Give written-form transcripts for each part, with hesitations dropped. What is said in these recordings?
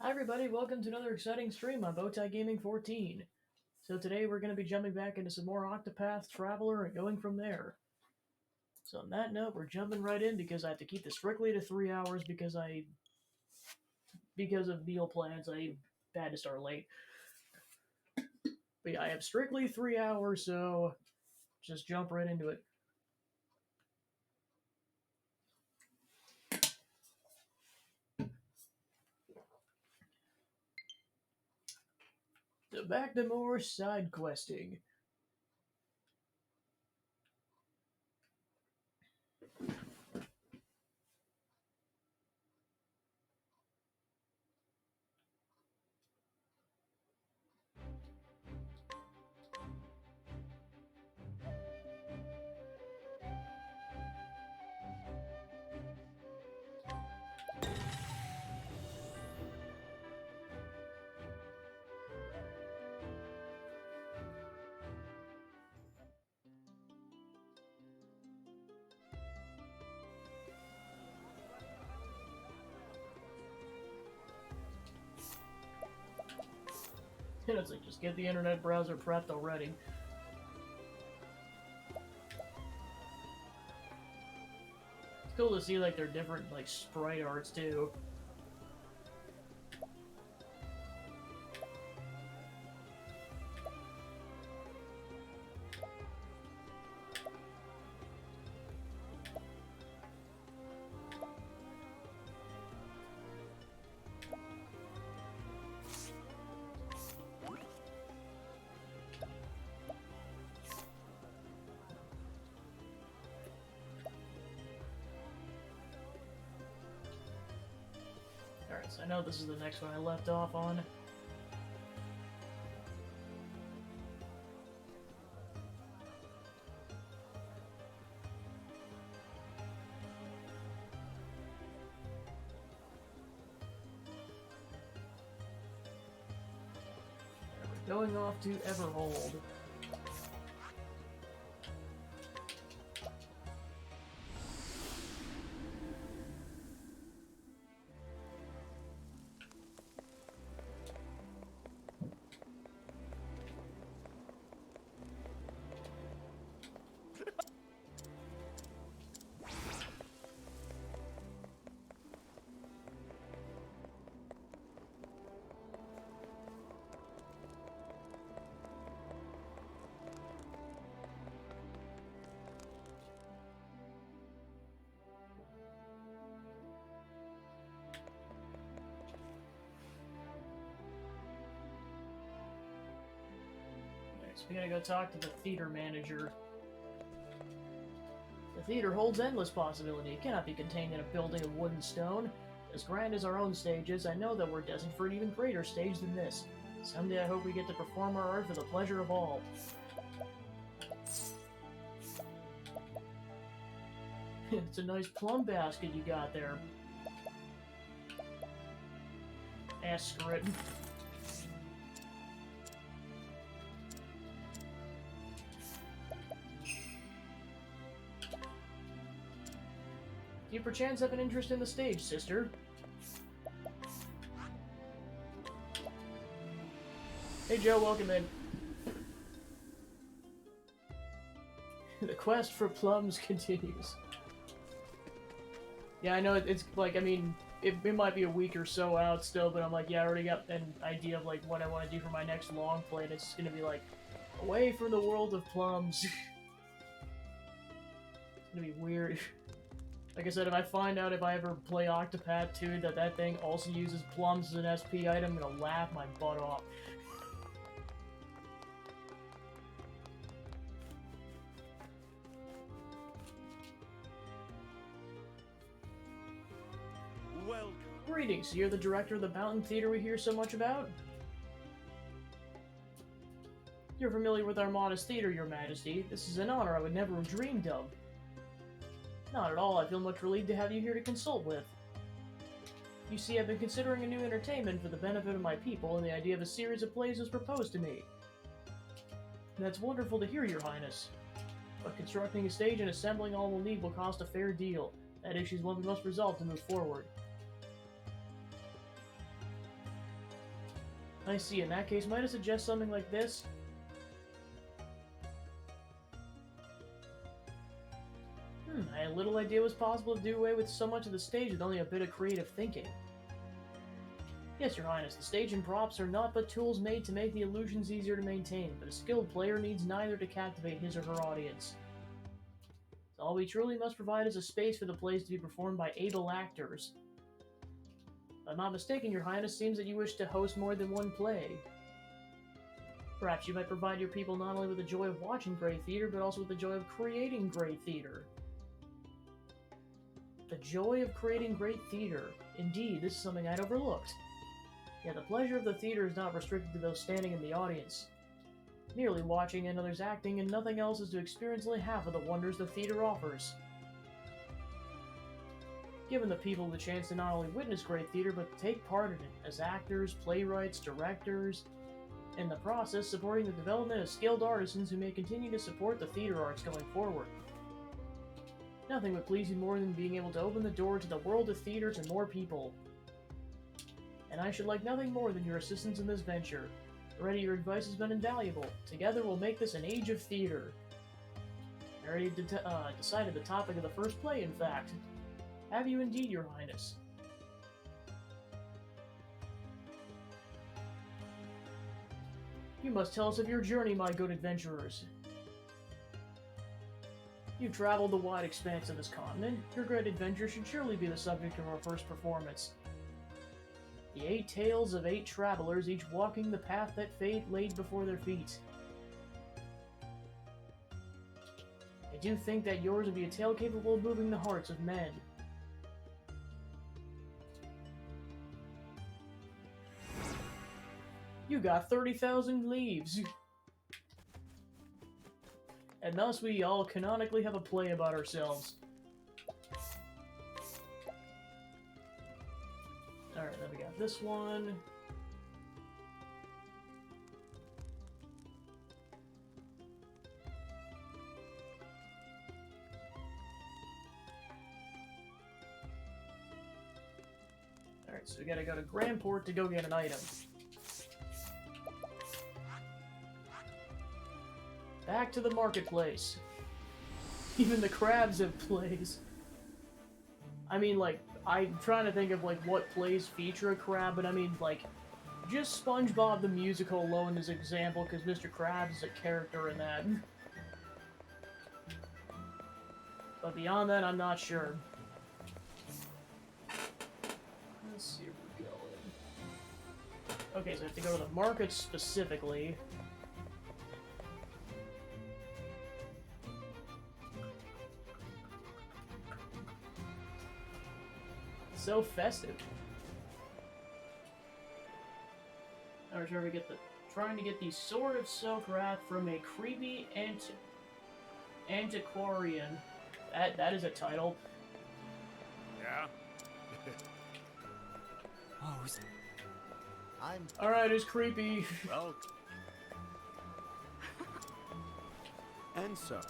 Hi everybody, welcome to another exciting stream on Bowtie Gaming 14. So today we're going to be jumping back into some more Octopath Traveler and going from there. So on that note, we're jumping right in because I have to keep this strictly to 3 hours because of meal plans, I had to start late. But yeah, I have strictly 3 hours, so just jump right into it. So back to more side questing. And it's like, just get the internet browser prepped already. It's cool to see like their different like sprite arts too. Alright, so I know this is the next one I left off on. Going off to Everhold. So we gotta go talk to the theater manager. The theater holds endless possibility. It cannot be contained in a building of wood and stone. As grand as our own stage is, I know that we're destined for an even greater stage than this. Someday I hope we get to perform our art for the pleasure of all. It's a nice plum basket you got there. Screw. Do you perchance have an interest in the stage, sister? Hey Joe, welcome in. The quest for plums continues. Yeah, I know it's like, I mean, it might be a week or so out still, but I'm like, yeah, I already got an idea of like what I want to do for my next long play, and it's gonna be like, away from the world of plums. It's gonna be weird. Like I said, if I find out if I ever play Octopath 2 that thing also uses plums as an SP item, I'm gonna laugh my butt off. Welcome. Greetings, you're the director of the Mountain Theater we hear so much about? You're familiar with our modest theater, your majesty. This is an honor I would never have dreamed of. Not at all, I feel much relieved to have you here to consult with. You see, I've been considering a new entertainment for the benefit of my people, and the idea of a series of plays was proposed to me. That's wonderful to hear, your highness. But constructing a stage and assembling all we'll need will cost a fair deal. That issue is one we must resolve to move forward. I see. In that case, might I suggest something like this? I had little idea it was possible to do away with so much of the stage with only a bit of creative thinking. Yes, Your Highness, the stage and props are not but tools made to make the illusions easier to maintain, but a skilled player needs neither to captivate his or her audience. So all we truly must provide is a space for the plays to be performed by able actors. If I'm not mistaken, Your Highness, seems that you wish to host more than one play. Perhaps you might provide your people not only with the joy of watching great theater, but also with the joy of creating great theater. The joy of creating great theater. Indeed, this is something I'd overlooked. Yet the pleasure of the theater is not restricted to those standing in the audience. Merely watching another's acting and nothing else is to experience only half of the wonders the theater offers. Giving the people the chance to not only witness great theater, but to take part in it as actors, playwrights, directors, in the process supporting the development of skilled artisans who may continue to support the theater arts going forward. Nothing would please you more than being able to open the door to the world of theater to more people. And I should like nothing more than your assistance in this venture. Already your advice has been invaluable. Together we'll make this an age of theater. I already decided the topic of the first play, in fact. Have you indeed, Your Highness? You must tell us of your journey, my good adventurers. You've traveled the wide expanse of this continent. Your great adventure should surely be the subject of our first performance. The 8 tales of 8 travelers, each walking the path that fate laid before their feet. I do think that yours would be a tale capable of moving the hearts of men. You got 30,000 leaves! And thus we all canonically have a play about ourselves. Alright, then we got this one. Alright, so we gotta go to Grandport to go get an item. Back to the marketplace. Even the crabs have plays. I mean, like, I'm trying to think of, like, what plays feature a crab, but I mean, like, just SpongeBob the Musical alone as example, because Mr. Krabs is a character in that. But beyond that, I'm not sure. Let's see where we're going. Okay, so I have to go to the market specifically. So festive. Alright, trying to get the Sword of Sokrath from a creepy antiquarian. That is a title. Yeah. Alright, it's creepy. Well. And so.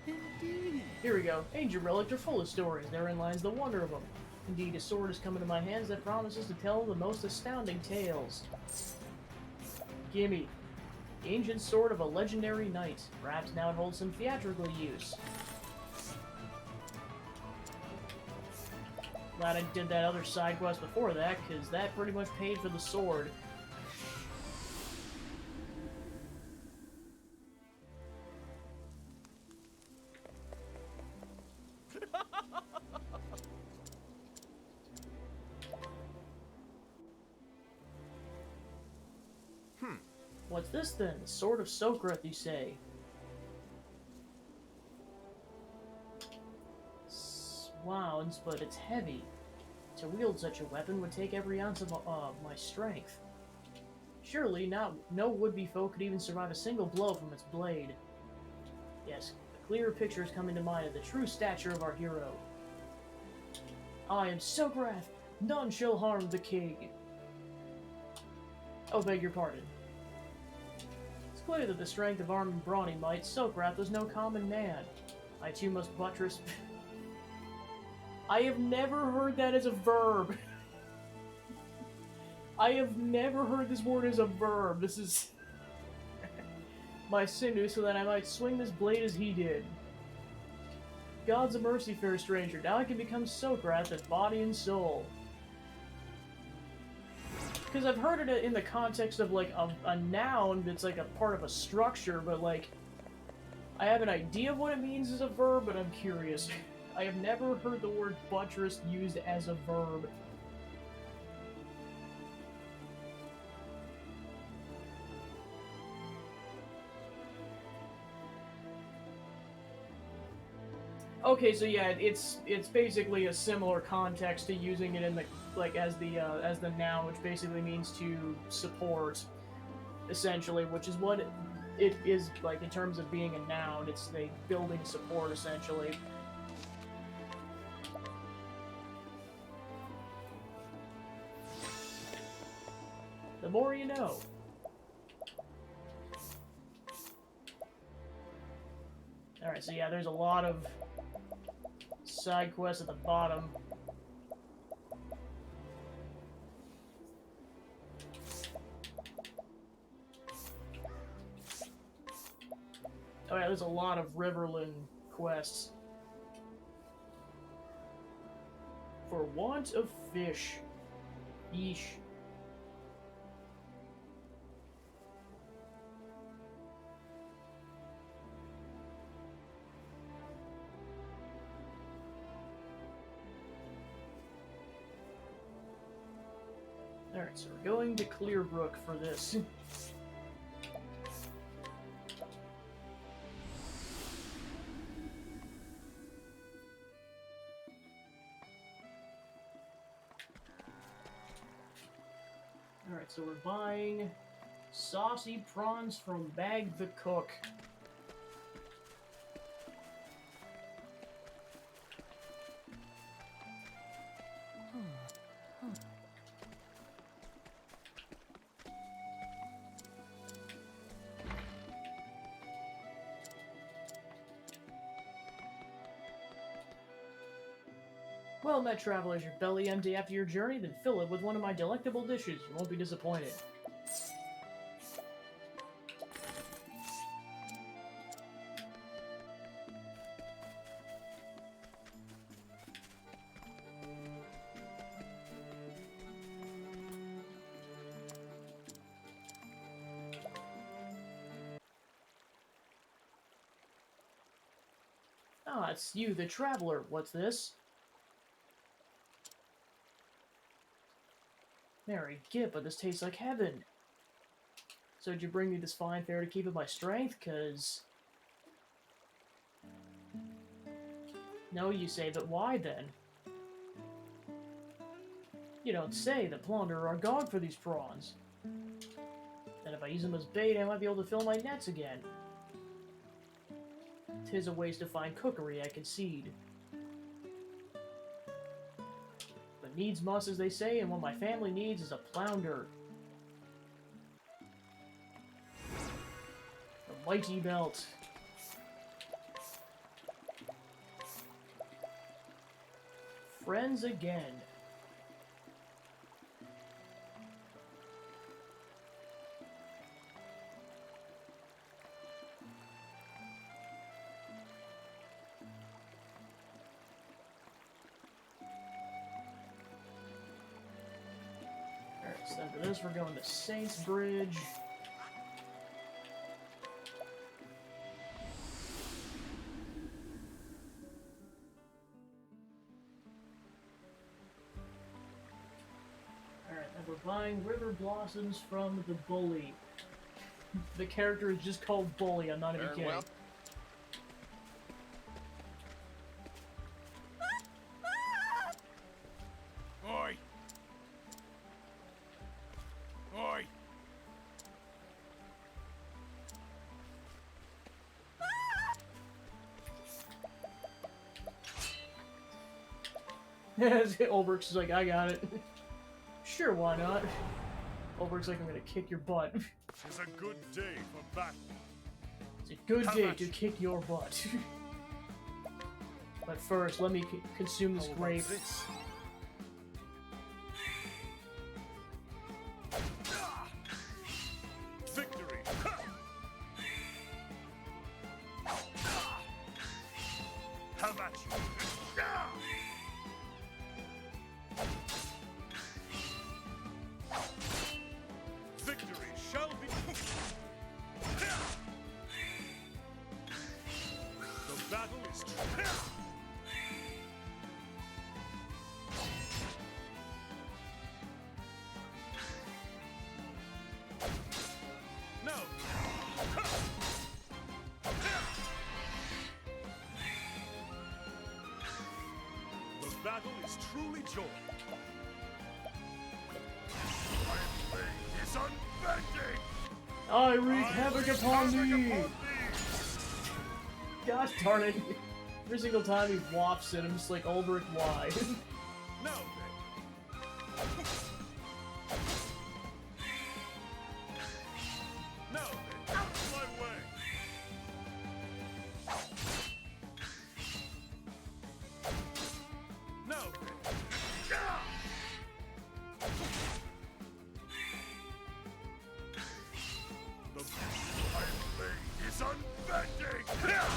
Indeed. Here we go. Ancient relics are full of stories. Therein lies the wonder of them. Indeed, a sword has come into my hands that promises to tell the most astounding tales. Gimme. The ancient sword of a legendary knight. Perhaps now it holds some theatrical use. Glad I did that other side quest before that, because that pretty much paid for the sword. What's this then? The Sword of Sokrath, you say? Wounds, but it's heavy. To wield such a weapon would take every ounce of my strength. Surely no would-be foe could even survive a single blow from its blade. Yes, a clearer picture is coming to mind of the true stature of our hero. I am Sokrath! None shall harm the king! Oh, beg your pardon. It's clear that the strength of arm and brawny might, Sokrath was no common man. I too must buttress... I have never heard that as a verb! I have never heard this word as a verb. This is my sinew so that I might swing this blade as he did. God's a mercy, fair stranger. Now I can become Socrates in body and soul. Because I've heard it in the context of, like, a noun that's, like, a part of a structure, but, like, I have an idea of what it means as a verb, but I'm curious. I have never heard the word buttress used as a verb. Okay, so yeah, it's basically a similar context to using it in the as the noun, which basically means to support, essentially, which is what it is like in terms of being a noun. It's a building support, essentially. The more you know. Alright, so yeah, there's a lot of side quests at the bottom. Oh yeah, there's a lot of Riverland quests. For want of fish. Yeesh. Alright, so we're going to Clearbrook for this. Alright, so we're buying saucy prawns from Bag the Cook. Well met, traveler. Is your belly empty after your journey? Then fill it with one of my delectable dishes. You won't be disappointed. Ah, it's you, the traveler. What's this? Mary, get, but this tastes like heaven. So did you bring me this fine fare to keep up my strength? 'Cause... No, you say, but why then? You don't say. The plunderer are gone for these prawns. Then if I use them as bait, I might be able to fill my nets again. 'Tis a waste of fine cookery, I concede. But needs must, as they say, and what my family needs is a flounder. The mighty belt. Friends again. Alright, so after this we're going to Saints Bridge. We're buying river blossoms from the bully. The character is just called Bully, I'm not even kidding. Well. Oi! Oi! Ulbricht's like, I got it. Sure, why not? Ulbricht's like, I'm gonna kick your butt. It's a good day for battle. It's a good day to kick your butt. But first, let me consume this grape. battle is truly joy. My blade is unbending! I wreak havoc upon thee! thee! Gosh darn it. Every single time he wafts it, I'm just like, Ulbrich, why? Now then. Now then, out of my way! Now then. Yeah! The Iron Blade is unbending! Yeah!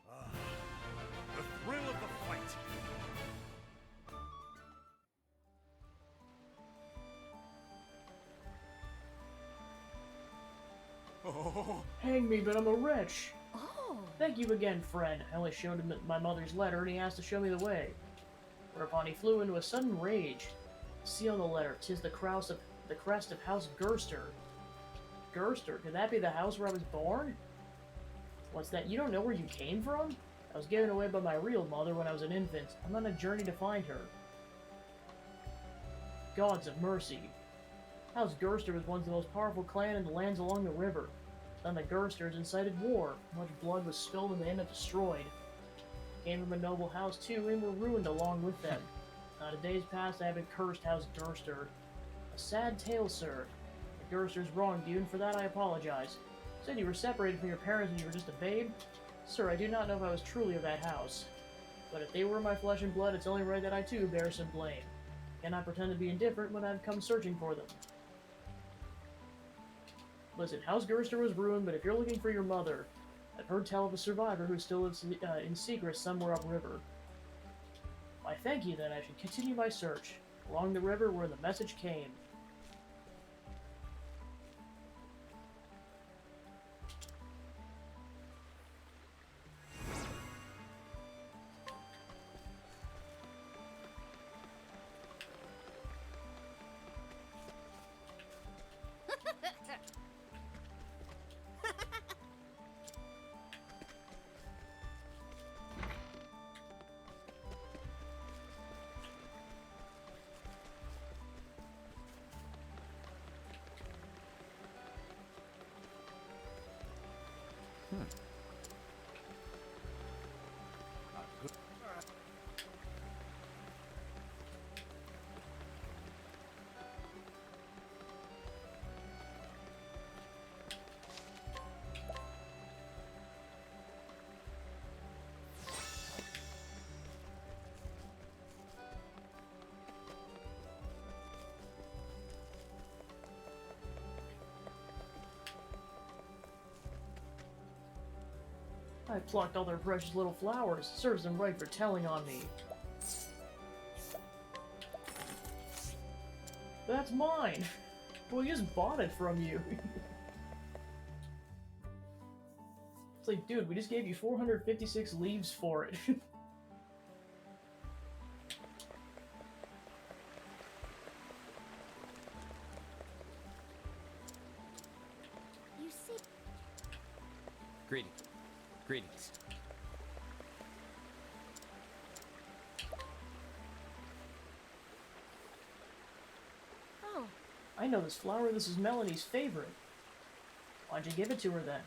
Ah, the thrill of the fight. Oh, Hang me, but I'm a wretch. Oh. Thank you again, friend. I only showed him my mother's letter, and he asked to show me the way. Whereupon he flew into a sudden rage. See on the letter, 'tis the crest of House Gerster. Gerster? Could that be the house where I was born? What's that? You don't know where you came from? I was given away by my real mother when I was an infant. I'm on a journey to find her. Gods of mercy. House Gerster was once the most powerful clan in the lands along the river. Then the Gersters incited war. Much blood was spilled and they ended up destroyed. Came from a noble house too, and were ruined along with them. Not a day's past I haven't cursed House Gerster. A sad tale, sir. The Gersters wronged you, and for that I apologize. Said you were separated from your parents when you were just a babe? Sir, I do not know if I was truly of that house. But if they were my flesh and blood, it's only right that I too bear some blame. Cannot pretend to be indifferent when I've come searching for them. Listen, House Gerster was ruined, but if you're looking for your mother, I've heard tell of a survivor who still lives in secret somewhere upriver. Why, thank you then, I should continue my search, along the river where the message came. I plucked all their precious little flowers. Serves them right for telling on me. That's mine! Well, we just bought it from you. It's like, dude, we just gave you 456 leaves for it. You see. Greetings. Greetings. Oh. I know this flower. This is Melanie's favorite. Why'd you give it to her then?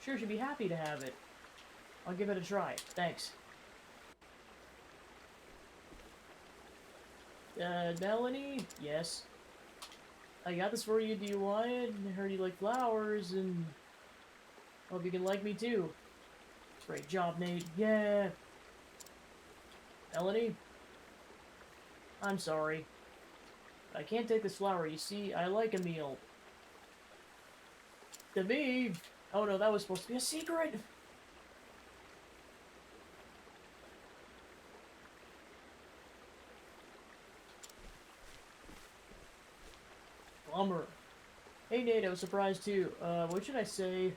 Sure, she'd be happy to have it. I'll give it a try. Thanks. Melanie? Yes. I got this for you. Do you want it? I heard you like flowers, and hope you can like me too. Great job, Nate. Yeah. Melanie? I'm sorry. I can't take this flower. You see, I like a meal. To me? Oh no, that was supposed to be a secret! Bummer. Hey Nate, I was surprised too. What should I say?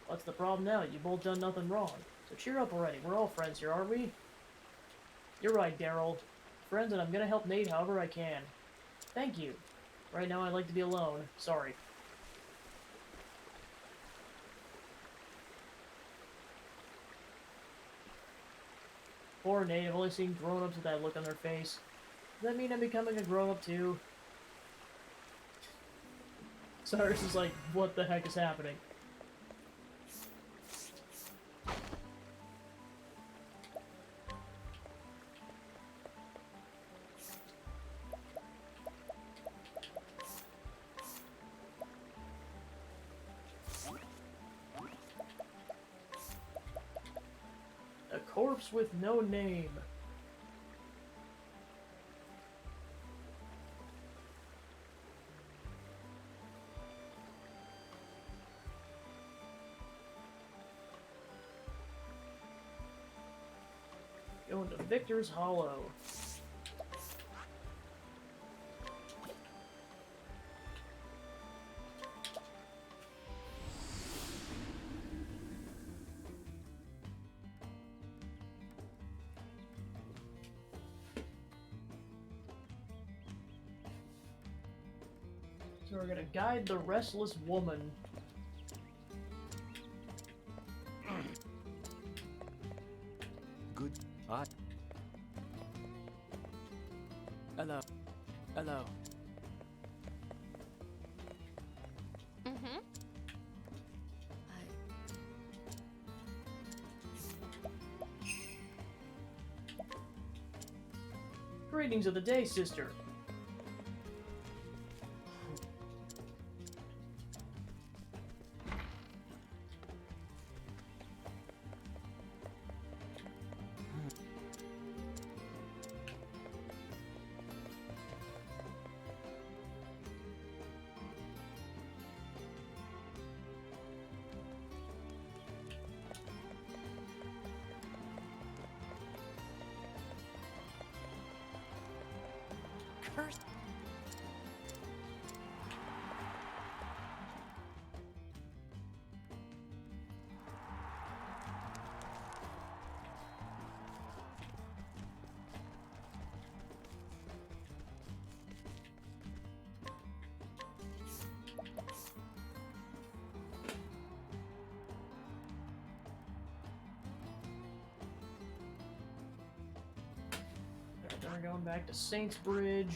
What's the problem now? You both done nothing wrong. So cheer up already. We're all friends here, aren't we? You're right, Daryl. Friends, and I'm gonna help Nate however I can. Thank you. Right now I'd like to be alone. Sorry. Poor Nate, I've only seen grown-ups with that look on their face. Does that mean I'm becoming a grown-up too? Cyrus is like, what the heck is happening? A corpse with no name. Going to Victor's Hollow. So we're gonna guide the restless woman. Good. Hello. Hello. Mm-hmm. Greetings of the day, sister. Curse. Alright, then we're going back to Saints Bridge.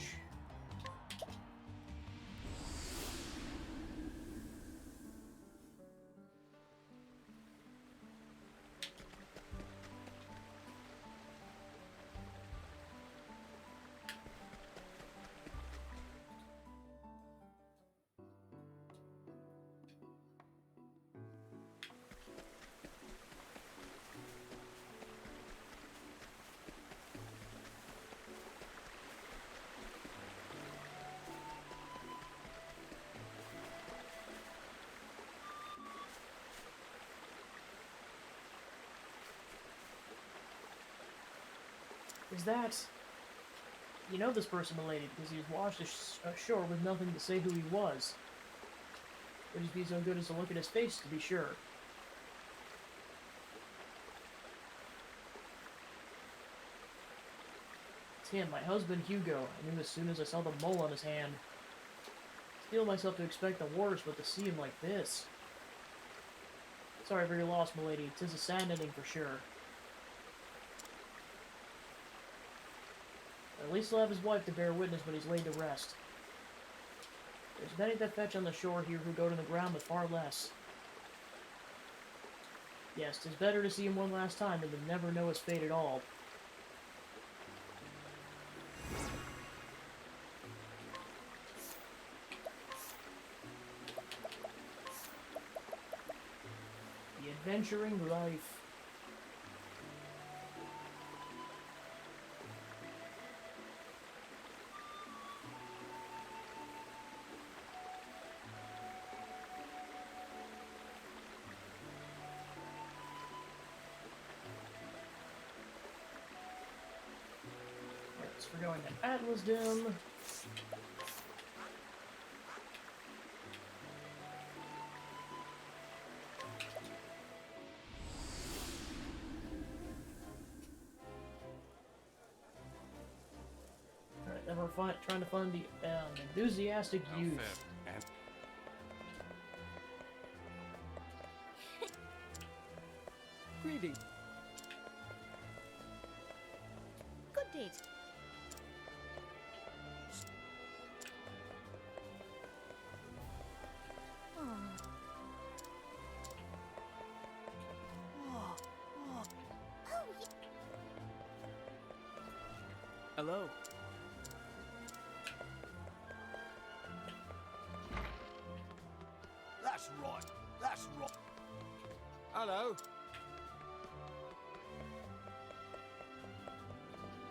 Is that... You know this person, milady, because he was washed ashore with nothing to say who he was. Would he be so good as to look at his face, to be sure? It's him, my husband Hugo. I knew as soon as I saw the mole on his hand. Steel myself to expect the worst, but to see him like this. Sorry for your loss, milady. 'Tis a sad ending for sure. At least he'll have his wife to bear witness when he's laid to rest. There's many that fetch on the shore here who go to the ground with far less. Yes, 'tis better to see him one last time than to never know his fate at all. The adventuring life. We're going to Atlasdom. Alright, then we're trying to find the enthusiastic youth. And Greetings. Hello. That's right. That's right. Hello.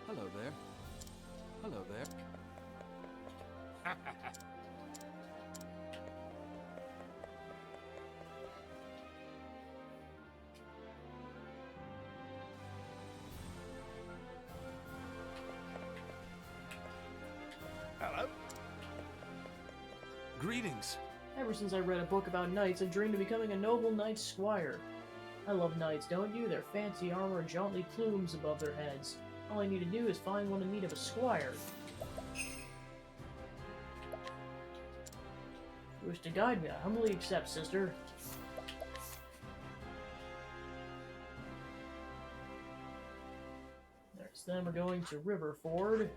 Hello there. Hello there. Hello. Greetings. Ever since I read a book about knights, I've dreamed of becoming a noble knight squire. I love knights, don't you? Their fancy armor and jauntly plumes above their heads. All I need to do is find one in need of a squire. You wish to guide me, I humbly accept, sister. There's them. We're going to Riverford.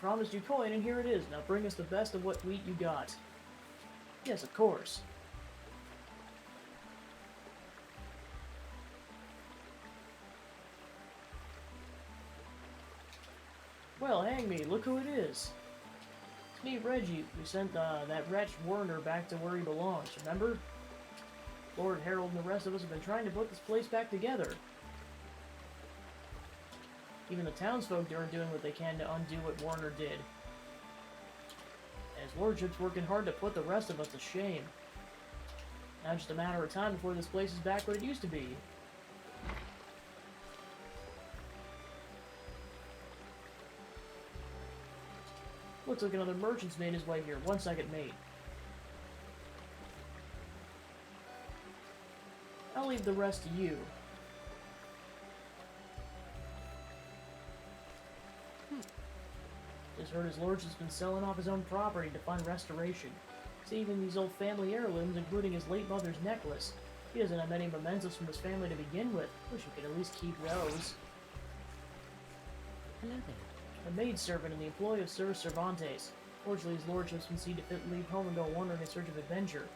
Promised you coin, and here it is. Now bring us the best of what wheat you got. Yes, of course. Well, hang me. Look who it is. It's me, Reggie. We sent that wretch Werner back to where he belongs, remember? Lord Harold and the rest of us have been trying to put this place back together. Even the townsfolk are doing what they can to undo what Warner did. And his lordship's working hard to put the rest of us to shame. Now just a matter of time before this place is back what it used to be. Looks like another merchant's made his way here. 1 second, mate. I'll leave the rest to you. Just heard his lordship's been selling off his own property to fund restoration. Saving these old family heirlooms, including his late mother's necklace. He doesn't have many mementos from his family to begin with. Wish he could at least keep those. Hello there. A maidservant in the employ of Sir Cervantes. Fortunately, his lordship's been seen to fit leave home and go wandering in search of adventure.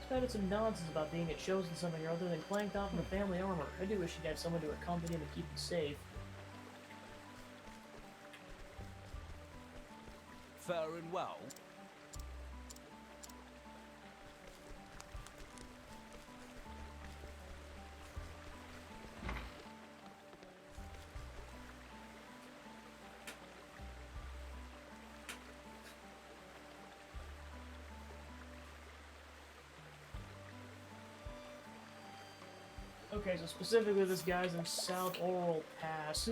Spouted some nonsense about being at shows and something or other, then clanked off in the family armor. I do wish he'd have someone to accompany him and keep him safe. Fair and well. Okay, so specifically this guy's in South Oral Pass.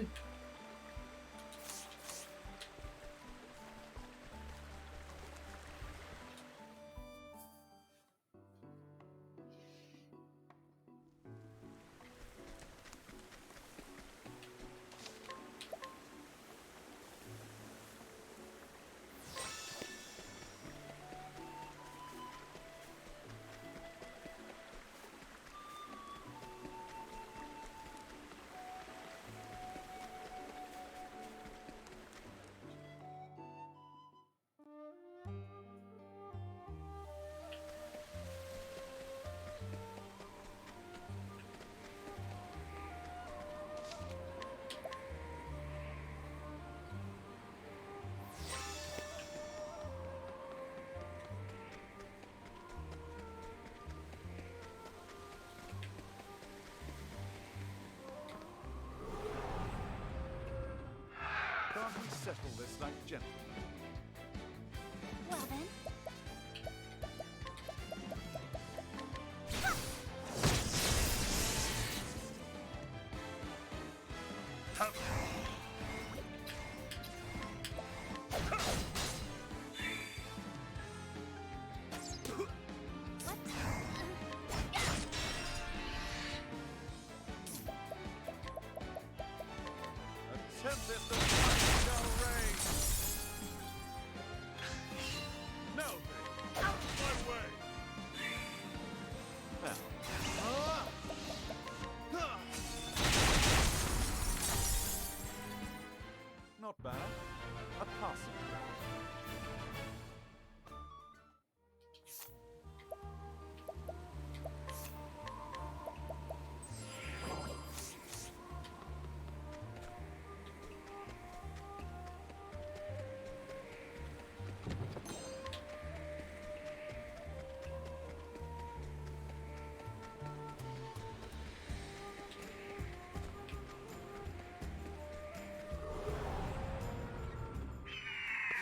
Can't we settle this like gentlemen? Well then. Tempest of fire shall reign. Now then, out of my way. Now. Not bad. A passing.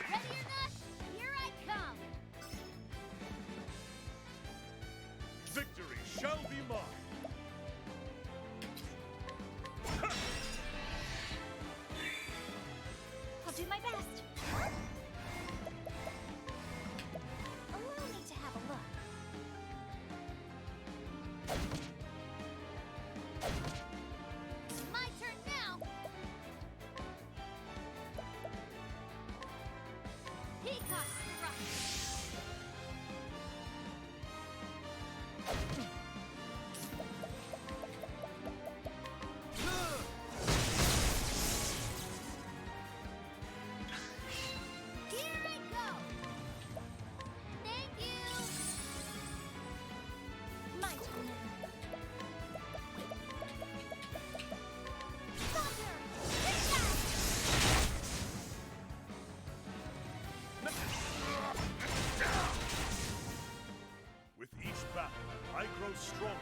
Ready or not, here I come! Victory shall be mine. I'll do my best. Allow me to have a look. It's my turn now! Peacock strike! Here I go! Thank you! My turn now. Thunder! Impact! With each battle, I grow stronger.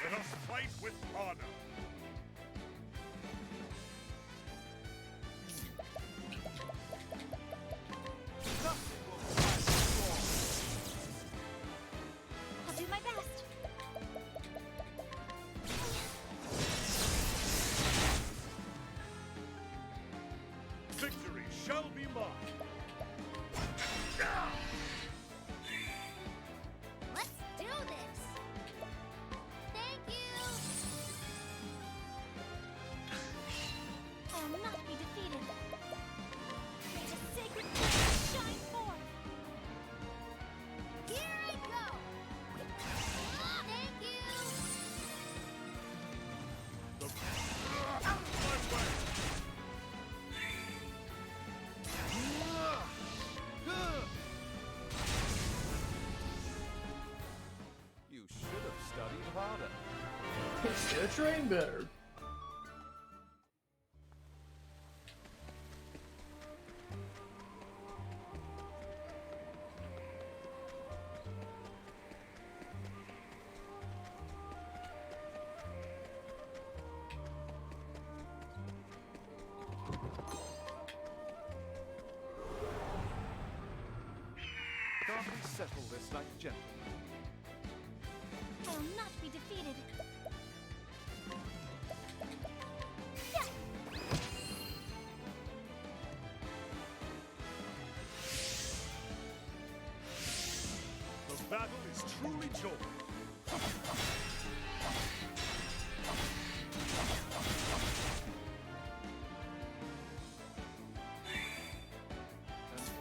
Let us fight with honor. Nothing will pass before. I'll do my best. Victory shall be mine. Let's do this! Thank you! I will not be defeated. May the sacred flame shine forth! Here I go! Thank you! Out my way! You should have studied harder. Should have trained better. Can't we settle this like gentlemen? I will not be defeated. Yeah. The battle is truly joy.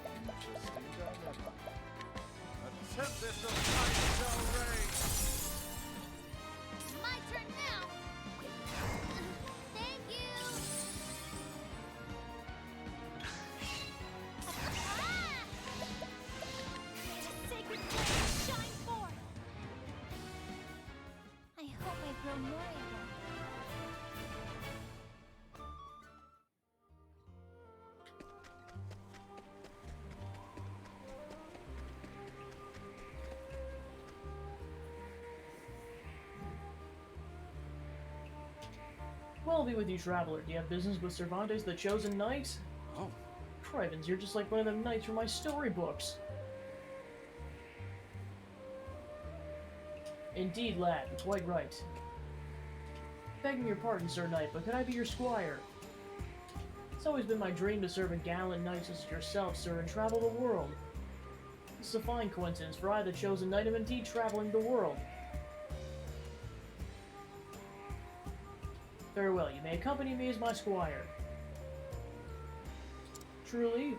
An interesting dilemma. A tempest of light shall reign. My turn now! Thank you! Ah! May the sacred flame shine forth! I hope I grow more able. Well, be with you, traveler. Do you have business with Cervantes, the Chosen Knight? Oh, Crivens, you're just like one of them knights from my storybooks. Indeed, lad, you're quite right. Begging your pardon, Sir Knight, but could I be your squire? It's always been my dream to serve a gallant knight such as yourself, sir, and travel the world. This is a fine coincidence, for I, the chosen knight, am indeed traveling the world. Very well, you may accompany me as my squire. Truly,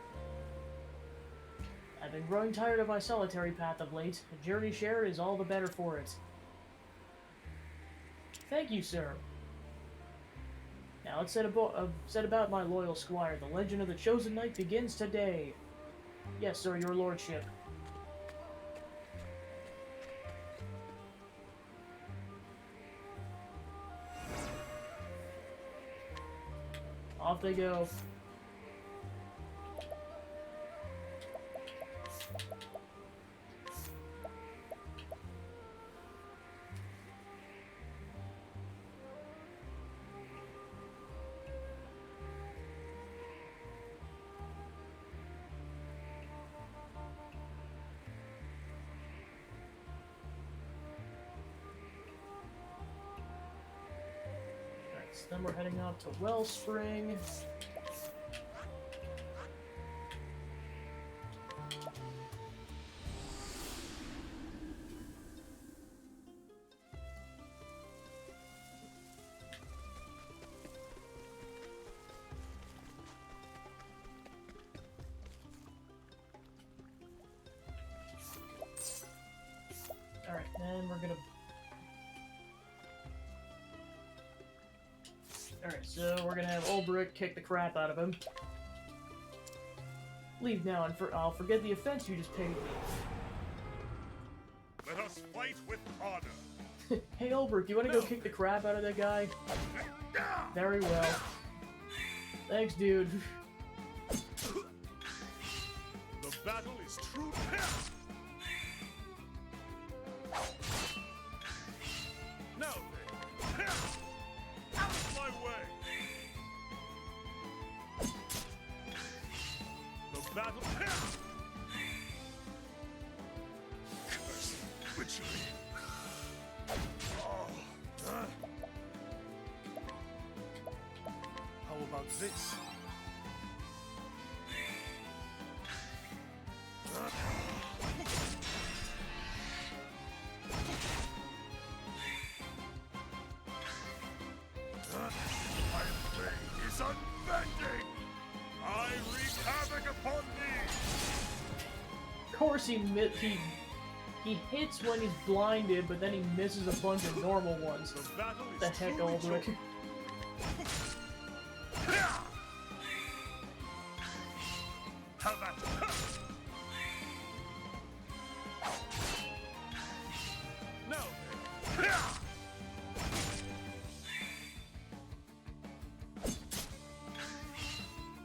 I've been growing tired of my solitary path of late. A journey share is all the better for it. Thank you, sir. Now let's set about my loyal squire. The legend of the chosen knight begins today. Yes, sir, your lordship. Off they go. So then we're heading out to Wellspring. Alright, then we're gonna... Alright, so we're gonna have Ulbrich kick the crap out of him. Leave now, and I'll forget the offense you just paid me. Let us fight with honor. Hey Ulbrich, you wanna go kick the crap out of that guy? Very well. Thanks, dude. The battle is true. Now then, out of my way. The battle. Curse witchery. How about this? My blade is unbending. I wreak havoc upon thee. Of course he hits when he's blinded, but then he misses a bunch of normal ones. The battle is The heck, truly Ulbrich. chosen. Have at it. Now then.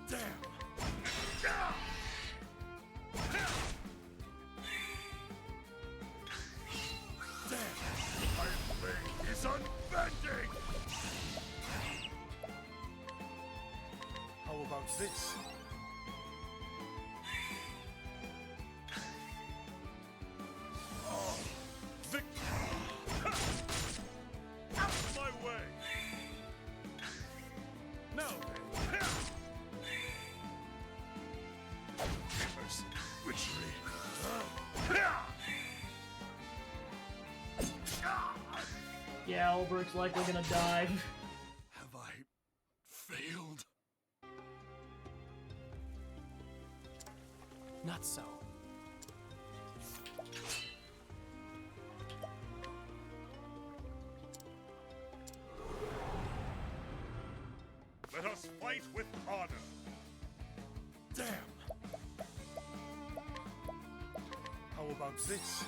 Damn. Damn. My blade is unbending. How about this? Victory! Out of my way! Now then! Curse witchery! Yeah, Ulbrich's likely gonna die. Have I failed? Not so. Let us fight with honor! Damn! How about this?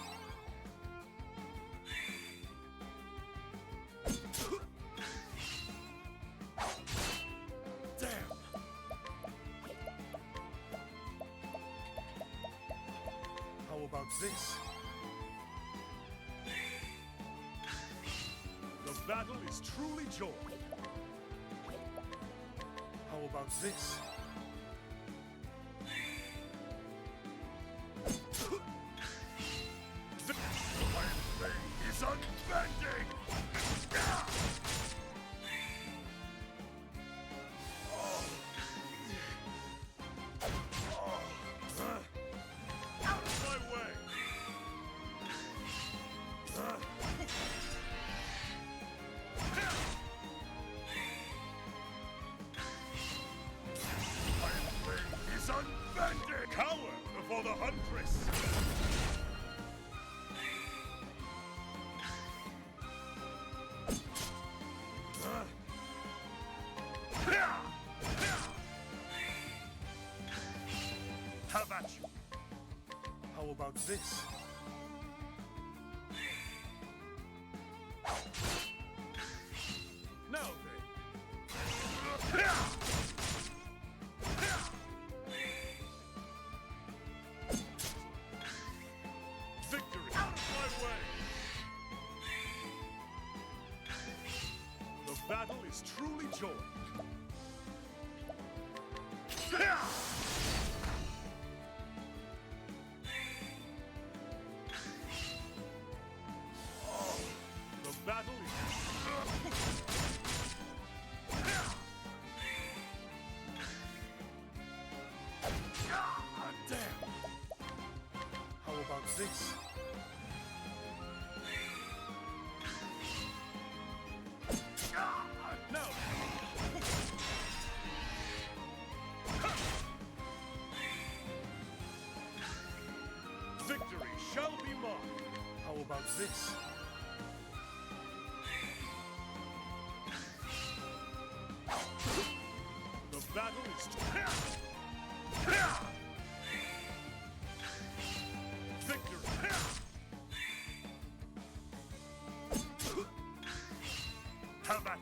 Damn! How about this? The battle is truly joy! How about this? My blade is unbending! Out of my way! the Huntress! Have at you! How about this? Now then! Victory! Out of my way! The battle is truly joined. The battle damn! How about this? Now! Victory shall be mine! How about this? The battle is victory! How about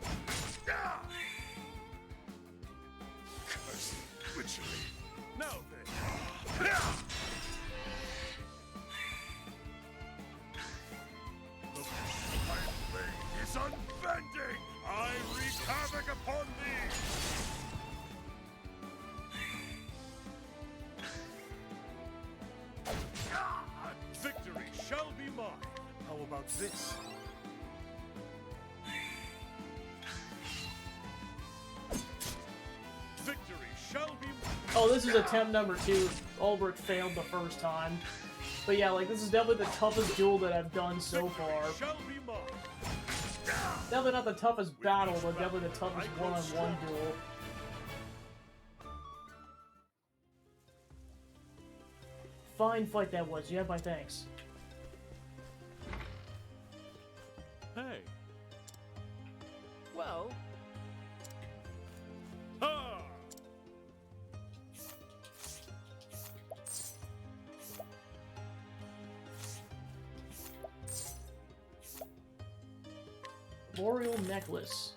cursed witchery? Now then! The Iron Blade is unbending! I wreak havoc upon thee! Victory shall be mine! How about this? Victory shall be mine! Oh, this is attempt number 2. Ulbrich failed the first time. But yeah, like, this is definitely the toughest duel that I've done so far. Shall be mine! Definitely not the toughest battle, but definitely the toughest one-on-one duel. Fine fight that was. You have my thanks. Hey! Well, Ha! Boreal necklace.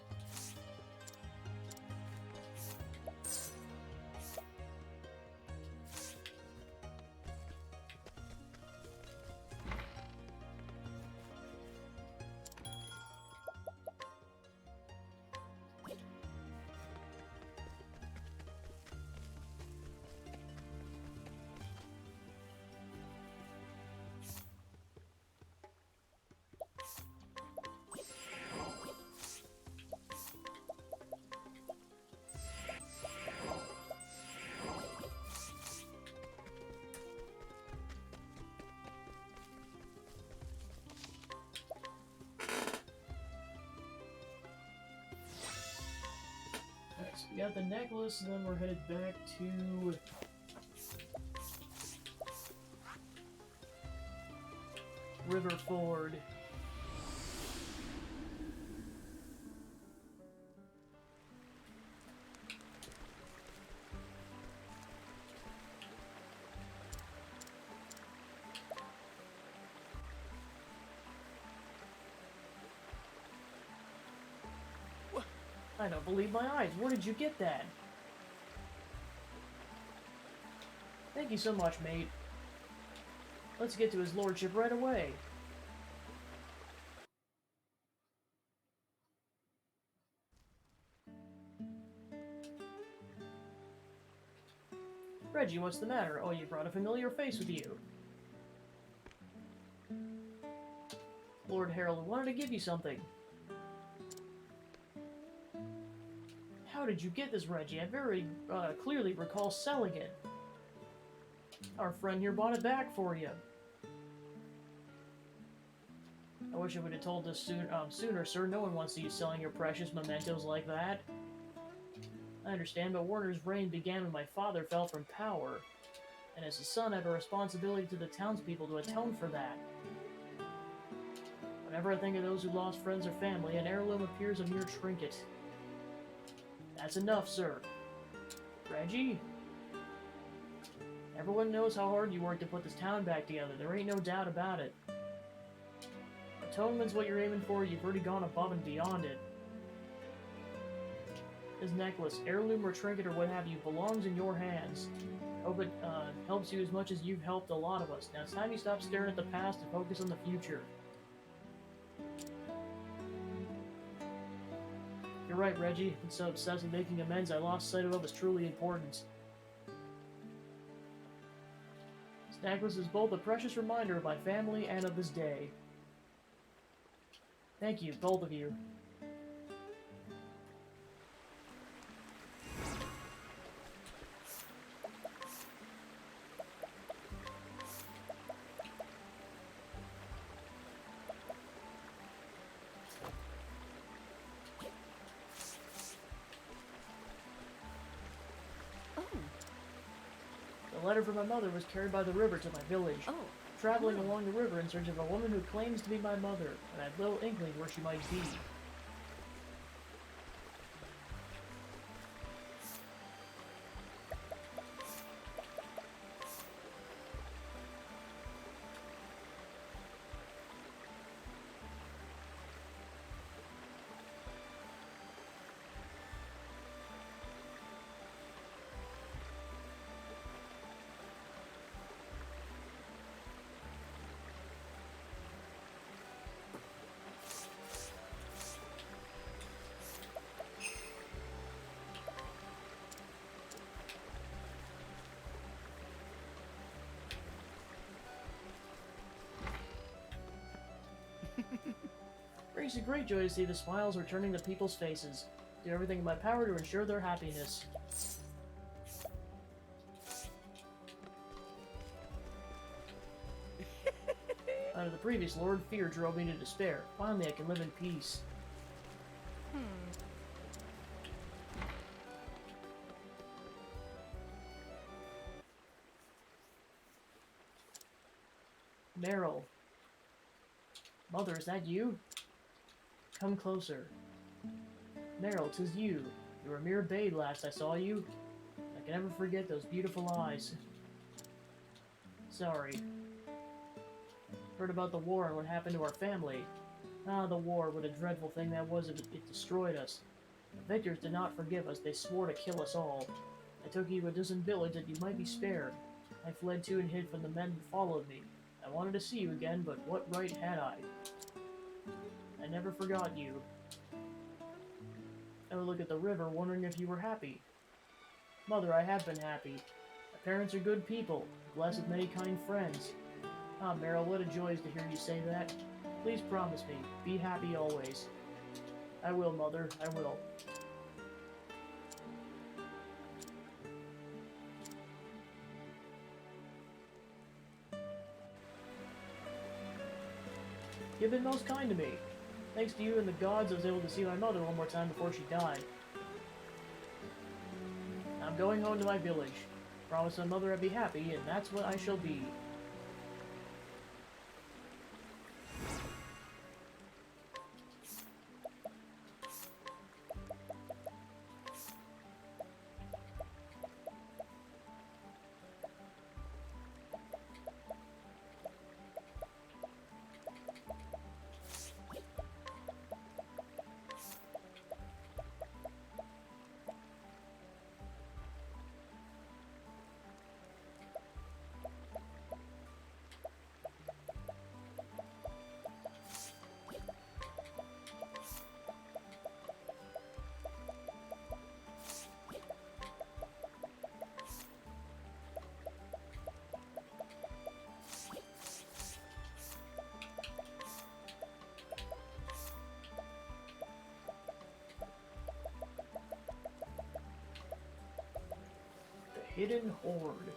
So we got the necklace, and then we're headed back to River Ford. I don't believe my eyes. Where did you get that? Thank you so much, mate. Let's get to his lordship right away. Reggie, what's the matter? Oh, you brought a familiar face with you. Lord Harold wanted to give you something. How did you get this, Reggie? I very clearly recall selling it. Our friend here bought it back for you. I wish I would have told us sooner, sir. No one wants to you selling your precious mementos like that. I understand, but Warner's reign began when my father fell from power. and as his son, I have a responsibility to the townspeople to atone for that. Whenever I think of those who lost friends or family, an heirloom appears a mere trinket. That's enough, sir. Reggie? Everyone knows how hard you worked to put this town back together. There ain't no doubt about it. Atonement's what you're aiming for. You've already gone above and beyond it. This necklace, heirloom or trinket or what have you, belongs in your hands. Hope it helps you as much as you've helped a lot of us. Now it's time you stop staring at the past and focus on the future. You're right, Reggie. I've been so obsessed with making amends, I lost sight of what was truly important. This necklace is both a precious reminder of my family and of this day. Thank you, both of you. The letter from my mother was carried by the river to my village. Oh. Traveling along the river in search of a woman who claims to be my mother, and I had little inkling where she might be. Brings me great joy to see the smiles returning to people's faces. Do everything in my power to ensure their happiness. Under the previous lord, fear drove me to despair. Finally, I can live in peace. Meryl. Mother, is that you? Come closer. Meryl, 'tis you. You were a mere babe last I saw you. I can never forget those beautiful eyes. Sorry. Heard about the war and what happened to our family. Ah, the war, what a dreadful thing that was if it destroyed us. The victors did not forgive us, they swore to kill us all. I took you to a distant village that you might be spared. I fled to and hid from the men who followed me. I wanted to see you again, but what right had I? I never forgot you. I would look at the river, wondering if you were happy. Mother, I have been happy. My parents are good people, blessed with many kind friends. Ah, Meryl, what a joy is to hear you say that. Please promise me, be happy always. I will, Mother, I will. You've been most kind to me. Thanks to you and the gods, I was able to see my mother one more time before she died. I'm going home to my village. Promise my mother I'd be happy, and that's what I shall be. Hidden Horde.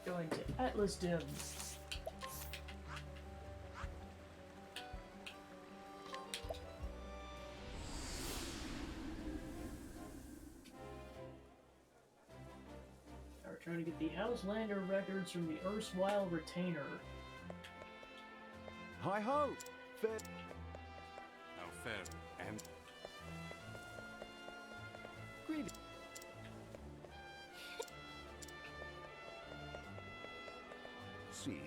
Going to Atlas Dim. We're trying to get the Houselander records from the erstwhile retainer. Hi ho! Fair. How fair and Greedy. See.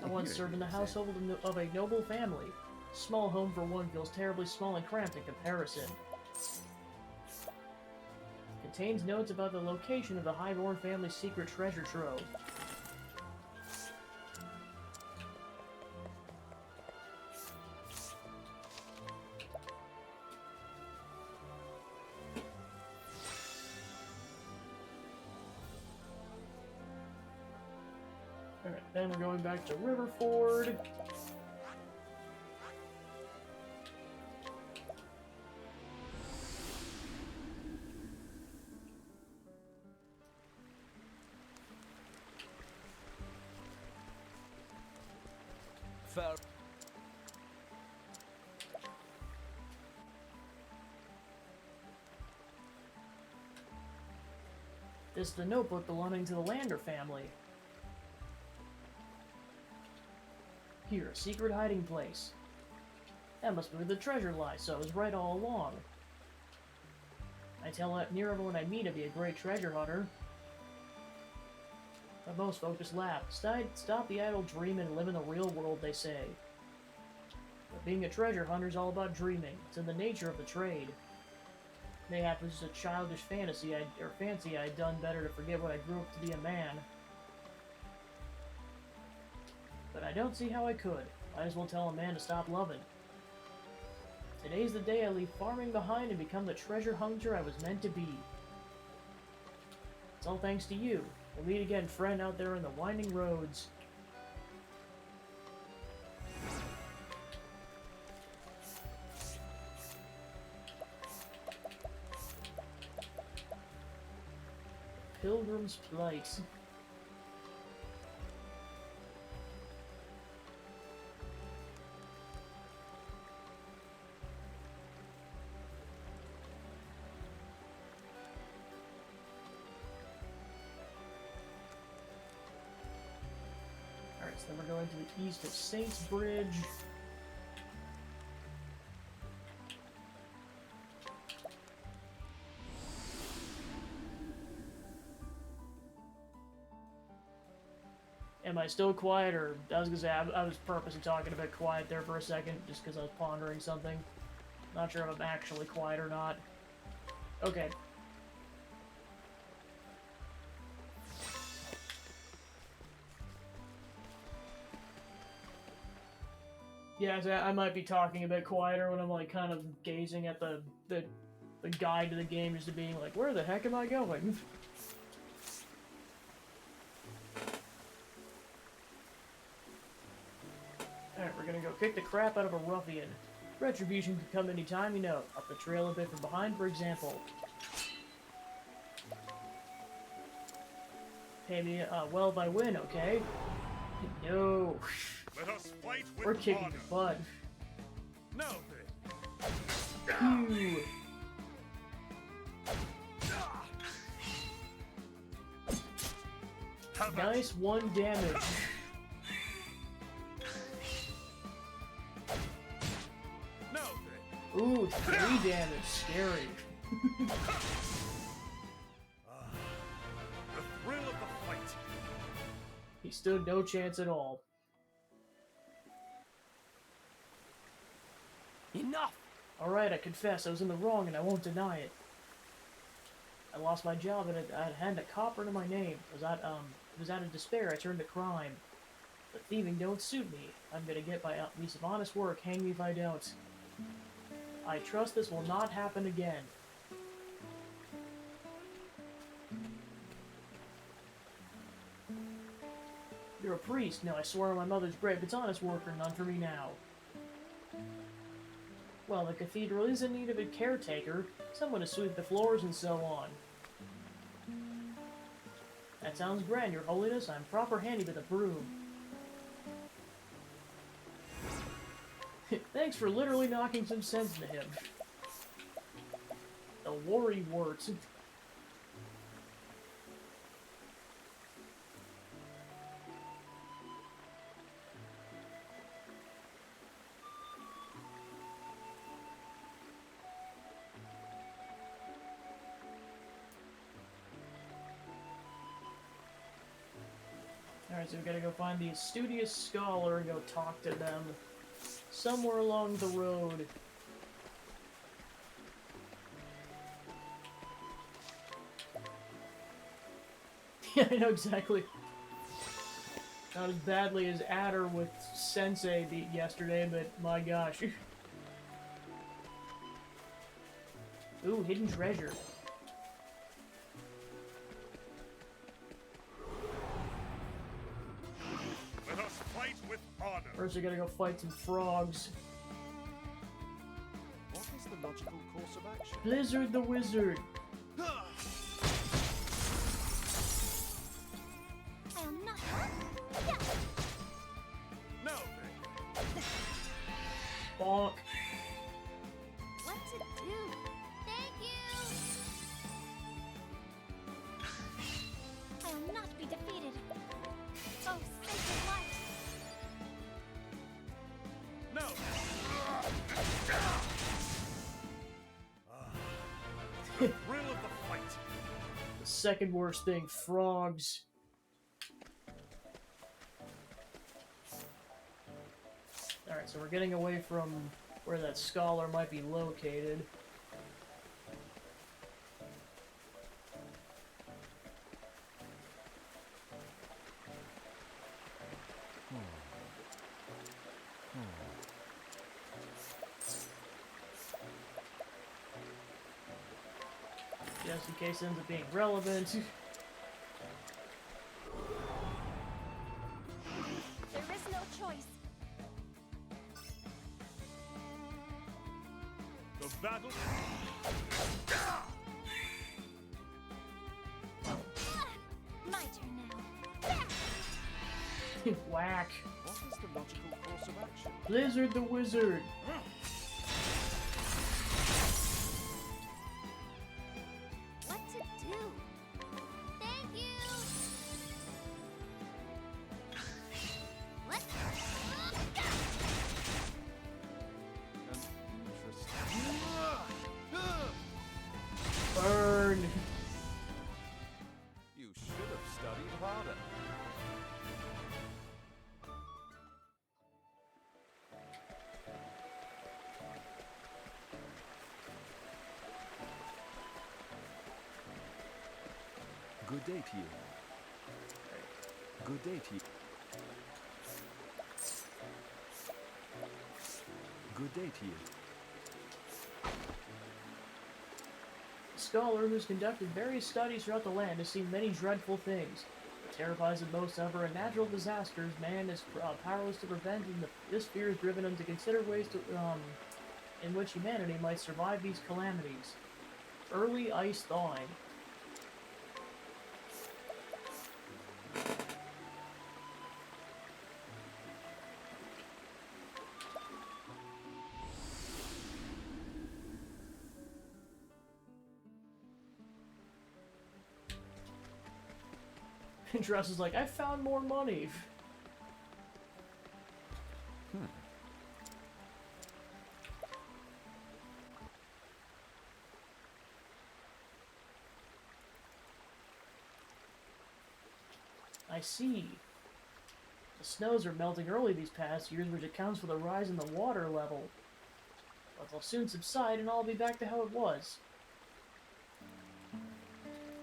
I once served in the household of a noble family. Small home for one feels terribly small and cramped in comparison. Contains notes about the location of the Highborn family's secret treasure trove. Alright, then we're going back to Riverford. Fair. This is the notebook belonging to the Lander family. Here, a secret hiding place. That must be where the treasure lies, so I was right all along. I tell near everyone I meet I'd be a great treasure hunter. But most folk just laugh. Stop the idle dream and live in the real world, they say. But being a treasure hunter is all about dreaming. It's in the nature of the trade. Mayhap it was just a childish fancy I'd done better to forget what I grew up to be a man. But I don't see how I could. Might as well tell a man to stop loving. Today's the day I leave farming behind and become the treasure hunter I was meant to be. It's all thanks to you. We'll meet again, friend, out there in the winding roads. Pilgrim's Plight. Alright, so then we're going to the east of Saints Bridge. Am I still quiet, or I was gonna say I was purposely talking a bit quiet there for a second, just because I was pondering something. Not sure if I'm actually quiet or not. Okay. Yeah, so I might be talking a bit quieter when I'm like kind of gazing at the guide to the game, just to being like, where the heck am I going? Alright, we're gonna go kick the crap out of a ruffian. Retribution could come anytime, you know. Up the trail a bit from behind, for example. Pay me, well if I win, okay? No. let us fight with We're kicking honor. your butt. Now then, Phew. have at Nice 1 damage. now then. Ooh, 3 damage. Scary. The thrill of the fight. He stood no chance at all. Enough! Alright, I confess, I was in the wrong and I won't deny it. I lost my job and I had a copper to my name. It was out of despair I turned to crime. But thieving don't suit me. I'm gonna get my piece of honest work, hang me if I don't. I trust this will not happen again. You're a priest. No, I swear on my mother's grave, it's honest work or none for me now. Well, the cathedral is in need of a caretaker, someone to sweep the floors and so on. That sounds grand, Your Holiness. I'm proper handy with a broom. Thanks for literally knocking some sense into him. The worry works. Alright, so we gotta go find the studious scholar and go talk to them somewhere along the road. Yeah, I know exactly. Not as badly as Adder with Sensei beat yesterday, but my gosh. Ooh, hidden treasure. Let us fight with honor. First, we gotta go fight some frogs. What is the logical course of action? Blizzard the Wizard. I am not. No! Bonk. What to do? Thank you. I will not be defeated. Oh, sacred light. No! The thrill of the fight. The second worst thing, frogs. Alright, so we're getting away from where that scholar might be located. Just in case it ends up being relevant. There is no choice. The battle. My turn now. Whack. What is the logical course of action? Blizzard the Wizard. What to do? Thank you. What? Interesting. Burn. You should have studied harder. Good day to you. Good day to you. Good day to you. A scholar who's conducted various studies throughout the land has seen many dreadful things. What terrifies him most ever are natural disasters man is powerless to prevent, and this fear has driven him to consider ways to, in which humanity might survive these calamities. Early ice thawing. Dress is like, I found more money. I see. The snows are melting early these past years, which accounts for the rise in the water level. But they'll soon subside and I'll be back to how it was.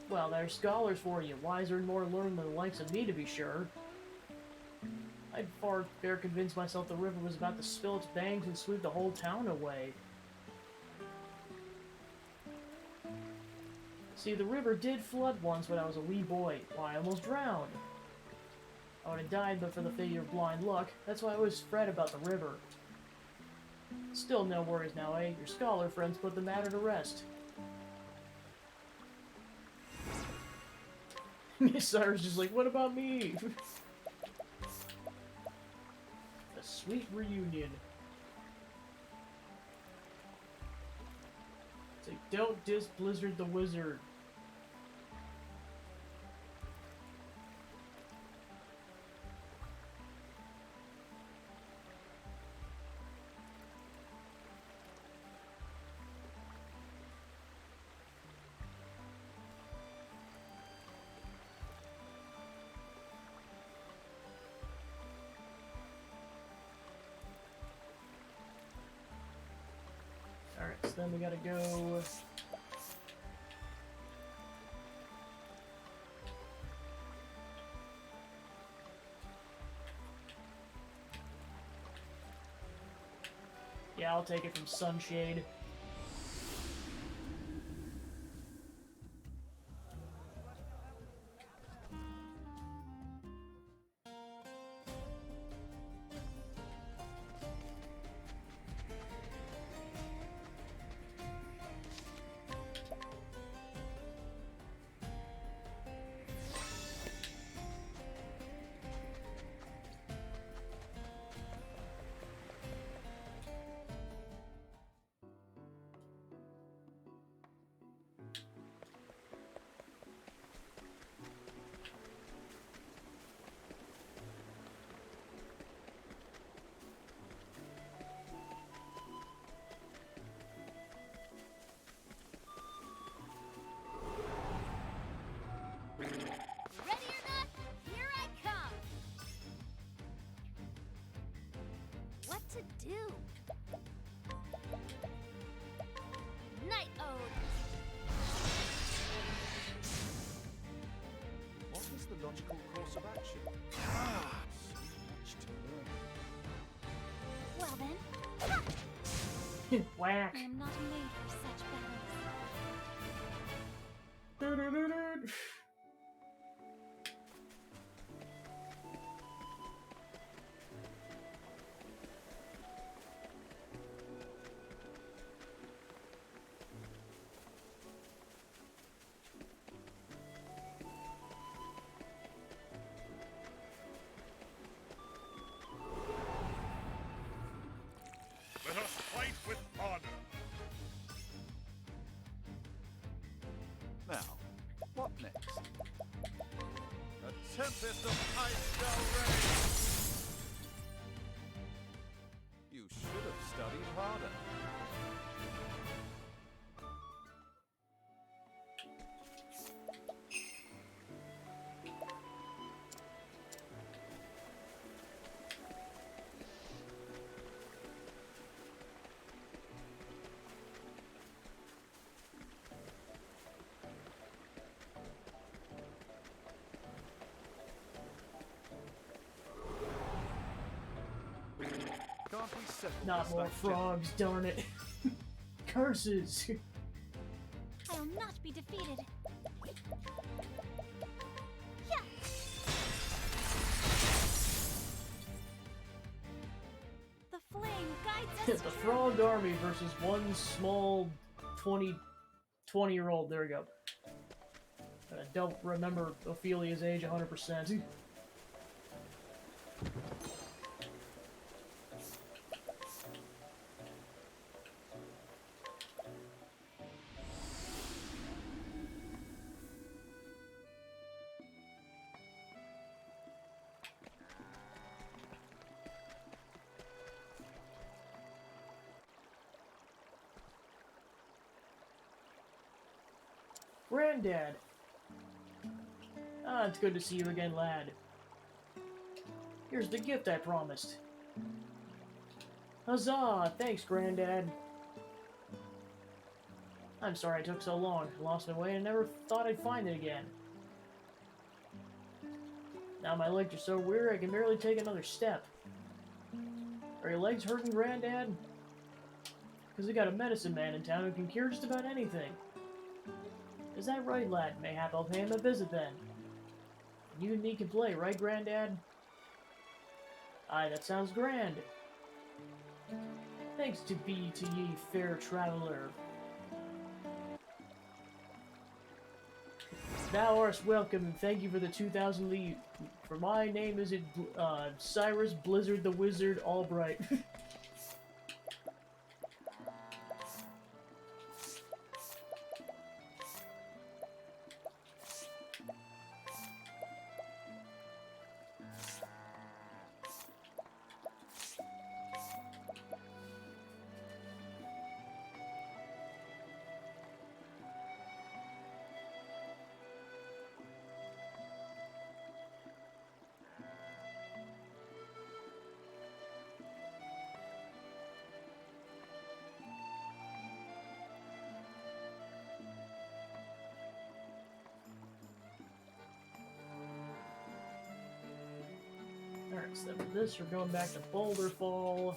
Well, there's scholars for you, wiser and more learned than the likes of me, to be sure. I'd far better convince myself the river was about to spill its banks and sweep the whole town away. See, the river did flood once when I was a wee boy. Why, I almost drowned. I would have died but for the fate of blind luck. That's why I always fret about the river. Still no worries now, eh? Your scholar friends put the matter to rest. Cyrus just like, what about me? A sweet reunion. It's like, don't diss Blizzard the Wizard. Alright, so then we gotta go... Yeah, I'll take it from Sunshade. Ready or not, here I come! What to do? Night Ode! What is the logical course of action? Ah, so much to learn. Well then, ha! Whack! I am not made for such battles. Doo-doo-doo-doo. Let us fight with honor. Now, what next? A tempest of ice shall rage! You should have studied harder. Can't we settle Not this more like frogs, darn it. Curses! I'll not be defeated. Yeah. The flame guides us The true. frog army versus one small 20-year-old. There we go. And I don't remember Ophelia's age 100%. Granddad! Ah, it's good to see you again, lad. Here's the gift I promised. Huzzah! Thanks, Granddad. I'm sorry it took so long. I lost my way and never thought I'd find it again. Now my legs are so weary I can barely take another step. Are your legs hurting, Granddad? Because we got a medicine man in town who can cure just about anything. Is that right, lad? Mayhap I'll pay him a visit then. You and me can play, right, Granddad? Aye, that sounds grand. Thanks to be to ye, fair traveler. Thou art welcome, and thank you for the 2,000 leave. For my name is Cyrus Blizzard the Wizard Albright. Alright, so for this, we're going back to Boulder Fall.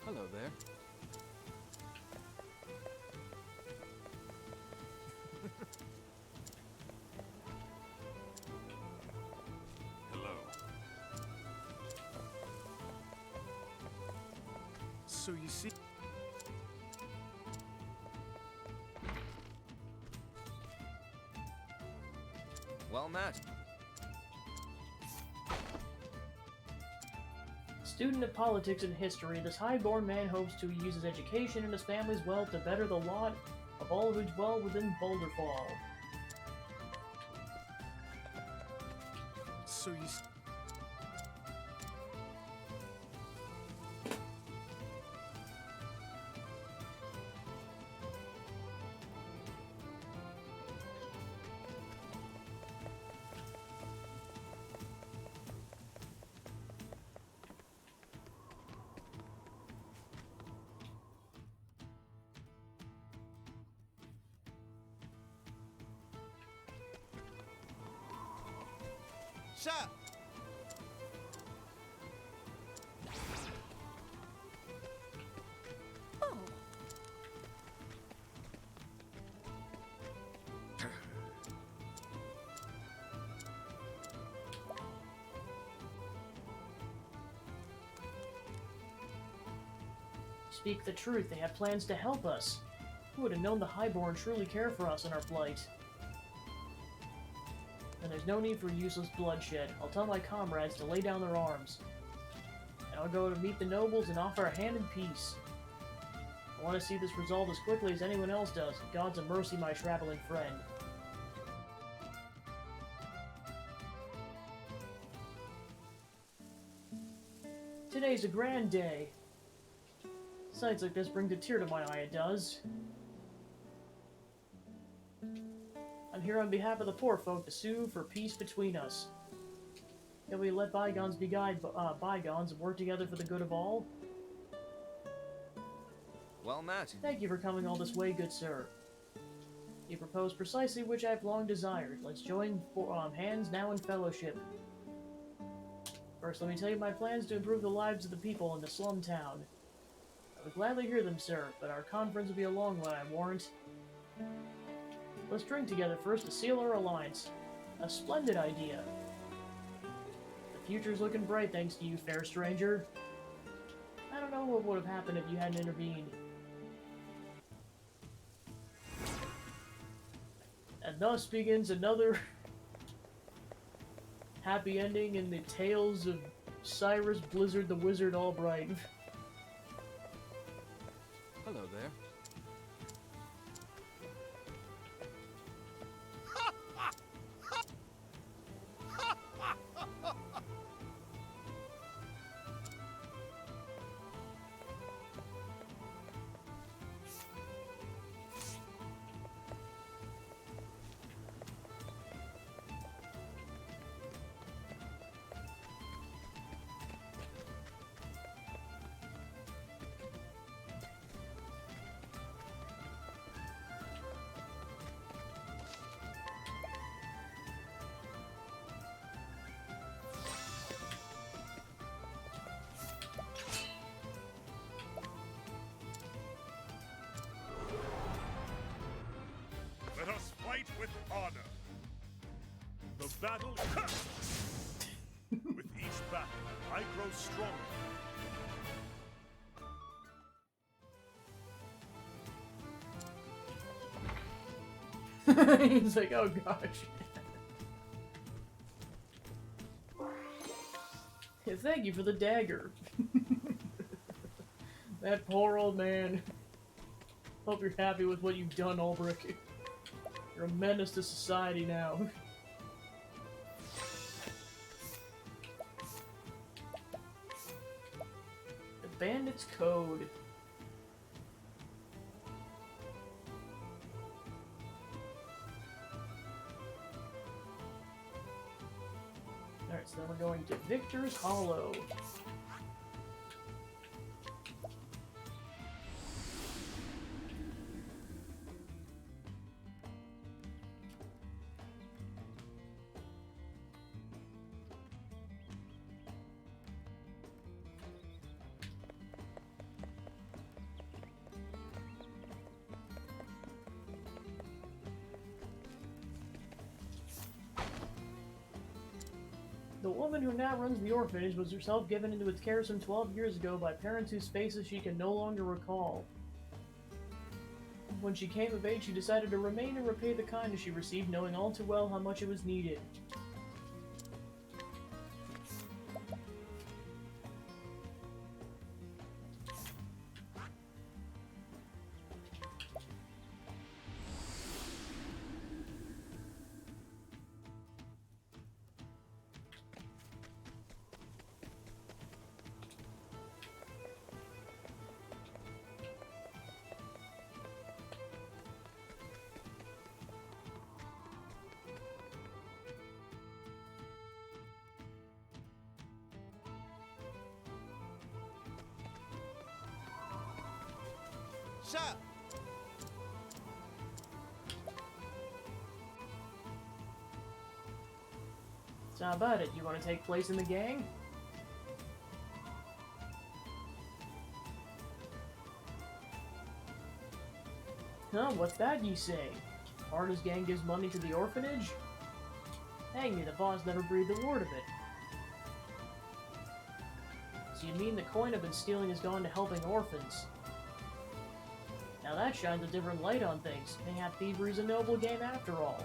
Hello there. Hello. So you see... Well met. Student of politics and history, this high-born man hopes to use his education and his family's wealth to better the lot of all who dwell within Boulder Fall. So you... Shut! Oh, Speak the truth, they have plans to help us. Who would have known the Highborn truly care for us in our plight? And there's no need for useless bloodshed. I'll tell my comrades to lay down their arms. And I'll go to meet the nobles and offer a hand in peace. I want to see this resolved as quickly as anyone else does. God's a mercy, my traveling friend. Today's a grand day. Sights like this bring a tear to my eye, it does. I'm here on behalf of the poor folk to sue for peace between us. Can we let bygones be bygones and work together for the good of all? Well met. Thank you for coming all this way, good sir. You propose precisely which I've long desired. Let's join hands now in fellowship. First, let me tell you my plans to improve the lives of the people in the slum town. I would gladly hear them, sir, but our conference will be a long one, I warrant. Let's drink together first to seal our alliance. A splendid idea. The future's looking bright thanks to you, fair stranger. I don't know what would have happened if you hadn't intervened. And thus begins another happy ending in the tales of Cyrus Blizzard the Wizard Albright. Hello there. with honor. The battle. With each battle, I grow stronger. He's like, oh gosh. Yeah, thank you for the dagger. That poor old man. Hope you're happy with what you've done, Ulbrich. You're a menace to society now. The Bandit's Code. Alright, so then we're going to Victor's Hollow. The woman who now runs the orphanage was herself given into its care some 12 years ago by parents whose faces she can no longer recall. When she came of age, she decided to remain and repay the kindness she received, knowing all too well how much it was needed. Sir! So how about it? You want to take place in the gang? Huh, what's that you say? Arda's gang gives money to the orphanage? Hang me, the boss never breathed a word of it. So you mean the coin I've been stealing has gone to helping orphans? Now that shines a different light on things. Mayhap thievery's a noble game after all.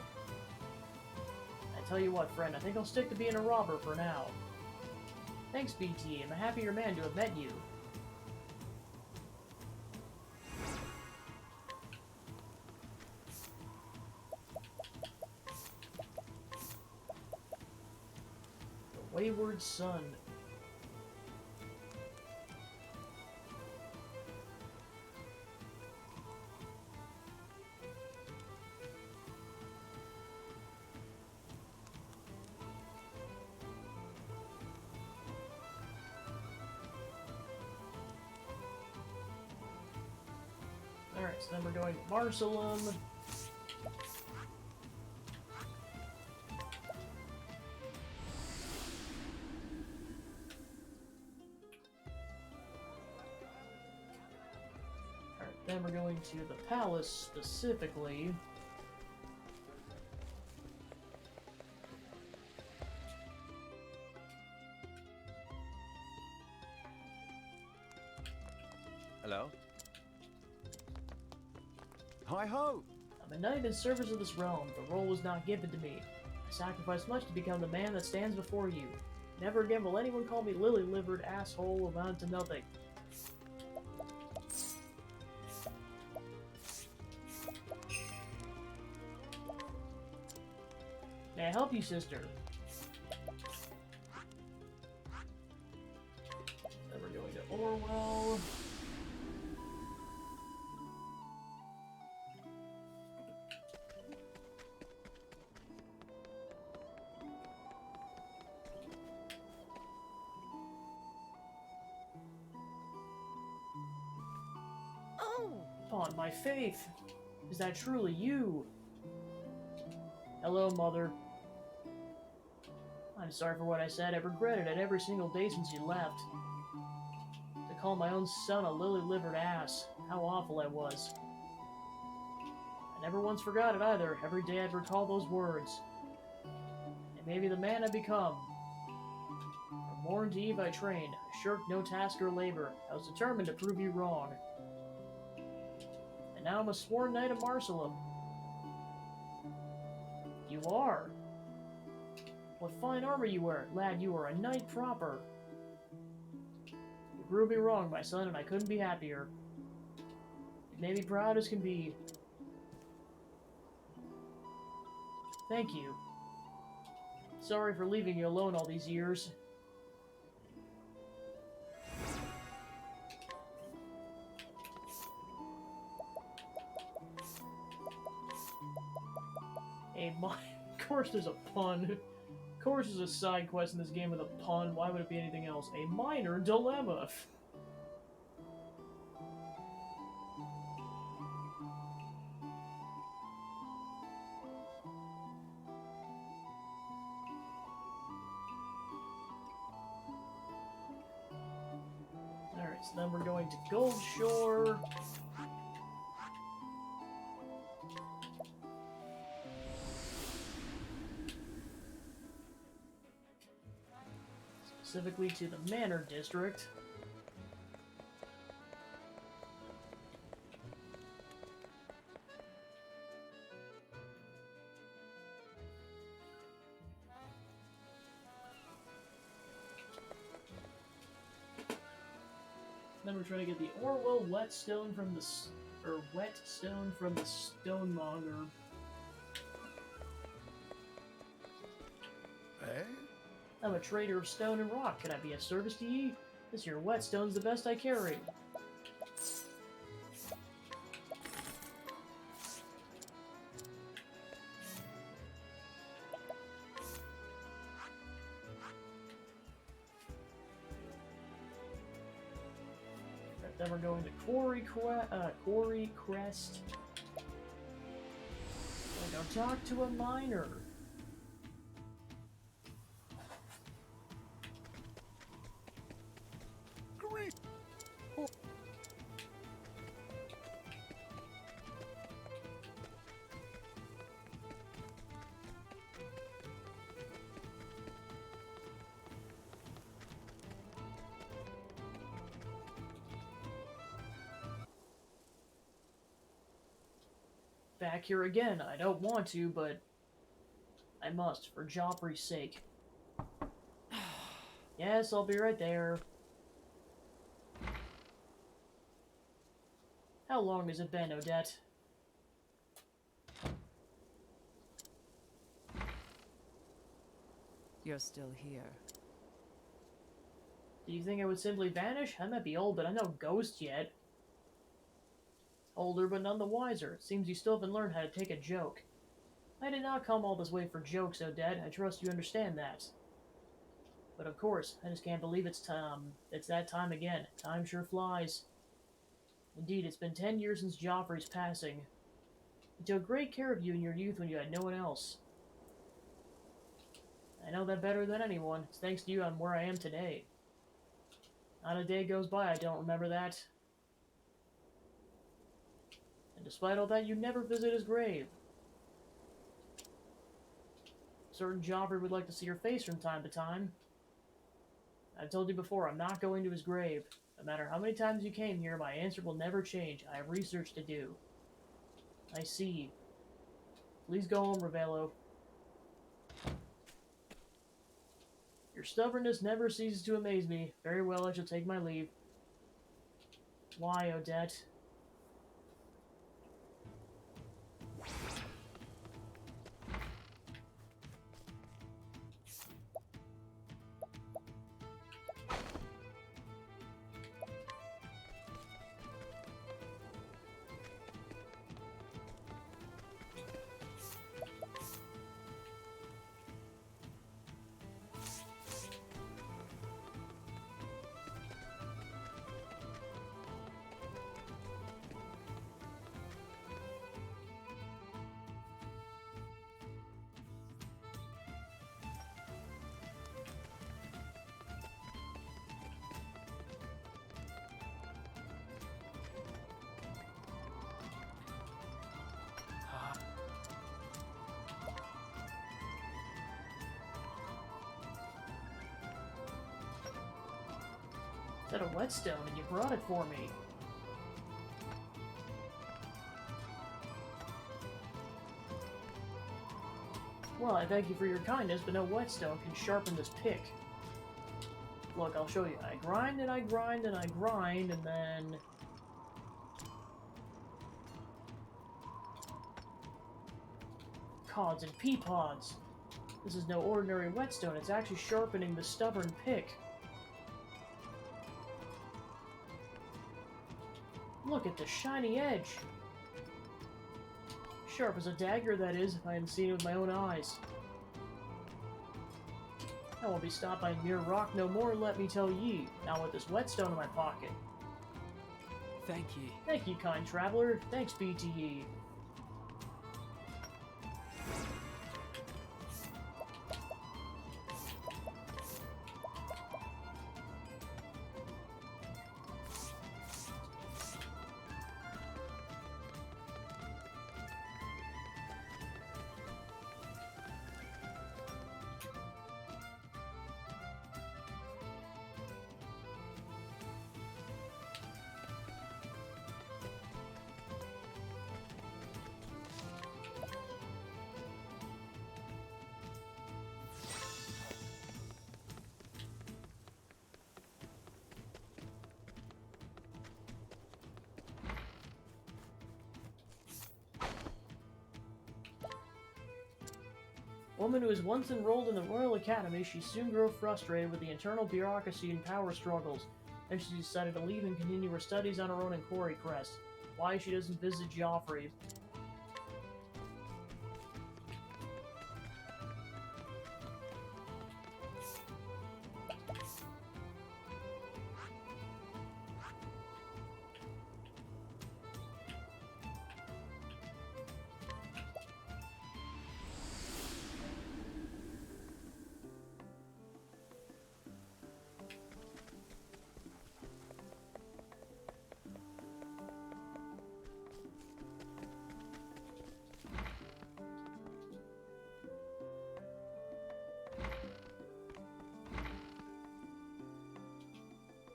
I tell you what, friend, I think I'll stick to being a robber for now. Thanks, BT. I'm a happier man to have met you. The Wayward Son. Alright, so then we're going to Marcelum. Alright, then we're going to the palace specifically. Hello? Hi-ho! I'm a knight in service of this realm. The role was not given to me. I sacrificed much to become the man that stands before you. Never again will anyone call me lily-livered asshole amount to nothing. May I help you, sister? Then we're going to Orwell. Upon my faith, is that truly you? Hello, Mother. I'm sorry for what I said. I've regretted it every single day since you left. To call my own son a lily-livered ass. How awful I was. Never once forgot it either. Every day I'd recall those words. And maybe the man I become. From morn to eve I trained. I shirked no task or labor. I was determined to prove you wrong. And now I'm a sworn knight of Marcelum. You are. What fine armor you wear. Lad, you are a knight proper. You proved me wrong, my son, and I couldn't be happier. You made me proud as can be. Thank you. Sorry for leaving you alone all these years. Of course there's a pun. Of course there's a side quest in this game with a pun. Why would it be anything else? A minor dilemma. Alright, so then we're going to Gold Shore. Specifically to the Manor District. Then we're trying to get the Orwell whetstone from the stonemonger. Eh? I'm a trader of stone and rock. Can I be of service to ye? This here whetstone's the best I carry. Right, then we're going to Quarry Crest. And go talk to a miner. Great. Back here again. I don't want to, but I must, for Joffrey's sake. Yes, I'll be right there. How long has it been, Odette? You're still here. Do you think I would simply vanish? I might be old, but I'm no ghost yet. Older, but none the wiser. It seems you still haven't learned how to take a joke. I did not come all this way for jokes, Odette. I trust you understand that. But of course, I just can't believe it's that time again. Time sure flies. Indeed, it's been 10 years since Joffrey's passing. He took great care of you in your youth when you had no one else. I know that better than anyone. It's thanks to you I'm where I am today. Not a day goes by I don't remember that. And despite all that, you never visit his grave. Certain Joffrey would like to see your face from time to time. I've told you before, I'm not going to his grave. No matter how many times you came here, my answer will never change. I have research to do. I see. Please go home, Ravello. Your stubbornness never ceases to amaze me. Very well, I shall take my leave. Why, Odette? Is that a whetstone, and you brought it for me? Well, I thank you for your kindness, but no whetstone can sharpen this pick. Look, I'll show you. I grind and I grind and I grind, and then... Cods and pea pods. This is no ordinary whetstone, it's actually sharpening the stubborn pick. Look at the shiny edge! Sharp as a dagger, that is, if I hadn't seen it with my own eyes. I won't be stopped by mere rock no more, let me tell ye. Now with this whetstone in my pocket. Thank ye. Thank you, kind traveler. Thanks be to ye. Woman who was once enrolled in the Royal Academy, she soon grew frustrated with the internal bureaucracy and power struggles, and she decided to leave and continue her studies on her own in Quarry Crest. Why she doesn't visit Joffrey?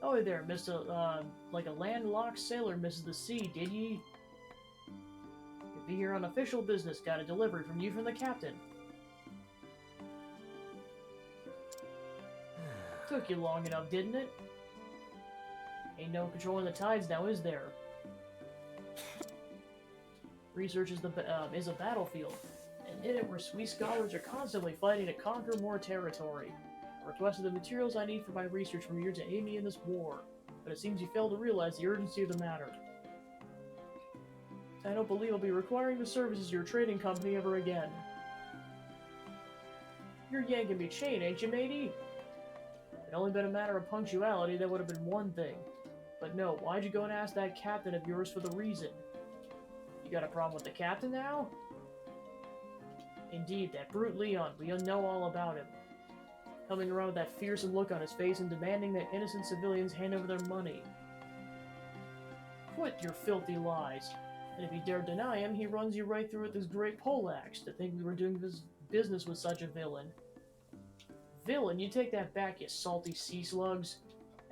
Oh, there, Mr. Like a landlocked sailor misses the sea, did ye? You'll be here on official business. Got a delivery from you from the captain. Took you long enough, didn't it? Ain't no controlling the tides now, is there? Research is a battlefield, and in it where we scholars are constantly fighting to conquer more territory. I requested the materials I need for my research from you to aid me in this war, but it seems you fail to realize the urgency of the matter. I don't believe I'll be requiring the services of your trading company ever again. You're yanking me chain, ain't you, matey? If it only been a matter of punctuality, that would have been one thing. But no, why'd you go and ask that captain of yours for the reason? You got a problem with the captain now? Indeed, that brute Leon, we know all about him. Coming around with that fearsome look on his face and demanding that innocent civilians hand over their money. Quit your filthy lies. And if you dare deny him, he runs you right through with his great poleaxe to think we were doing business with such a villain. Villain? You take that back, you salty sea slugs.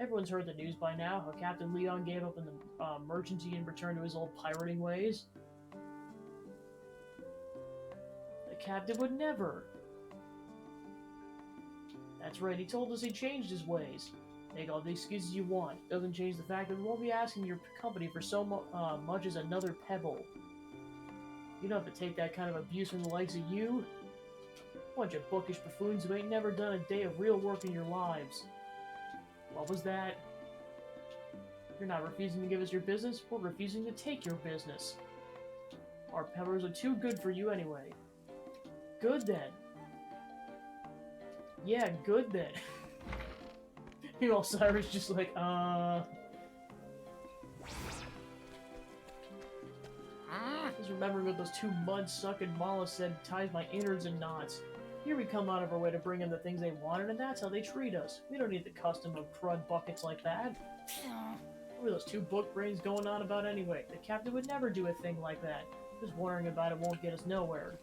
Everyone's heard the news by now, how Captain Leon gave up in the merchanty and returned to his old pirating ways. The captain would never. That's right, he told us he changed his ways. Make all the excuses you want. Doesn't change the fact that we won't be asking your company for so much as another pebble. You don't have to take that kind of abuse from the likes of you. Bunch of bookish buffoons who ain't never done a day of real work in your lives. What was that? You're not refusing to give us your business, we're refusing to take your business. Our peppers are too good for you anyway. Good then. Yeah, good then. You know, Cyrus just like, Just remembering what those two mud-sucking mollusks said ties my innards in knots. Here we come out of our way to bring them the things they wanted, and that's how they treat us. We don't need the custom of crud buckets like that. What were those two book brains going on about anyway? The captain would never do a thing like that. Just worrying about it won't get us nowhere.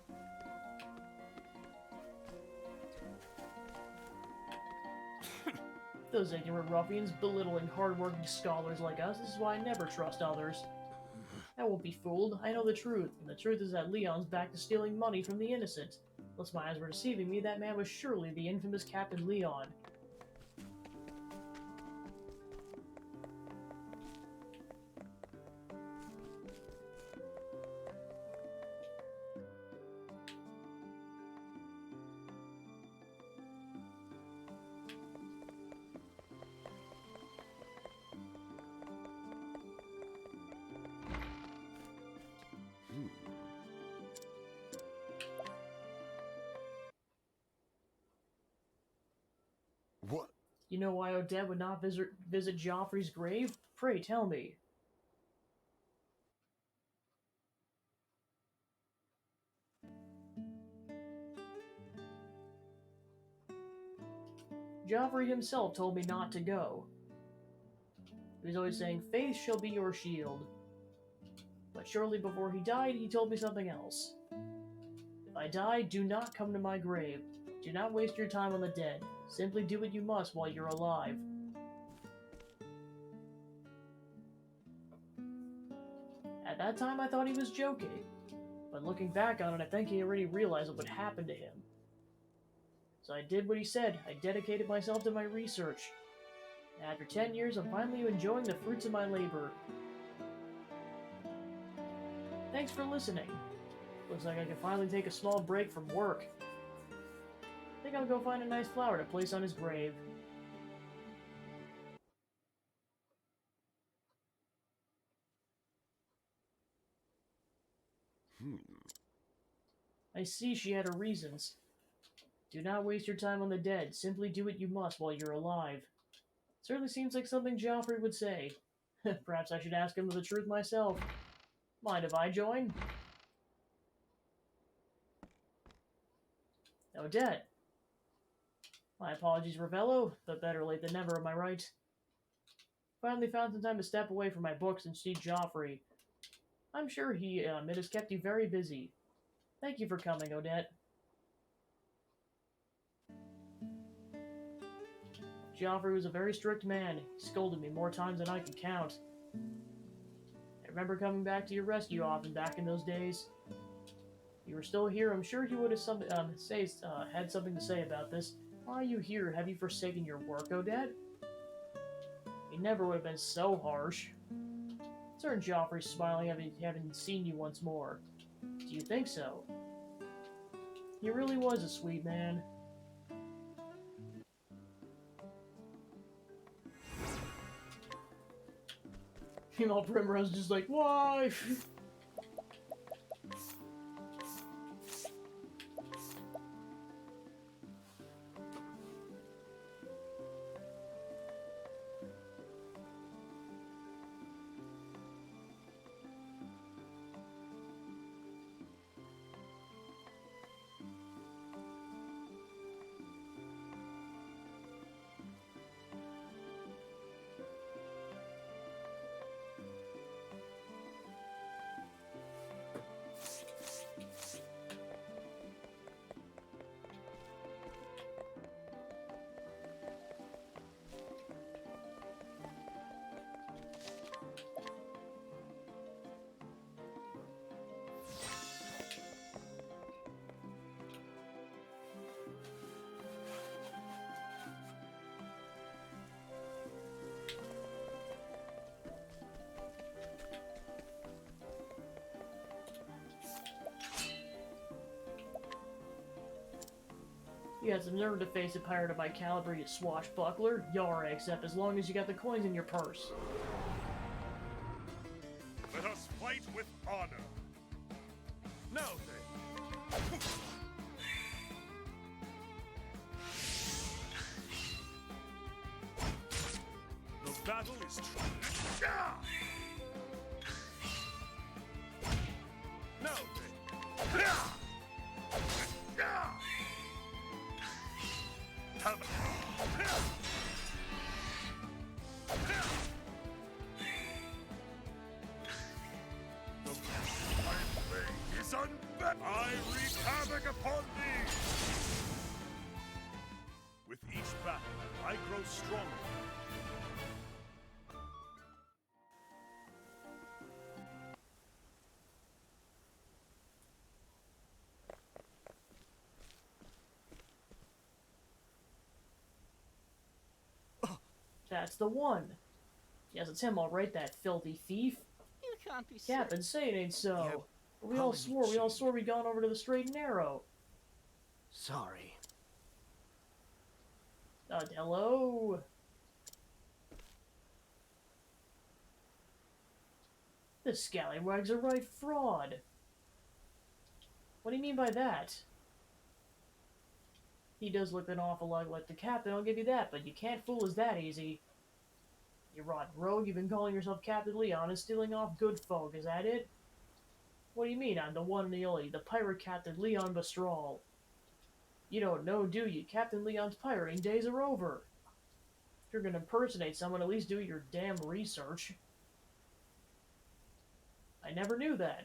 Those ignorant ruffians belittling hard-working scholars like us. This is why I never trust others. I won't be fooled. I know the truth, and the truth is that Leon's back to stealing money from the innocent. Unless my eyes were deceiving me, that man was surely the infamous Captain Leon. What? You know why Odette would not visit Joffrey's grave? Pray tell me. Joffrey himself told me not to go. He was always saying, "Faith shall be your shield." But shortly before he died, he told me something else. If I die, do not come to my grave. Do not waste your time on the dead. Simply do what you must while you're alive. At that time, I thought he was joking. But looking back on it, I think he already realized what would happen to him. So I did what he said. I dedicated myself to my research. And after 10 years, I'm finally enjoying the fruits of my labor. Thanks for listening. Looks like I can finally take a small break from work. I think I'll go find a nice flower to place on his grave. I see she had her reasons. Do not waste your time on the dead. Simply do what you must while you're alive. Certainly seems like something Joffrey would say. Perhaps I should ask him the truth myself. Mind if I join? Odette. My apologies, Ravello, but better late than never, am I right? Finally found some time to step away from my books and see Joffrey. I'm sure it has kept you very busy. Thank you for coming, Odette. Joffrey was a very strict man. He scolded me more times than I can count. I remember coming back to your rescue often back in those days. If you were still here, I'm sure he would have had something to say about this. Why are you here? Have you forsaken your work, Odette? He never would have been so harsh. Turned Joffrey, smiling, having seen you once more. Do you think so? He really was a sweet man. Meanwhile, Primrose just like, why? You had some nerve to face a pirate of my caliber, you swashbuckler. Yar, except as long as you got the coins in your purse. Let us fight with honor. Now then. The battle is true. Now then. I wreak havoc upon thee! With each battle, I grow stronger. That's the one. Yes, it's him, all right, that filthy thief. You can't be Captain, say it ain't so. Yeah, we all calling me swore we'd gone over to the straight and narrow. Sorry. Hello? This scallywag's a right fraud. What do you mean by that? He does look an awful lot like the captain, I'll give you that, but you can't fool us that easy. You rotten rogue, you've been calling yourself Captain Leon and stealing off good folk, is that it? What do you mean I'm the one and the only, the pirate Captain Leon Bestral? You don't know, do you? Captain Leon's pirating days are over. If you're gonna impersonate someone, at least do your damn research. I never knew that.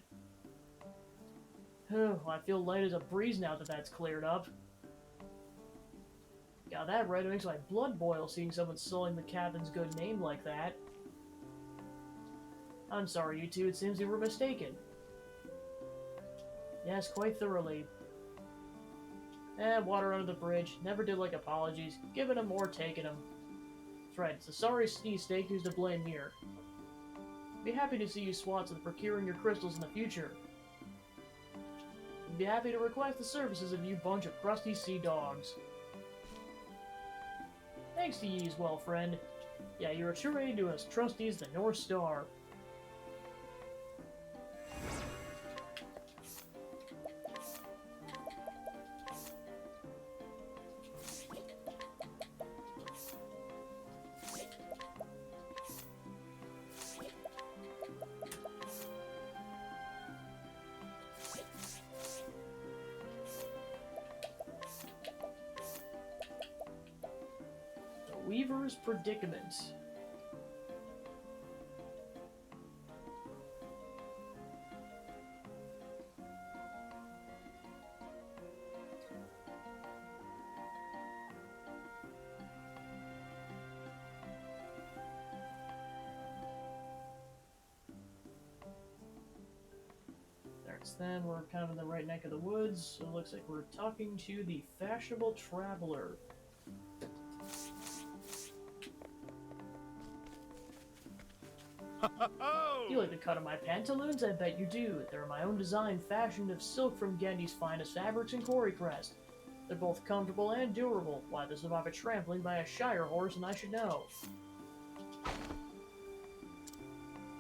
Oh, I feel light as a breeze now that that's cleared up. Got that right, it makes my blood boil seeing someone sullying the captain's good name like that. I'm sorry, you two, it seems you were mistaken. Yes, quite thoroughly. Water under the bridge. Never did like apologies. Giving them or taking them. That's right, it's a sorry sneeze steak who's to blame here. Be happy to see you swats in procuring your crystals in the future. Be happy to request the services of you bunch of crusty sea dogs. Thanks to ye as well, friend. Yeah, you're a true aid to us, trusty as the North Star. Weaver's Predicament. There's them. We're kind of in the right neck of the woods, so it looks like we're talking to the fashionable traveler. Do you like the cut of my pantaloons? I bet you do. They're my own design, fashioned of silk from Gendy's finest fabrics and Quarry Crest. They're both comfortable and durable. Why, they survive a trampling by a Shire horse, and I should know.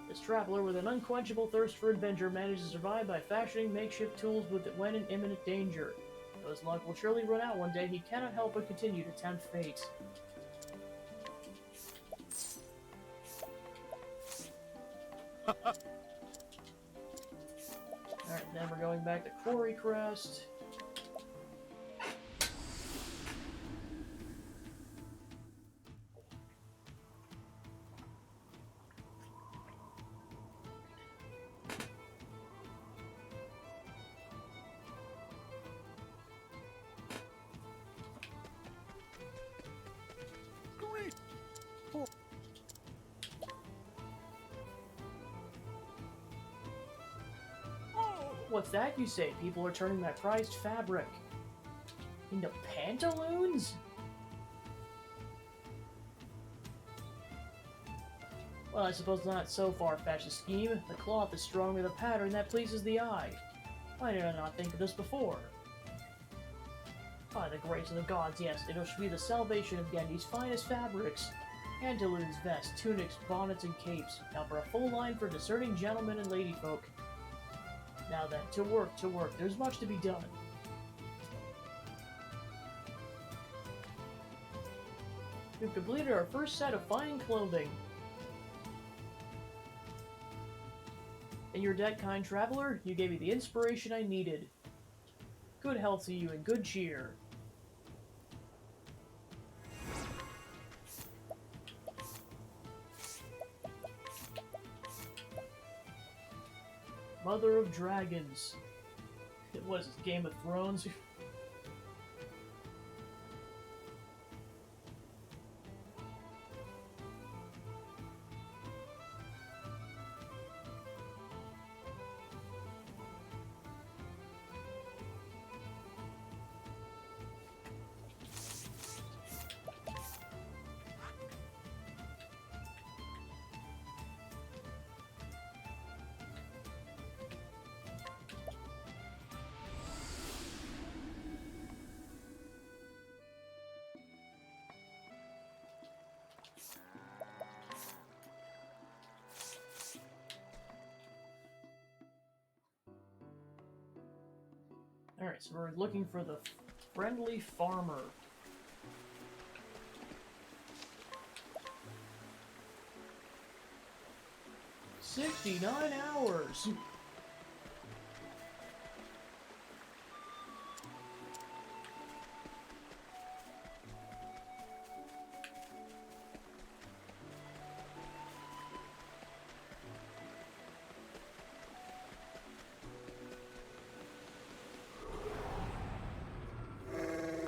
This traveler with an unquenchable thirst for adventure manages to survive by fashioning makeshift tools when in imminent danger. Though his luck will surely run out one day, he cannot help but continue to tempt fate. Alright, then we're going back to Quarry Crest. Great! What's that you say? People are turning my prized fabric into pantaloons? Well, I suppose not so far-fetched a scheme. The cloth is strong with a pattern that pleases the eye. Why did I not think of this before? By the grace of the gods, yes, it should be the salvation of Gendy's finest fabrics. Pantaloons, vests, tunics, bonnets, and capes. Now for a full line for discerning gentlemen and ladyfolk. Now then, to work, to work. There's much to be done. We've completed our first set of fine clothing. In your debt, kind traveler, you gave me the inspiration I needed. Good health to you and good cheer. Mother of Dragons. What is this, Game of Thrones? Alright, so we're looking for the friendly farmer. $69 hours!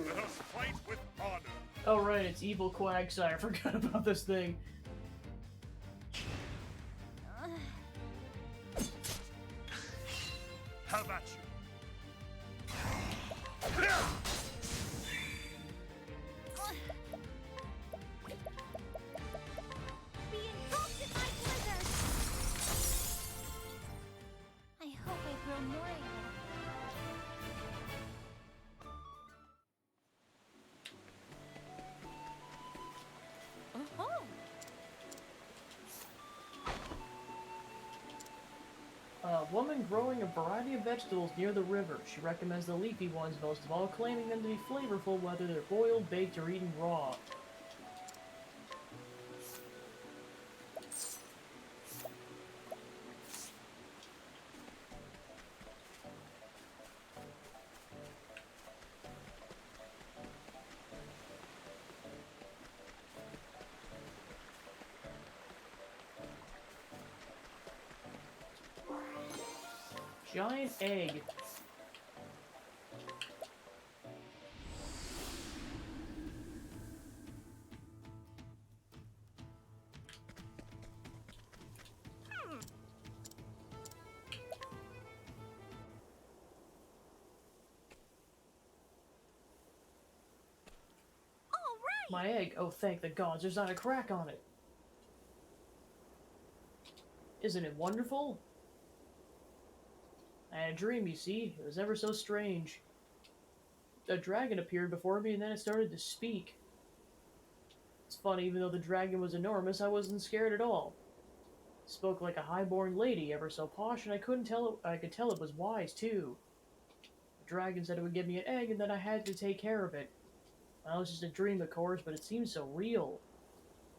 Let us fight with honor. Oh right, it's Evil Quagsire. I forgot about this thing. Have at you. Be engulfed in my blizzard! I hope I grow more able. Oh-ho! A woman growing a variety of vegetables near the river. She recommends the leafy ones most of all, claiming them to be flavorful whether they're boiled, baked, or eaten raw. Giant egg. All right! My egg. Oh, thank the gods, there's not a crack on it. Isn't it wonderful? I had a dream, you see. It was ever so strange. A dragon appeared before me and then it started to speak. It's funny, even though the dragon was enormous, I wasn't scared at all. It spoke like a high-born lady, ever so posh, and I could tell it was wise, too. The dragon said it would give me an egg and that I had to take care of it. Well, it was just a dream, of course, but it seemed so real.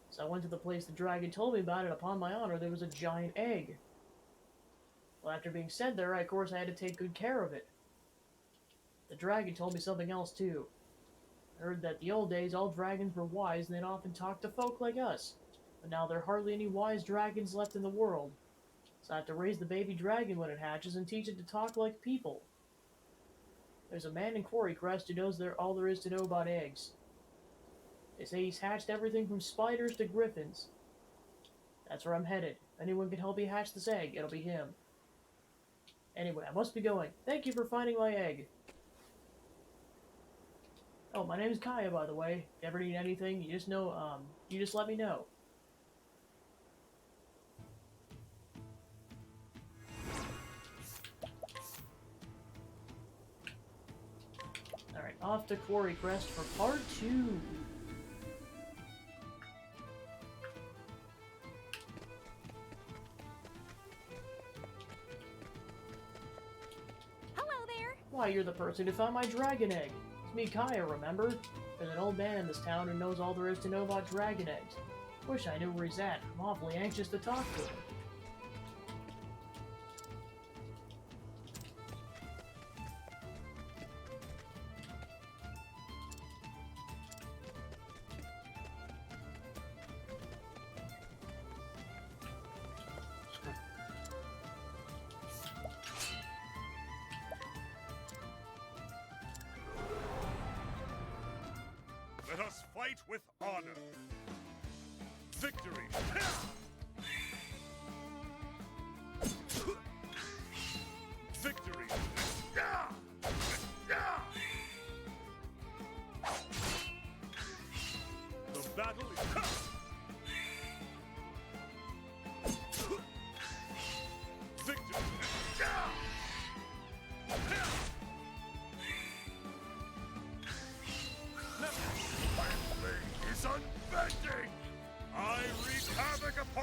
So I went to the place the dragon told me about, and upon my honor, there was a giant egg. Well, after being sent there, of course, I had to take good care of it. The dragon told me something else, too. I heard that the old days, all dragons were wise, and they'd often talk to folk like us. But now there are hardly any wise dragons left in the world. So I have to raise the baby dragon when it hatches and teach it to talk like people. There's a man in Quarry Crest who knows all there is to know about eggs. They say he's hatched everything from spiders to griffins. That's where I'm headed. If anyone can help me hatch this egg, it'll be him. Anyway, I must be going. Thank you for finding my egg. Oh, my name's Kaya, by the way. If you ever need anything, you just let me know. Alright, off to Quarry Crest for part 2. Hello there! Why, you're the person who found my dragon egg. It's me, Kaya, remember? There's an old man in this town who knows all there is to know about dragon eggs. Wish I knew where he's at. I'm awfully anxious to talk to him. Let us fight with honor. Victory! Victory! The battle is... Victory! My blade is unbending! I wreak havoc upon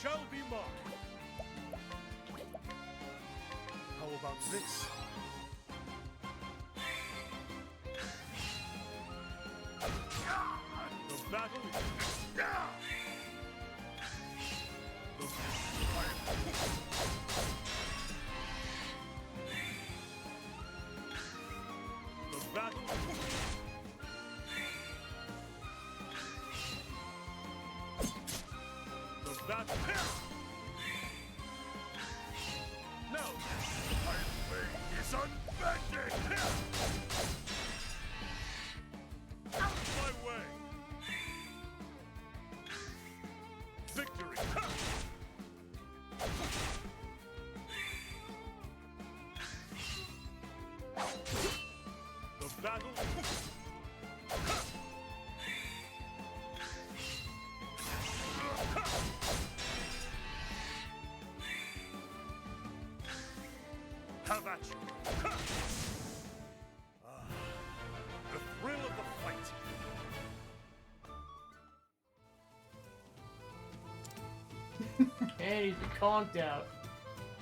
shall be mine. How about this? The battle is... The battle is... The battle... No! My blade is unbending! Out of my way! Victory! The battle... Have at you! The thrill of the fight! And he's been conked out.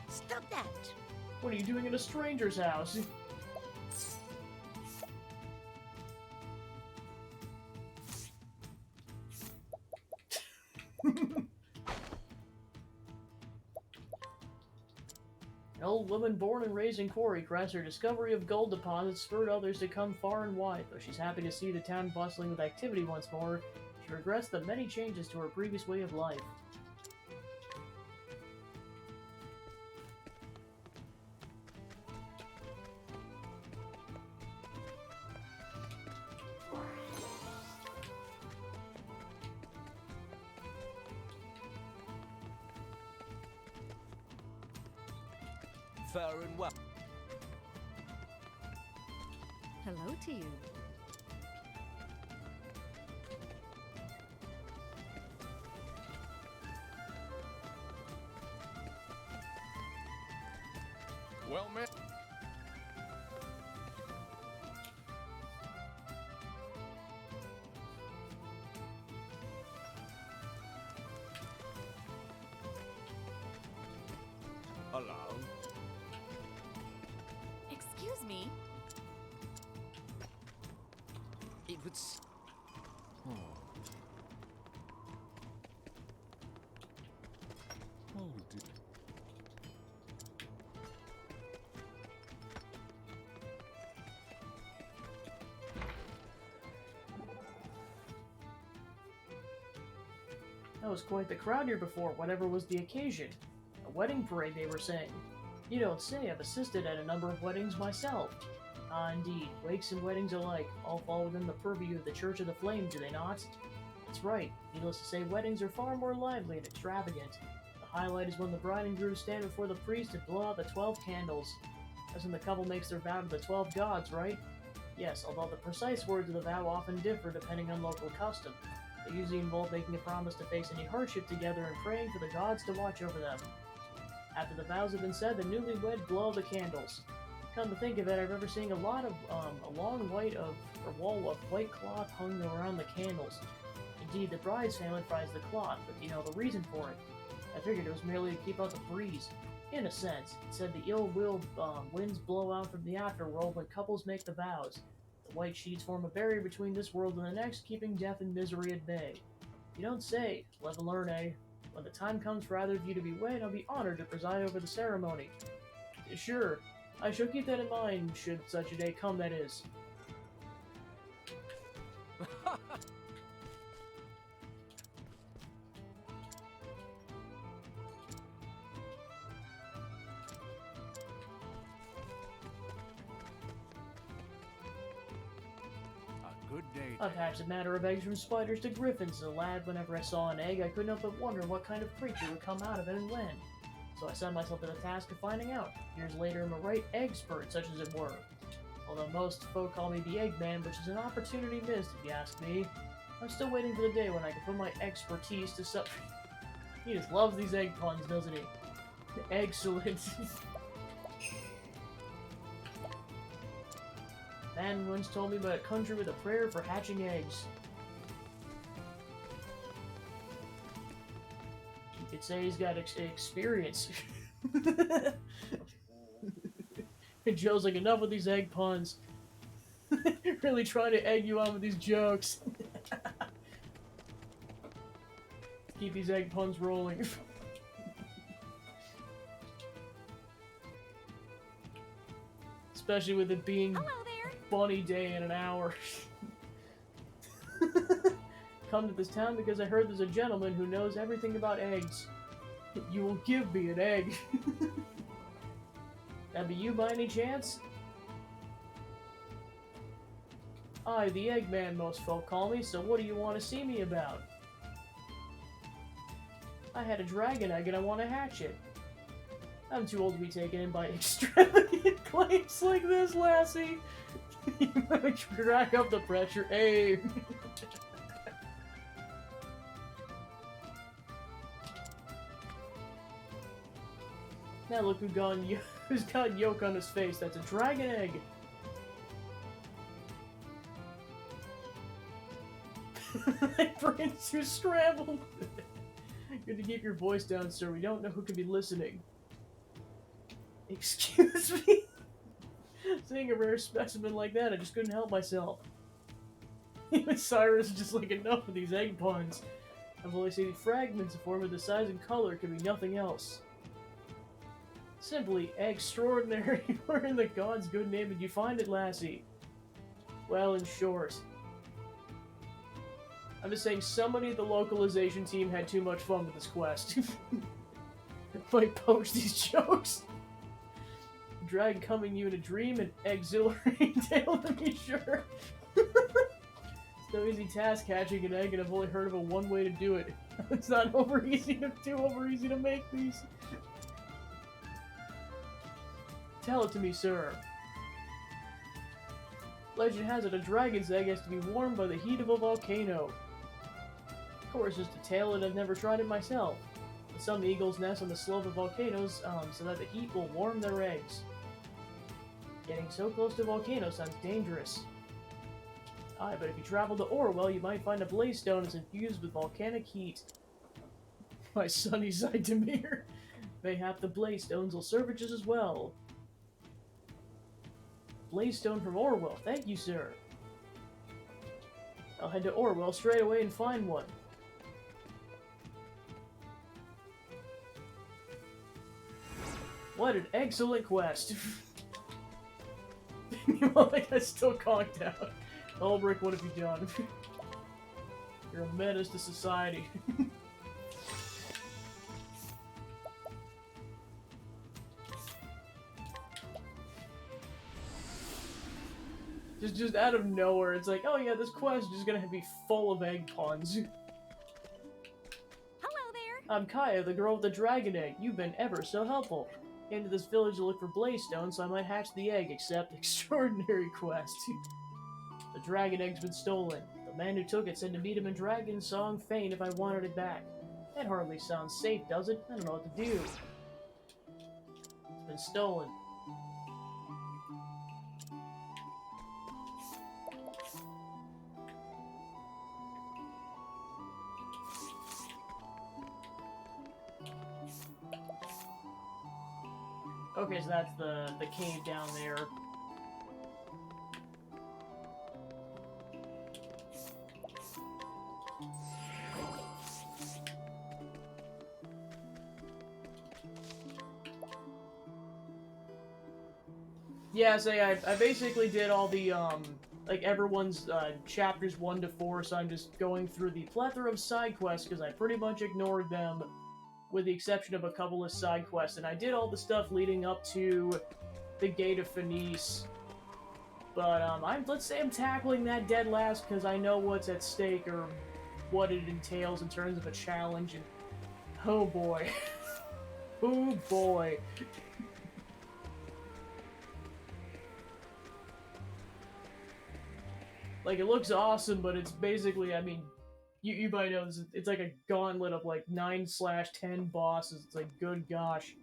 Stop that! What are you doing in a stranger's house? An old woman born and raised in Quarrycrest, her discovery of gold deposits spurred others to come far and wide. Though she's happy to see the town bustling with activity once more, she regrets the many changes to her previous way of life. Fair and well. Hello to you. Well met. Hello. Excuse me. It would... Oh, dear. That was quite the crowd here before, whatever was the occasion. A wedding parade, they were saying. You don't say, I've assisted at a number of weddings myself. Ah, indeed, wakes and weddings alike, all fall within the purview of the Church of the Flame, do they not? That's right, needless to say, weddings are far more lively and extravagant. The highlight is when the bride and groom stand before the priest and blow out the 12 candles. That's when the couple makes their vow to the 12 gods, right? Yes, although the precise words of the vow often differ depending on local custom. They usually involve making a promise to face any hardship together and praying for the gods to watch over them. After the vows have been said, the newlywed blow the candles. Come to think of it, I remember seeing a lot of a long wall of white cloth hung around the candles. Indeed, the bride's family prized the cloth, but do you know the reason for it? I figured it was merely to keep out the breeze. In a sense, it said the ill-willed winds blow out from the afterworld when couples make the vows. The white sheets form a barrier between this world and the next, keeping death and misery at bay. You don't say. Live and learn, eh? When the time comes for either of you to be wed, I'll be honored to preside over the ceremony. Sure, I shall keep that in mind, should such a day come, that is. A good day. I've hatched a matter of eggs from spiders to griffins. As a lad, whenever I saw an egg, I couldn't help but wonder what kind of creature would come out of it and when. So I set myself to the task of finding out. Years later, I'm a right egg-spert, such as it were. Although most folk call me the Eggman, which is an opportunity missed, if you ask me. I'm still waiting for the day when I can put my expertise to some... He just loves these egg puns, doesn't he? Excellent. Man once told me about a country with a prayer for hatching eggs. could say he's got experience. And Joe's like, enough with these egg puns. Really trying to egg you on with these jokes. Keep these egg puns rolling. Especially with it being Hello there. Bunny Day in an hour. Come to this town because I heard there's a gentleman who knows everything about eggs. You will give me an egg. That be you by any chance? I, the Eggman, most folk call me, so what do you want to see me about? I had a dragon egg and I want to hatch it. I'm too old to be taken in by extravagant claims like this, lassie. Rack up the pressure. Hey. Now look who's got yolk on his face. That's a dragon egg. My brain's too scrambled. Good to keep your voice down, sir. We don't know who could be listening. Excuse me? Seeing a rare specimen like that, I just couldn't help myself. Even Cyrus is just like, enough of these egg puns. I've only seen fragments of form, but the size and color could be nothing else. Simply extraordinary. Where in the God's good name did you find it, lassie? Well, in short, I'm just saying somebody at the localization team had too much fun with this quest. Might poach these jokes. Dragon coming you in a dream and exhilarating tale to be sure. It's no easy task hatching an egg, and I've only heard of a one way to do it. It's not over easy to make these. Tell it to me, sir. Legend has it a dragon's egg has to be warmed by the heat of a volcano. Of course, just a tale, and I've never tried it myself. But some eagles nest on the slope of volcanoes so that the heat will warm their eggs. Getting so close to volcanoes sounds dangerous. Aye, but if you travel to Orwell, you might find a blaze stone is infused with volcanic heat. My sunny side Demir. Mayhap the blaze stones will serve it just as well. Blaze stone from Orwell, thank you, sir. I'll head to Orwell straight away and find one. What an excellent quest! Meanwhile, that guy's still conked out. Ulbrich, what have you done? You're a menace to society. Just out of nowhere, it's like, oh yeah, this quest is gonna be full of egg puns. Hello there. I'm Kaya, the girl with the dragon egg. You've been ever so helpful. Came to this village to look for blaze stone, so I might hatch the egg, except extraordinary quest. The dragon egg's been stolen. The man who took it said to meet him in Dragon Song Fane if I wanted it back. That hardly sounds safe, does it? I don't know what to do. It's been stolen. Okay, so that's the cave down there. Yeah, so yeah, I basically did all the, like, everyone's, chapters 1 to 4, so I'm just going through the plethora of side quests, because I pretty much ignored them, with the exception of a couple of side quests, and I did all the stuff leading up to the Gate of Fenice. But, let's say I'm tackling that dead last, because I know what's at stake, or what it entails in terms of a challenge, and oh boy. Oh boy. Like, it looks awesome, but it's basically, I mean, you might know this, it's like a gauntlet of like 9/10 bosses. It's like, good gosh.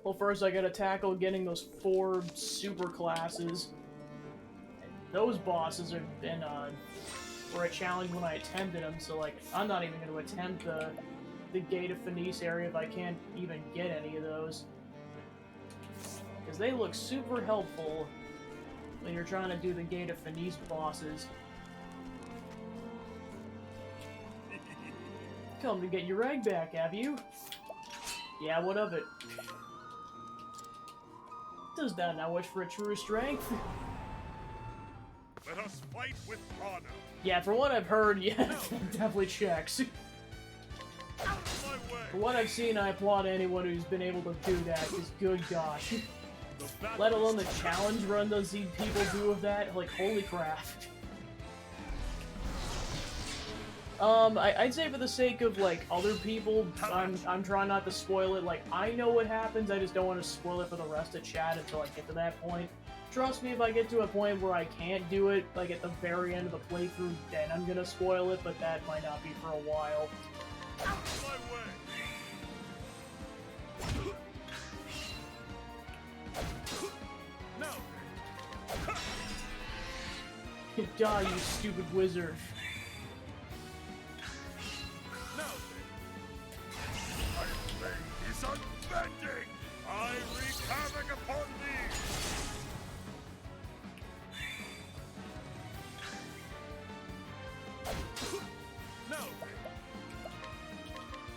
Well, first I gotta tackle getting those 4 super classes. those bosses have been, were a challenge when I attempted them, so, like, I'm not even going to attempt the Gate of Finis area if I can't even get any of those. Because they look super helpful when you're trying to do the Gate of Finis bosses. Come to get your egg back, have you? Yeah, what of it? Does that not wish for a true strength? Let us fight with honor. Yeah, from what I've heard, yeah, that definitely checks. Out of my way. For what I've seen, I applaud anyone who's been able to do that, because good gosh. The battle Let alone is the challenge run those people do with that, like, holy crap. I'd say for the sake of, like, other people, I'm trying not to spoil it. Like, I know what happens, I just don't want to spoil it for the rest of chat until I get to that point. Trust me, if I get to a point where I can't do it, like, at the very end of the playthrough, then I'm gonna spoil it, but that might not be for a while. out of my way. No. Die, you stupid wizard. No. My blade is unbending. I wreak havoc upon thee. No.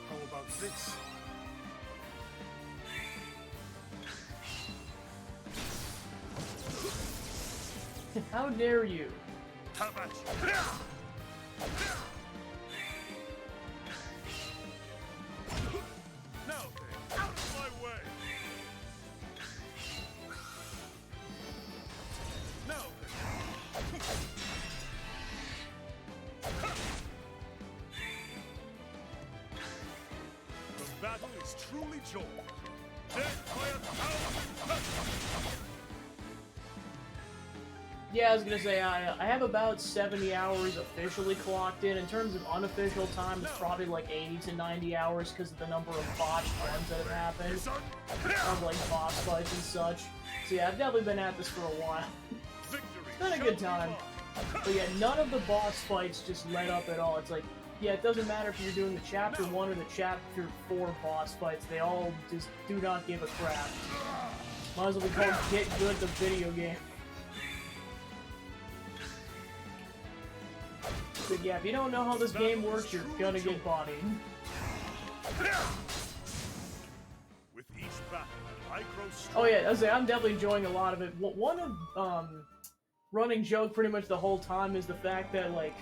How about this? How dare you? How about you? No. Out of my way. No. The battle is truly joy. Death by 1,000 cuts. Yeah, I was gonna say, I have about 70 hours officially clocked in. In terms of unofficial time, it's probably like 80 to 90 hours because of the number of botched runs that have happened. Of like boss fights and such. So yeah, I've definitely been at this for a while. It's been a good time. But yeah, none of the boss fights just let up at all. It's like, yeah, it doesn't matter if you're doing the Chapter 1 or the Chapter 4 boss fights. They all just do not give a crap. Might as well be called Get Good the video game. But yeah, if you don't know how this game works, you're gonna get bodied. With each battle, I grow stronger. Oh yeah, I'm definitely enjoying a lot of it. One of running joke pretty much the whole time is the fact that like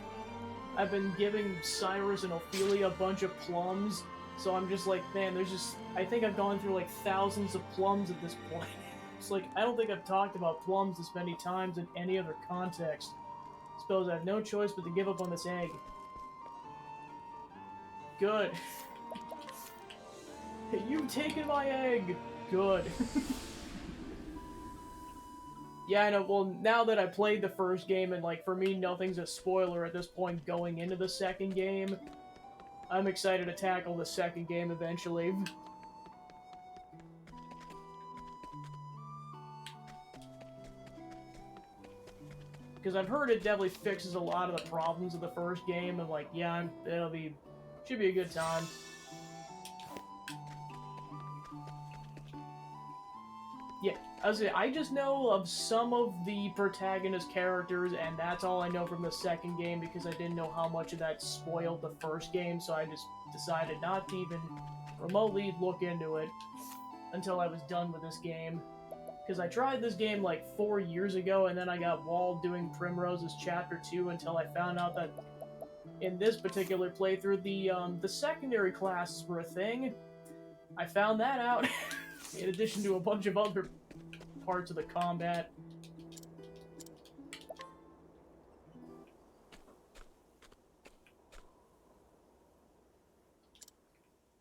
I've been giving Cyrus and Ophelia a bunch of plums, so I'm just like, man, there's just I think I've gone through like thousands of plums at this point. It's like I don't think I've talked about plums this many times in any other context. Suppose I have no choice but to give up on this egg. Good. You've taken my egg! Good. Yeah, I know, well, now that I played the first game, and, like, for me, nothing's a spoiler at this point going into the second game, I'm excited to tackle the second game eventually. Because I've heard it definitely fixes a lot of the problems of the first game, and, like, yeah, should be a good time. Yeah, I just know of some of the protagonist characters, and that's all I know from the second game, because I didn't know how much of that spoiled the first game, so I just decided not to even remotely look into it until I was done with this game. Because I tried this game like 4 years ago, and then I got walled doing Primrose's Chapter 2 until I found out that in this particular playthrough, the secondary classes were a thing. I found that out, in addition to a bunch of other parts of the combat.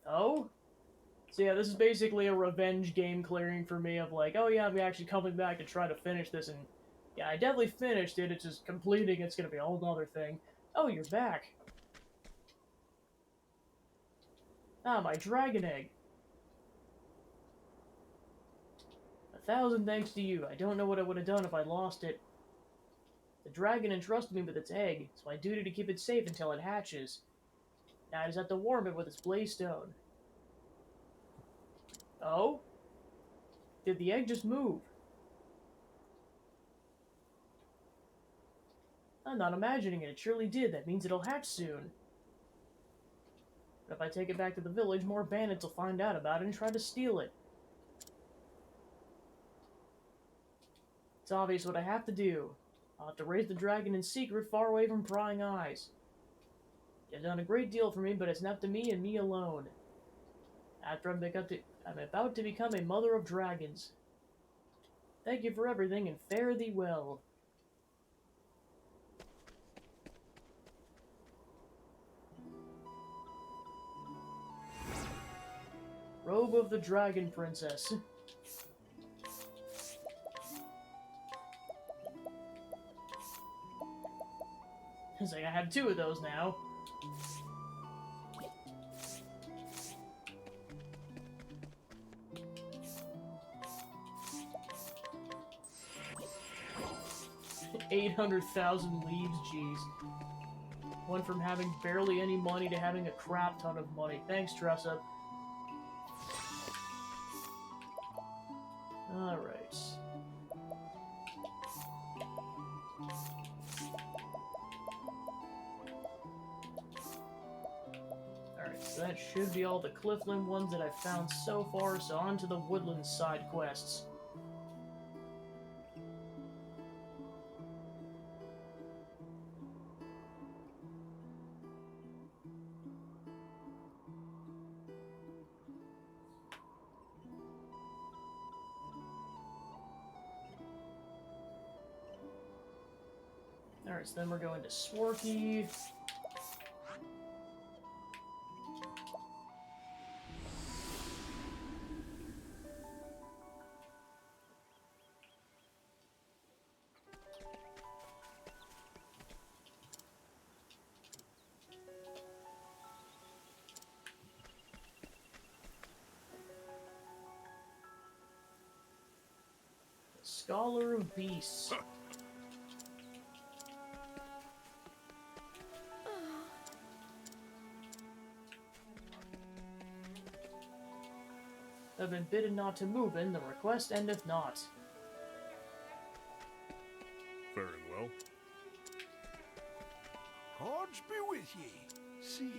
Oh? So yeah, this is basically a revenge game clearing for me of like, oh yeah, I'm actually coming back to try to finish this, and yeah, I definitely finished it, it's just completing it's gonna be a whole other thing. Oh, you're back. Ah, my dragon egg. 1,000 thanks to you. I don't know what I would have done if I lost it. The dragon entrusted me with its egg, so I duty to keep it safe until it hatches. Now I just have to warm it with its blaze stone. Oh? Did the egg just move? I'm not imagining it. It surely did. That means it'll hatch soon. But if I take it back to the village, more bandits will find out about it and try to steal it. It's obvious what I have to do. I'll have to raise the dragon in secret, far away from prying eyes. You've done a great deal for me, but it's up to me and me alone. After I'm about to become a mother of dragons. Thank you for everything, and fare thee well. Robe of the Dragon Princess. It's like I have 2 of those now. $800,000 leaves, jeez. Went from having barely any money to having a crap ton of money. Thanks, Tressa. Alright. Alright, so that should be all the Cliffland ones that I've found so far, so on to the Woodland side quests. Alright, so then we're going to Swarky. Scholar of Beasts. I've been bidden not to move in, the request endeth not. Very well. Gods be with ye. See.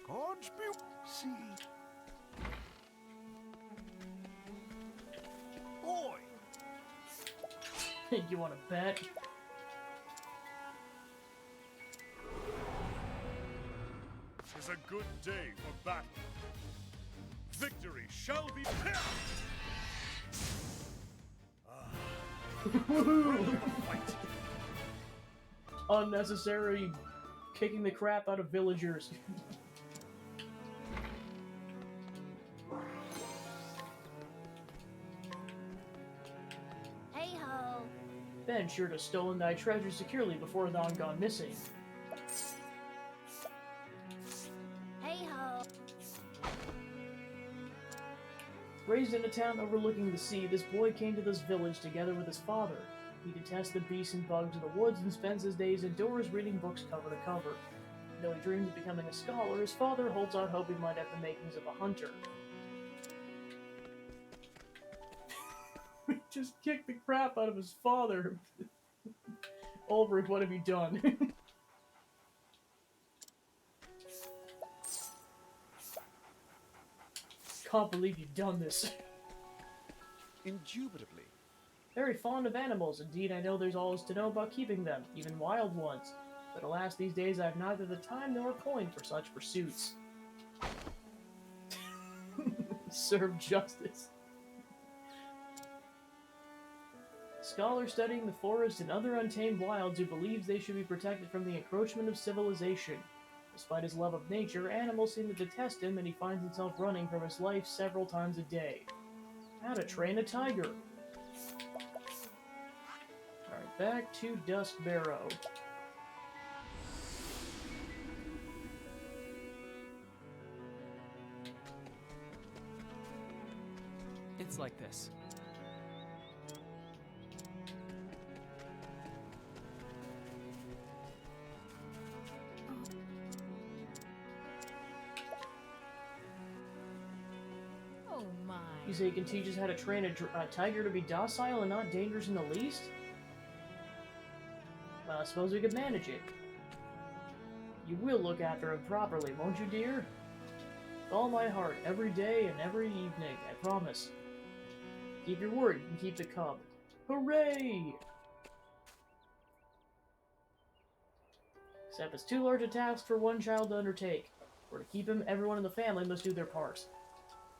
Gods be. See. Boy. You want to bet? Is a good day for battle. Victory shall be paired. Fight. Unnecessary kicking the crap out of villagers. Hey-ho. Ben sure to have stolen thy treasure securely before thou gone missing. Hey-ho. Raised in a town overlooking the sea, this boy came to this village together with his father. He detests the beasts and bugs of the woods and spends his days indoors reading books cover to cover. Though he dreams of becoming a scholar, his father holds out hope he might have the makings of a hunter. Just kicked the crap out of his father. Ulrich, what have you done? Can't believe you've done this. Indubitably. Very fond of animals. Indeed, I know there's always to know about keeping them, even wild ones. But alas, these days I have neither the time nor coin for such pursuits. Serve justice. Scholar studying the forest and other untamed wilds who believes they should be protected from the encroachment of civilization. Despite his love of nature, animals seem to detest him and he finds himself running from his life several times a day. How to train a tiger. Alright, back to Dusk Barrow. It's like this. You say you can teach us how to train a tiger to be docile and not dangerous in the least? Well, I suppose we could manage it. You will look after him properly, won't you, dear? With all my heart, every day and every evening, I promise. Keep your word, and keep the cub. Hooray! Except it's too large a task for one child to undertake. For to keep him, everyone in the family must do their part.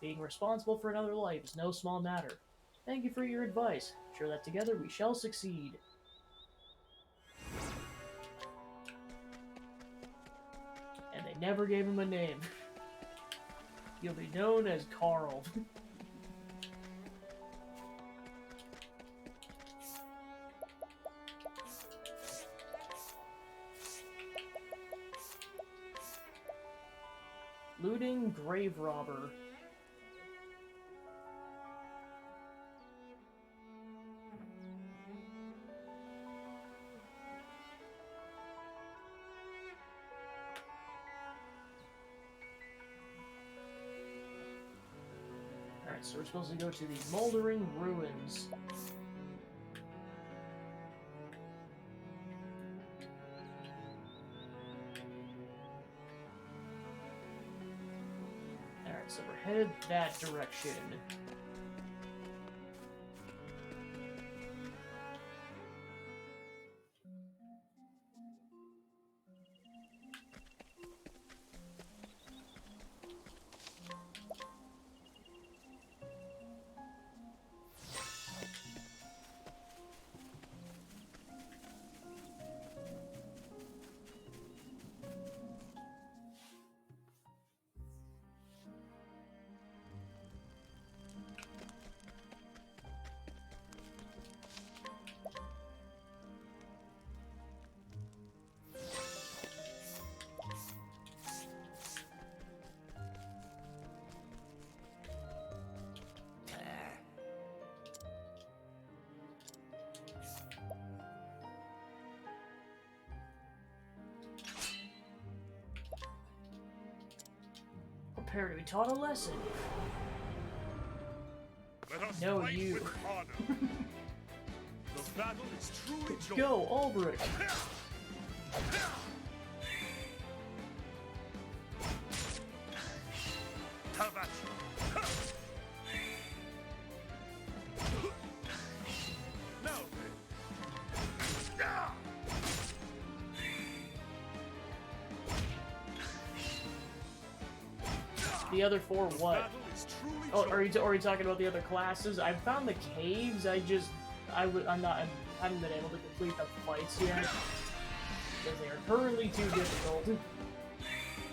Being responsible for another life is no small matter. Thank you for your advice. I'm sure that together we shall succeed. And they never gave him a name. You'll be known as Carl. Looting grave robber. Alright, so we're supposed to go to the Moldering Ruins. Alright, so we're headed that direction. Prepare to be taught a lesson. Let us No, fight you. with honor. The battle is truly Let's joy. go, Albrecht! Have at you. Now then. The other four what? Battle is truly Oh, joy. are you talking about the other classes? I found the caves, I haven't been able to complete the fights yet. Because they are currently too difficult.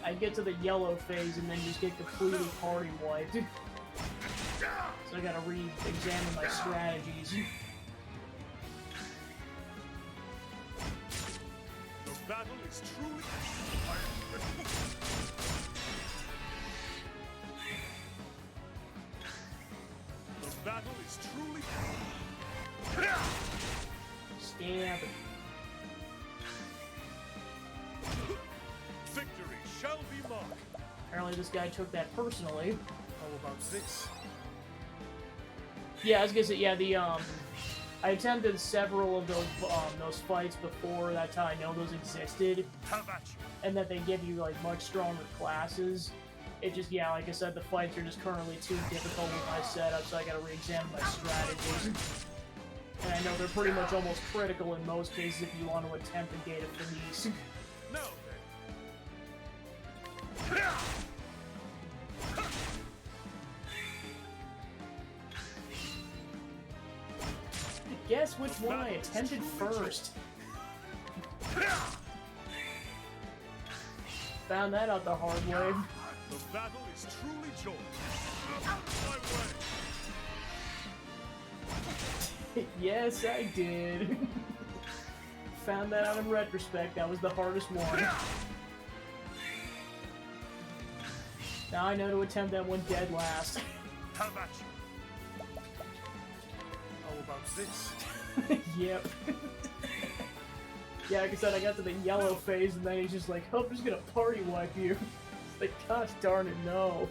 I get to the yellow phase and then just get completely party wiped. So I gotta re-examine my strategies. The battle is truly. The battle is truly. Stab. Victory shall be mine. Apparently this guy took that personally. How about this? Yeah, I was gonna say, yeah, I attempted several of those fights before, that's how I know those existed, Have at you. and that they give you, like, much stronger classes. It just, yeah, like I said, the fights are just currently too difficult with my setup, so I gotta re-examine my strategies. And I know they're pretty much almost critical in most cases if you want to attempt to gain a Felice. Now then. Guess which one I attempted first. Found that out the hard way. The battle is truly joy. Out of my way. Yes, I did. Found that out in retrospect. That was the hardest one. Now I know to attempt that one dead last. Have at you. How about this? Yep. Yeah, like I said, I got to the yellow phase, and then he's just like, oh, I'm just gonna party wipe you. It's like, gosh darn it, no.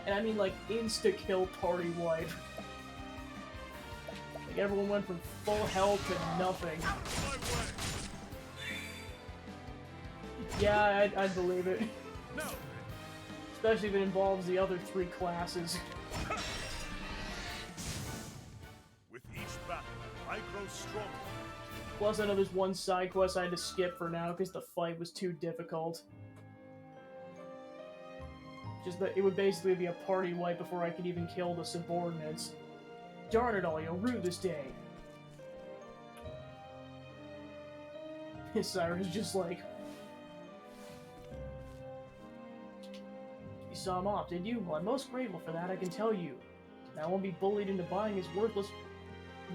And I mean like insta-kill party wipe. Like everyone went from full health to nothing. Out of my way! Yeah, I'd believe it. No! Especially if it involves the other 3 classes. With each battle, I grow stronger. Plus I know there's one side quest I had to skip for now because the fight was too difficult. Just that it would basically be a party wipe before I could even kill the subordinates. Darn it all, you'll rue this day. Cyrus is just like... You saw him off, did you? Well, I'm most grateful for that, I can tell you. Now I won't be bullied into buying his worthless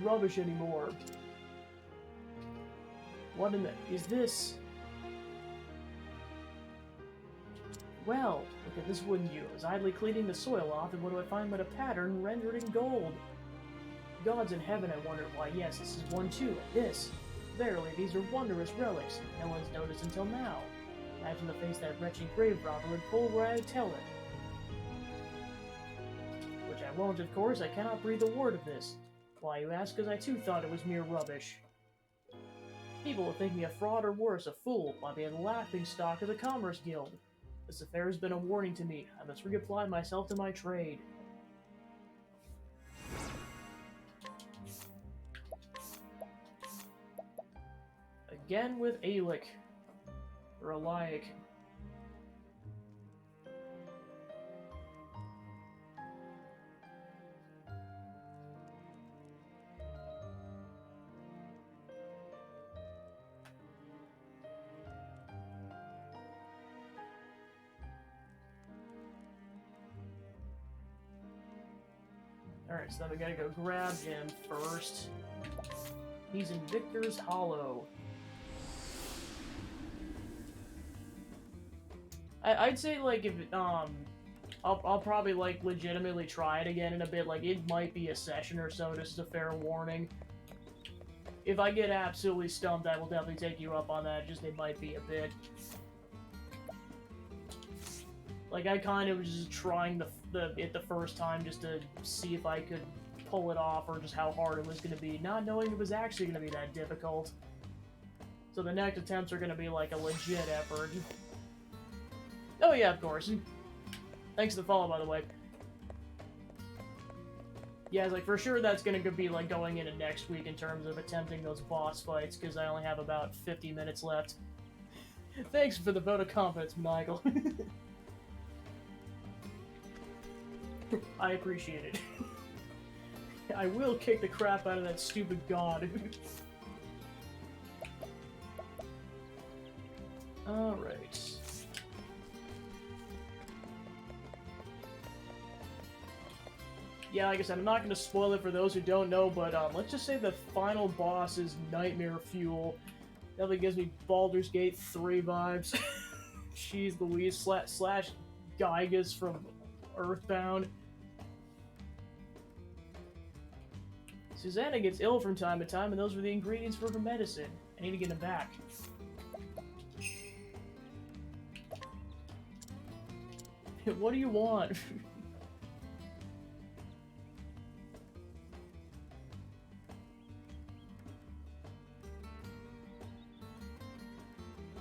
rubbish anymore. What in the... is this? Well, look at this, wouldn't you? I was idly cleaning the soil off, and what do I find but a pattern rendered in gold? Gods in heaven, I wondered. Why, yes, this is one too, and this. Verily, these are wondrous relics. No one's noticed until now. Imagine the face that wretched grave robber would pull were I to tell it. Which I won't, of course. I cannot breathe a word of this. Why, you ask, because I too thought it was mere rubbish. People will think me a fraud or worse, a fool, while being the laughingstock of the Commerce Guild. This affair has been a warning to me. I must reapply myself to my trade. Again with Alec. Or Alaic. Alright, so then we gotta go grab him first. He's in Victor's Hollow. I'd say, like, if, I'll probably, like, legitimately try it again in a bit. Like, it might be a session or so, just as a fair warning. If I get absolutely stumped, I will definitely take you up on that, just it might be a bit. Like, I kind of was just trying it the first time just to see if I could pull it off, or just how hard it was going to be, not knowing it was actually going to be that difficult. So the next attempts are going to be, like, a legit effort. Oh yeah, of course. Thanks for the follow, by the way. Yeah, it's like, for sure that's gonna be, like, going into next week in terms of attempting those boss fights, because I only have about 50 minutes left. Thanks for the vote of confidence, Michael. I appreciate it. I will kick the crap out of that stupid god. Alright. Yeah, like I said, I'm not going to spoil it for those who don't know, but let's just say the final boss is Nightmare Fuel. Definitely gives me Baldur's Gate 3 vibes. Jeez Louise, slash Gygas from Earthbound. Susanna gets ill from time to time, and those were the ingredients for her medicine. I need to get them back. What do you want?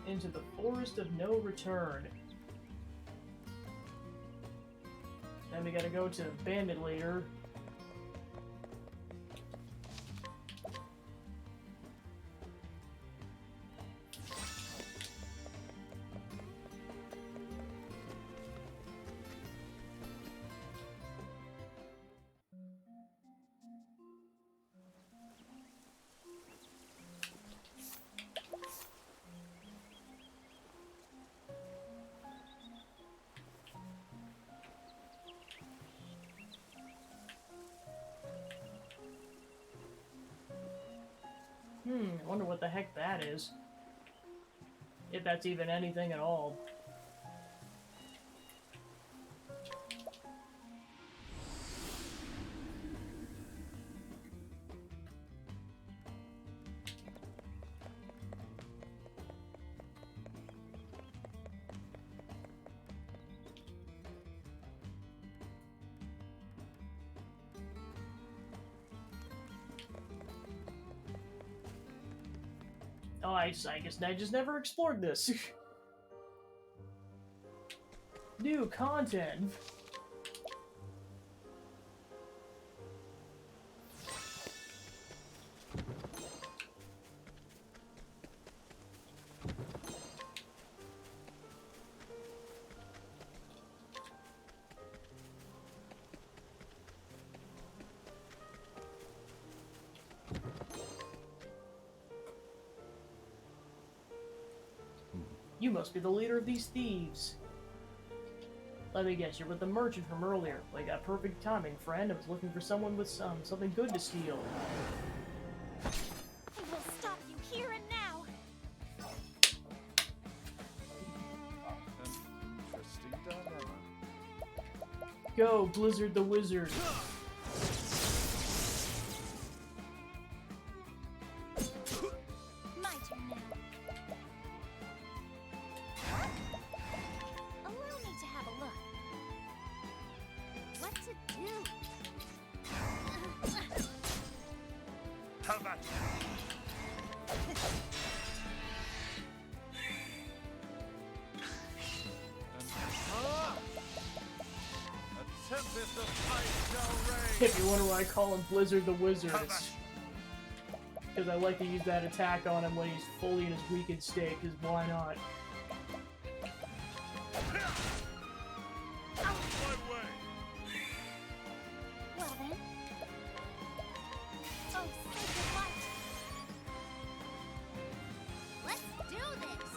Into the Forest of No Return. Then we gotta go to Bandit Leader. I wonder what the heck that is. If that's even anything at all. Oh, I guess I just never explored this. New content. You must be the leader of these thieves. Let me guess, you're with the merchant from earlier. Like, got perfect timing, friend. I was looking for someone with something good to steal. I will stop you here and now. An interesting dilemma. Go, Blizzard the Wizard. My turn now. Allow me to have a look. What to do? Have at you. A tempest of ice shall rage. If you wonder why I call him Blizzard the Wizard, Have it's at because I like to use that attack on him when he's fully in his weakened state, because why not? you. My way. Well then. Oh, sacred light. Let's do this.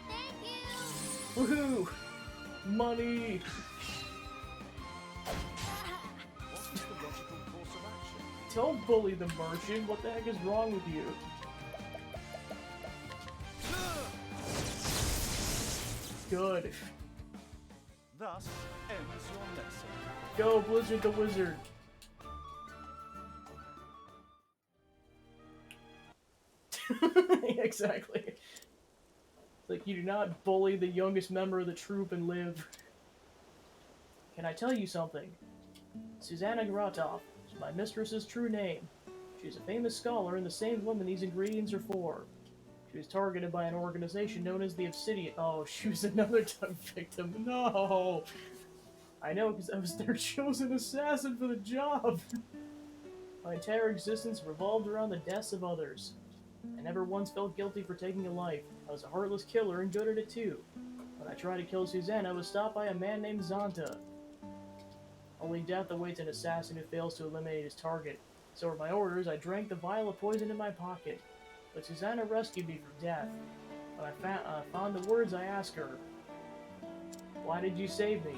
Thank you. Woohoo! Money! What is the logical course of action? Don't bully the merchant. What the heck is wrong with you? Good. Thus ends your lesson. Go, Blizzard the Wizard. Exactly. It's like, you do not bully the youngest member of the troop and live. Can I tell you something? Susanna Grotov is my mistress's true name. She's a famous scholar and the same woman these ingredients are for. She was targeted by an organization known as the Obsidian. Oh, she was another time victim. No! I know, because I was their chosen assassin for the job. My entire existence revolved around the deaths of others. I never once felt guilty for taking a life. I was a heartless killer and good at it too. When I tried to kill Susanna, I was stopped by a man named Zonta. Only death awaits an assassin who fails to eliminate his target. So were my orders. I drank the vial of poison in my pocket. But Susanna rescued me from death. When I found the words, I asked her, "Why did you save me?"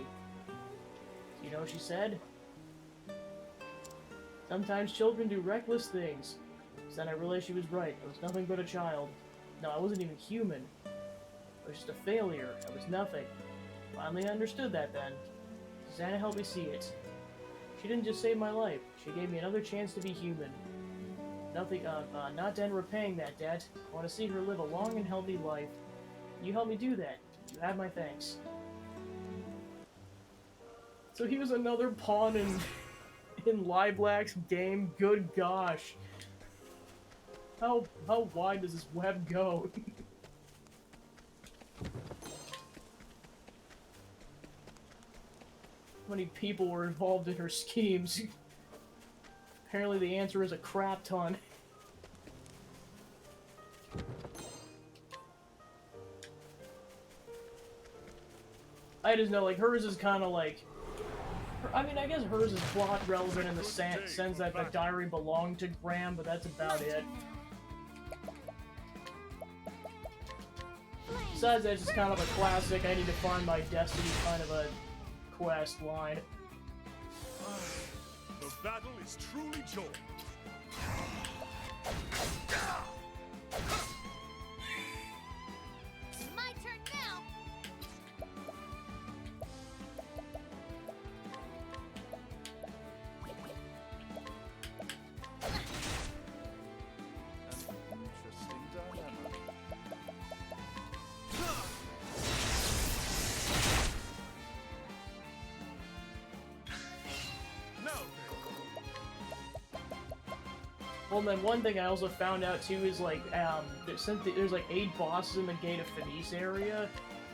You know what she said? "Sometimes children do reckless things." So then I realized she was right. I was nothing but a child. No, I wasn't even human. I was just a failure. I was nothing. Finally I understood that then. Susanna helped me see it. She didn't just save my life. She gave me another chance to be human. Not done repaying that debt. I want to see her live a long and healthy life. You helped me do that. You have my thanks. So he was another pawn in Liblak's game. Good gosh. How wide does this web go? How many people were involved in her schemes? Apparently the answer is a crap ton. I just know, like, hers is kind of like... I mean, I guess hers is plot relevant in the sense that the diary belonged to Graham, but that's about it. Besides that, it's just kind of a classic, I need to find my destiny kind of a quest line. The battle is truly joined. My turn now. An interesting dilemma. Now then. Well, then one thing I also found out too is like, since there's like 8 bosses in the Gate of Finis area,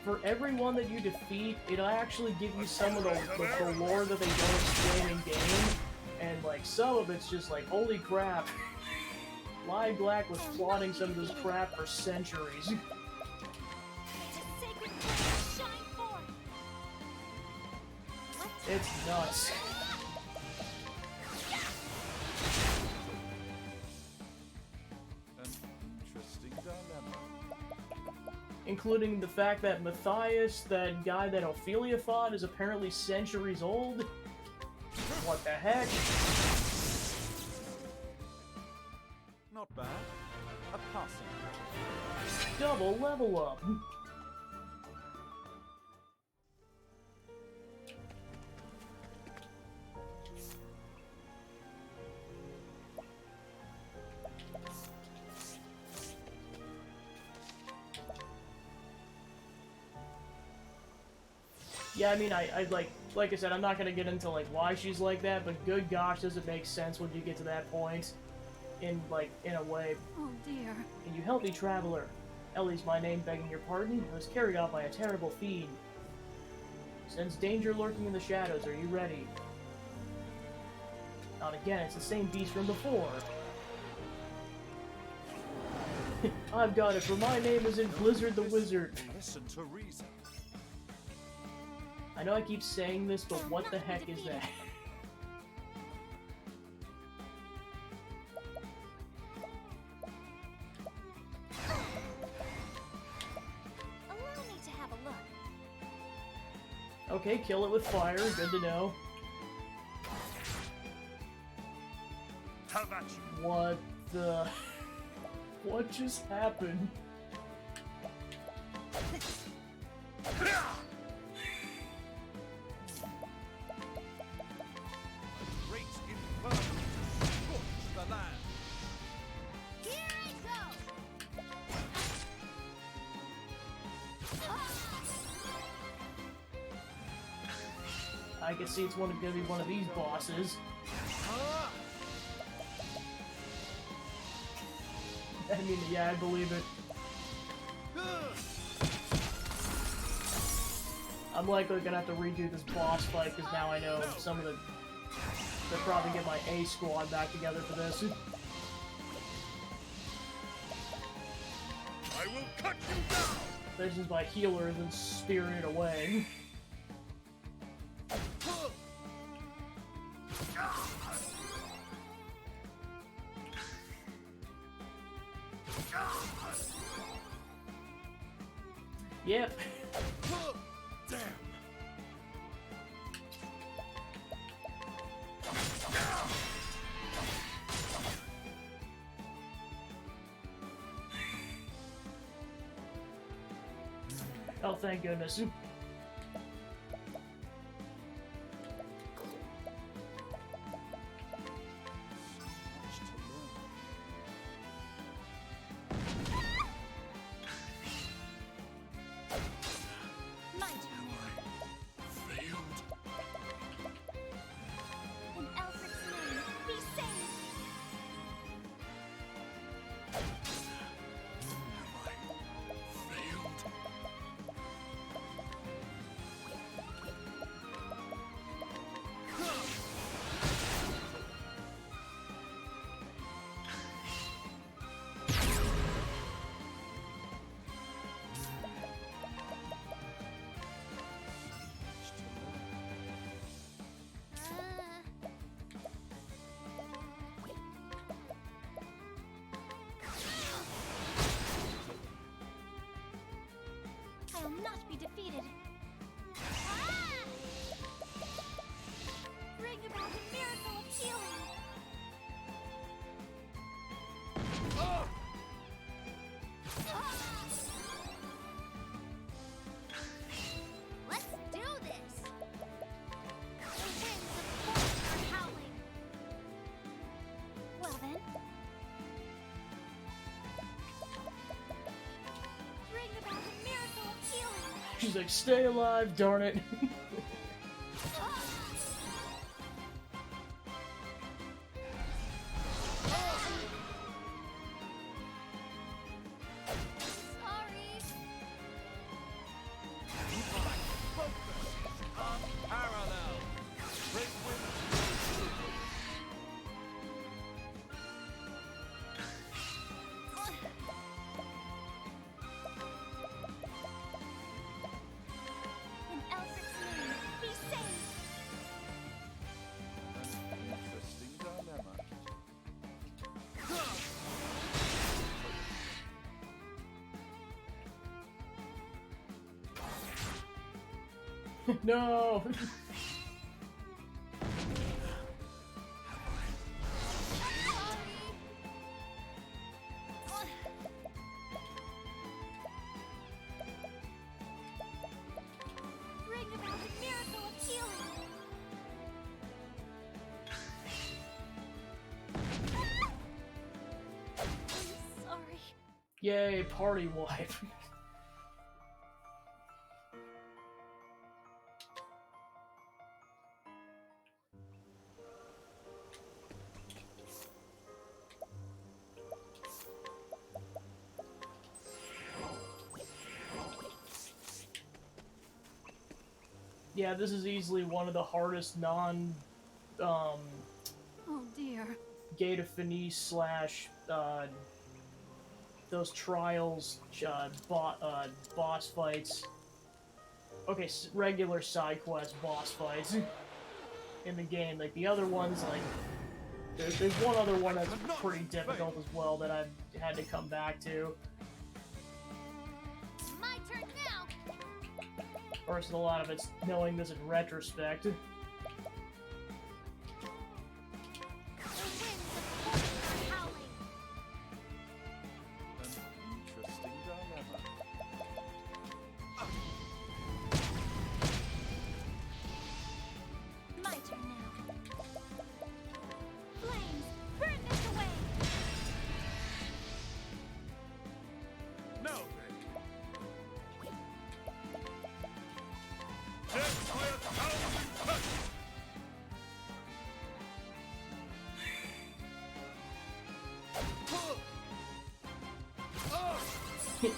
for every one that you defeat, it'll actually give you some of the lore that they don't explain in game, and like some of it's just like, holy crap, Live Black was plotting some of this crap for centuries. May the sacred flame shine forth. What? It's nuts. An interesting dilemma. Including the fact that Matthias, that guy that Ophelia fought, is apparently centuries old. What the heck? Not bad. A passing. Double level up. Yeah, I mean, I like I said, I'm not gonna get into like why she's like that, but good gosh, does it make sense when you get to that point? In a way. Oh dear. Can you help me, traveler? Ellie's my name, begging your pardon. I was carried off by a terrible fiend. Sense danger lurking in the shadows. Are you ready? Not again. It's the same beast from before. I've got it, for my name isn't Blizzard the Wizard. Listen to reason. I know I keep saying this, but what the heck is that? Allow me to have a look. Okay, kill it with fire. Good to know. How about you? What the... What just happened? Great inferno to scorch the land. Here I go. I can see it's gonna be one of these bosses. I mean, yeah, I believe it. I'm likely gonna have to redo this boss fight because now I know some of the... They'll probably get my A squad back together for this. I will cut you down! This is my healer and then spirit away. Yep. Damn! Oh, thank goodness. Much to learn. My turn. Failed? In Alfred's name, be saved. Failed? Much to learn. I will not be defeated. Ah! Bring about the miracle of healing. Ah! Let's do this. The winds of force are howling. Well then. Bring about the miracle of healing. She's like, stay alive, darn it. Sorry. Focus is unparalleled. Great wind. In Alfred's name, be safe. An interesting dilemma. No! Bring about a miracle of healing. I'm sorry. Yay, party wife. Yeah, this is easily one of the hardest non, Oh dear. Gate of Finis slash, those trials, boss fights. Okay, regular side quest boss fights in the game. Like, the other ones, like, there's one other one that's pretty difficult as well that I've had to come back to. My turn now. Of course, a lot of it's knowing this in retrospect. The winds of fortune are howling. An interesting dilemma. My turn now. Flames, burn this away. Now then. Death by 1,000 cuts!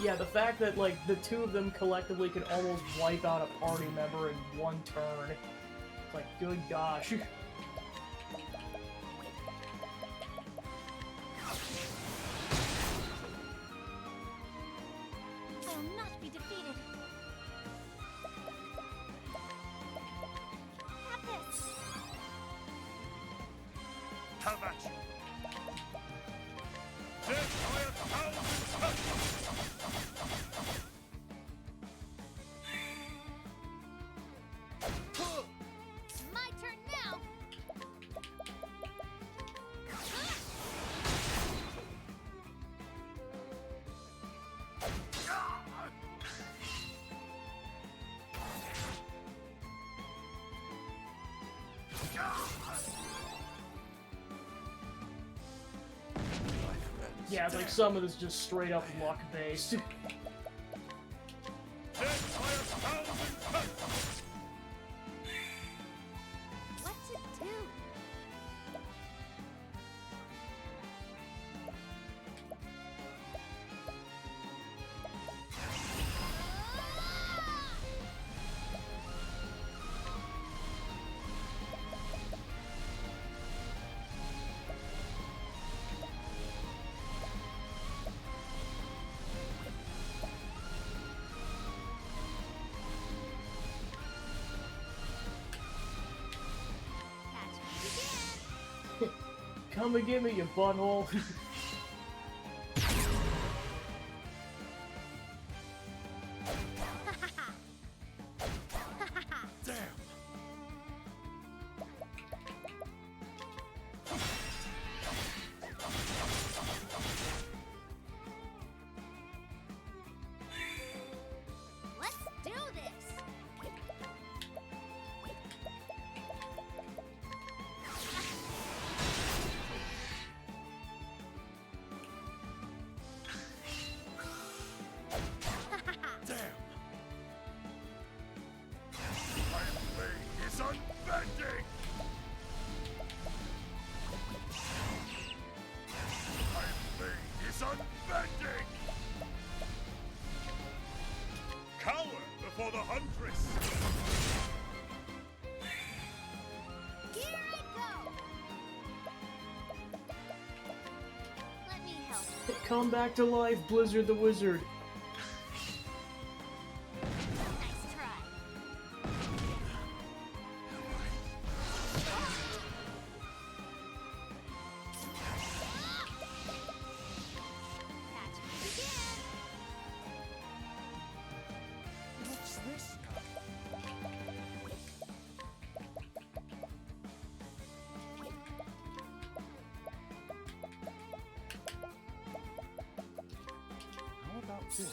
Yeah, the fact that, like, the two of them collectively can almost wipe out a party member in one turn. It's like, good gosh. I will not be defeated. Have this. Have at you! Death by 1,000 cuts! My turn now. Yeah, it's like some of this just straight up luck based. Death by 1,000 cuts! What to do? Catch me again. Come and get me, you butthole. Damn! Let's do this. Come back to life, Blizzard the Wizard. Nice try. Catch me again. What's this now? How about this?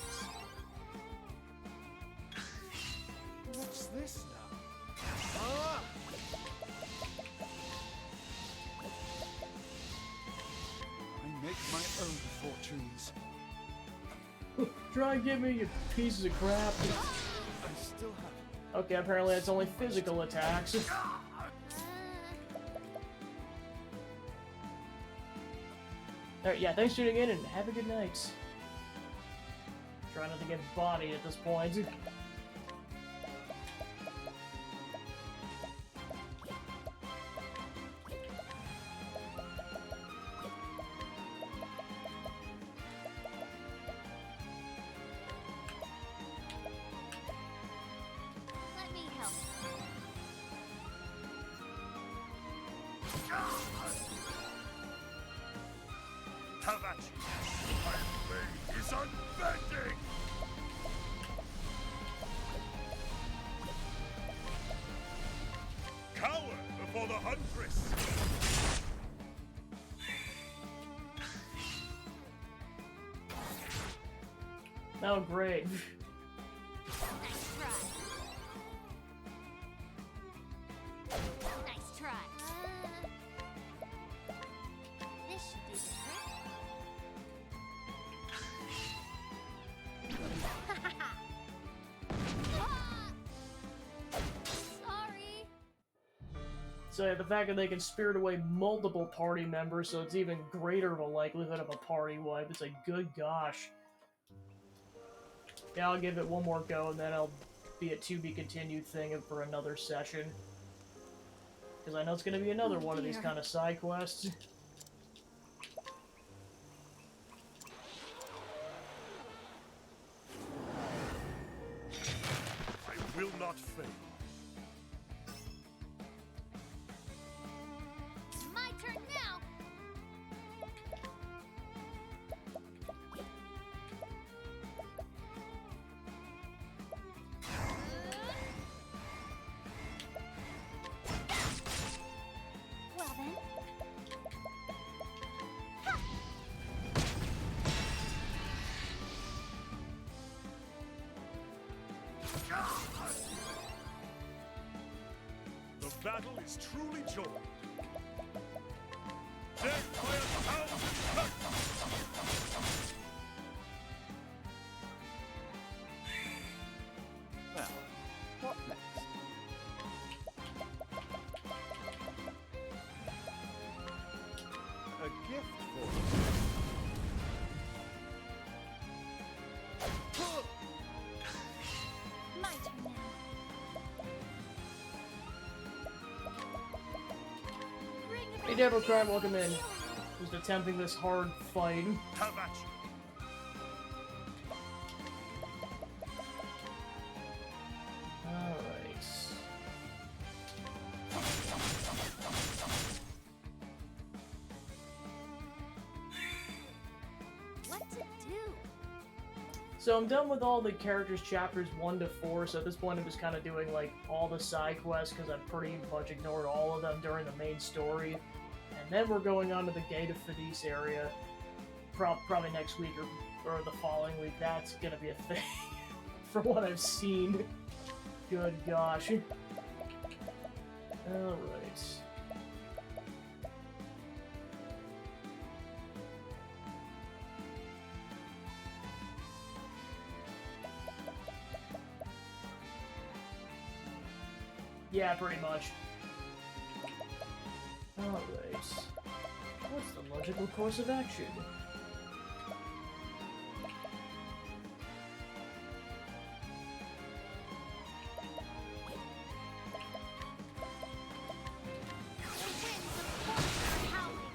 What's this now? Ah! I make my own fortunes. Try and get me, you pieces of crap. I still have it. Okay, apparently it's only physical attacks. Alright, yeah, thanks for tuning in and have a good night. Try not to get bodied at this point. Let me help. Have at you! My blade is unbending! Cower before the huntress! Oh, great. Nice try. Nice try. This should do the trick. Sorry. So yeah, the fact that they can spirit away multiple party members, so it's even greater of a likelihood of a party wipe. It's like, good gosh. Yeah, I'll give it one more go, and then I'll be a to-be-continued thing for another session. Because I know it's going to be another one of these dear. kind of side quests. I will not fail. My turn now. Well then. The battle is truly joined. Death by a thousand cuts! Now, what next? A gift for you. My turn now. Bring it Hey, on. Devil Crab, welcome in. Just attempting this hard fight. Have at you! Alright. What to do? So I'm done with all the characters chapters 1 to 4, so at this point I'm just kind of doing like all the side quests because I've pretty much ignored all of them during the main story. And then we're going on to the Gate of Fadis area, probably next week or the following week. That's gonna be a thing, from what I've seen. Good gosh. Alright. Yeah, pretty much. Alright. What's the logical course of action? The winds of fortune are howling.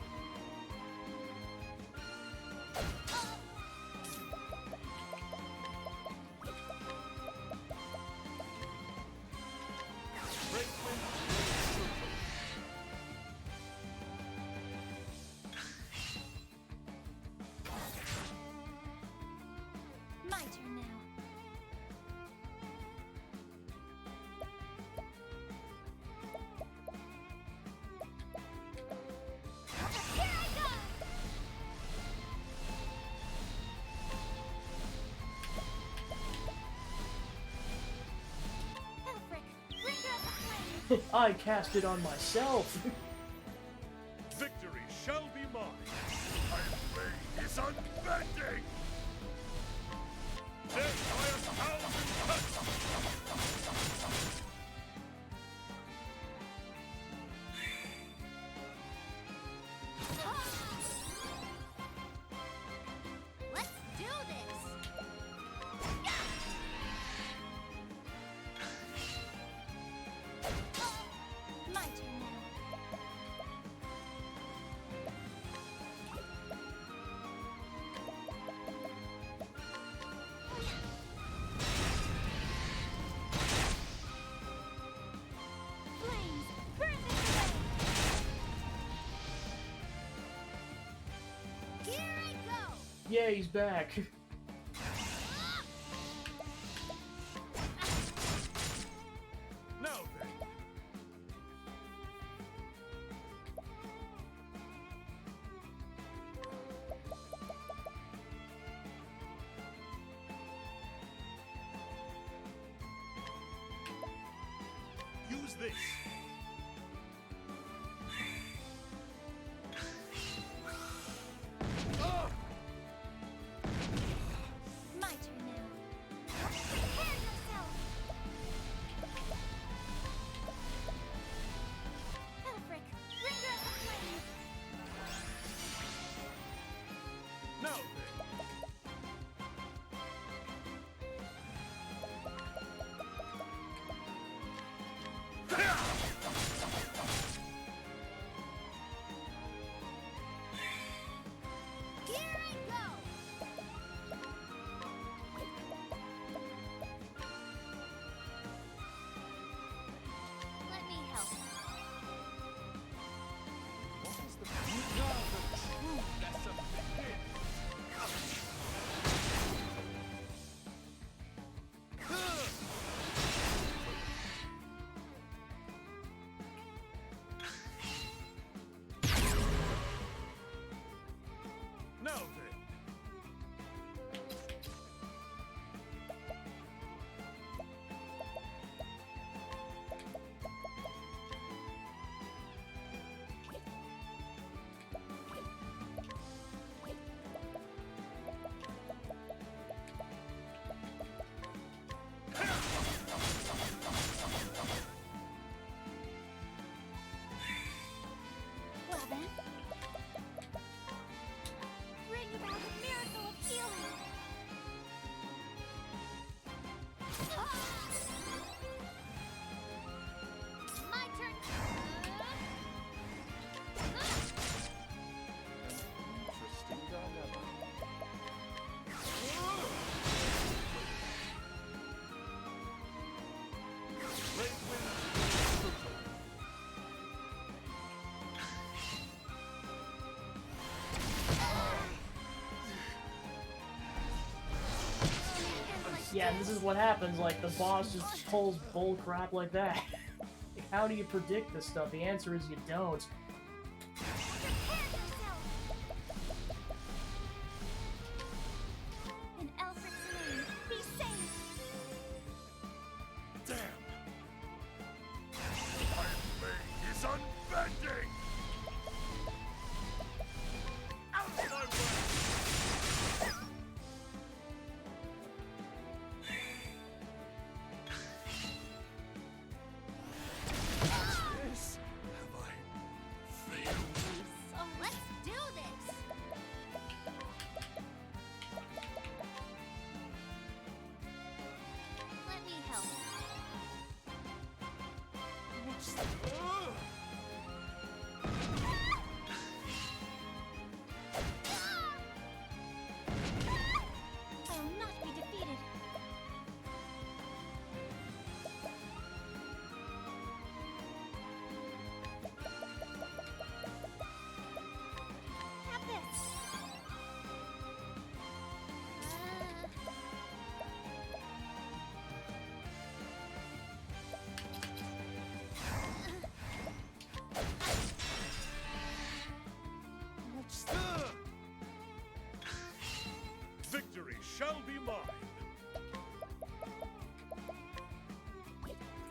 I cast it on myself. Victory shall be mine. My blade is unbending. Death by 1,000 cuts. Let's do this! My turn now. Flames, burn this away! Here I go! Yeah, he's back. Now then. Use this. My turn now. Prepare yourself! Elfric, bringer of the flames! Now then. Here I go! Let me help. Now the true lesson begins. Now then. Well then. Bring about the miracle of healing! My turn! Interesting dilemma. Great wind. Yeah, and this is what happens, like, the boss just pulls bull crap like that. Like, how do you predict this stuff? The answer is you don't. Prepare yourself! In Elfric's name, be safe! Damn. My blade is unbending. Out of my way. Yes. Have I failed? So let's do this! Let me help. I will not be defeated. Have this.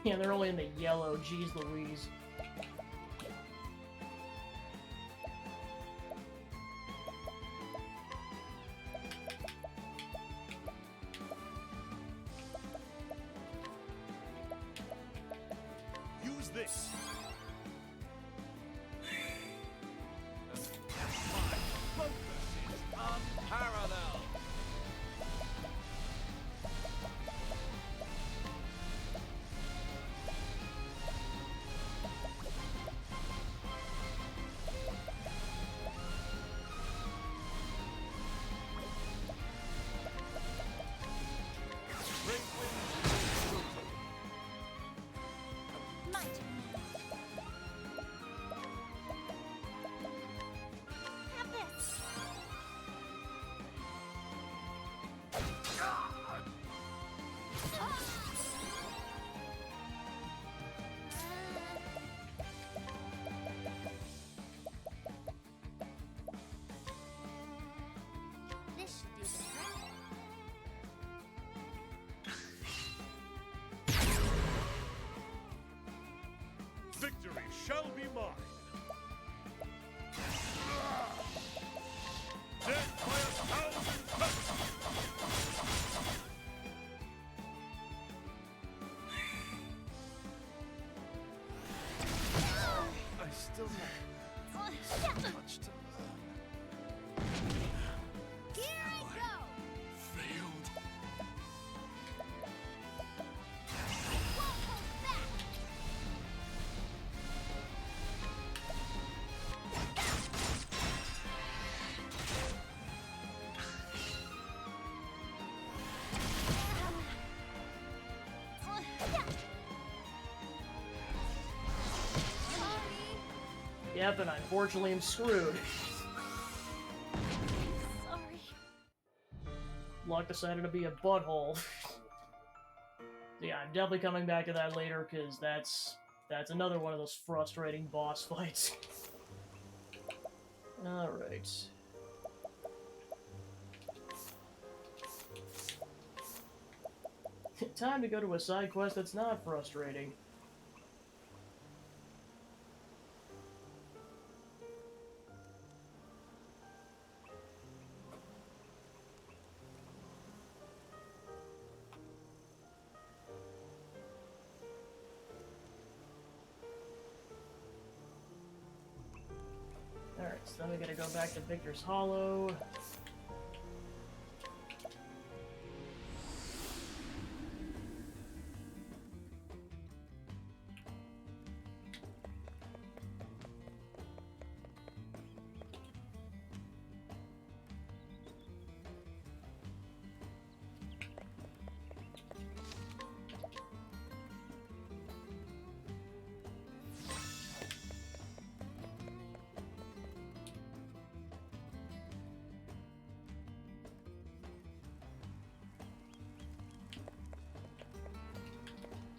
Yeah, they're only in the yellow. Jeez Louise. Use this. My focus is unparalleled. My turn now. Have this. This should do the trick. Victory shall be mine. Death by 1,000 cuts. I still have so much to learn. Here I go. Failed. Won't hold back. Yep, and I unfortunately am screwed. Sorry. Luck decided to be a butthole. Yeah, I'm definitely coming back to that later, because that's another one of those frustrating boss fights. Alright. Time to go to a side quest that's not frustrating. Alright, so then we gotta go back to Victor's Hollow.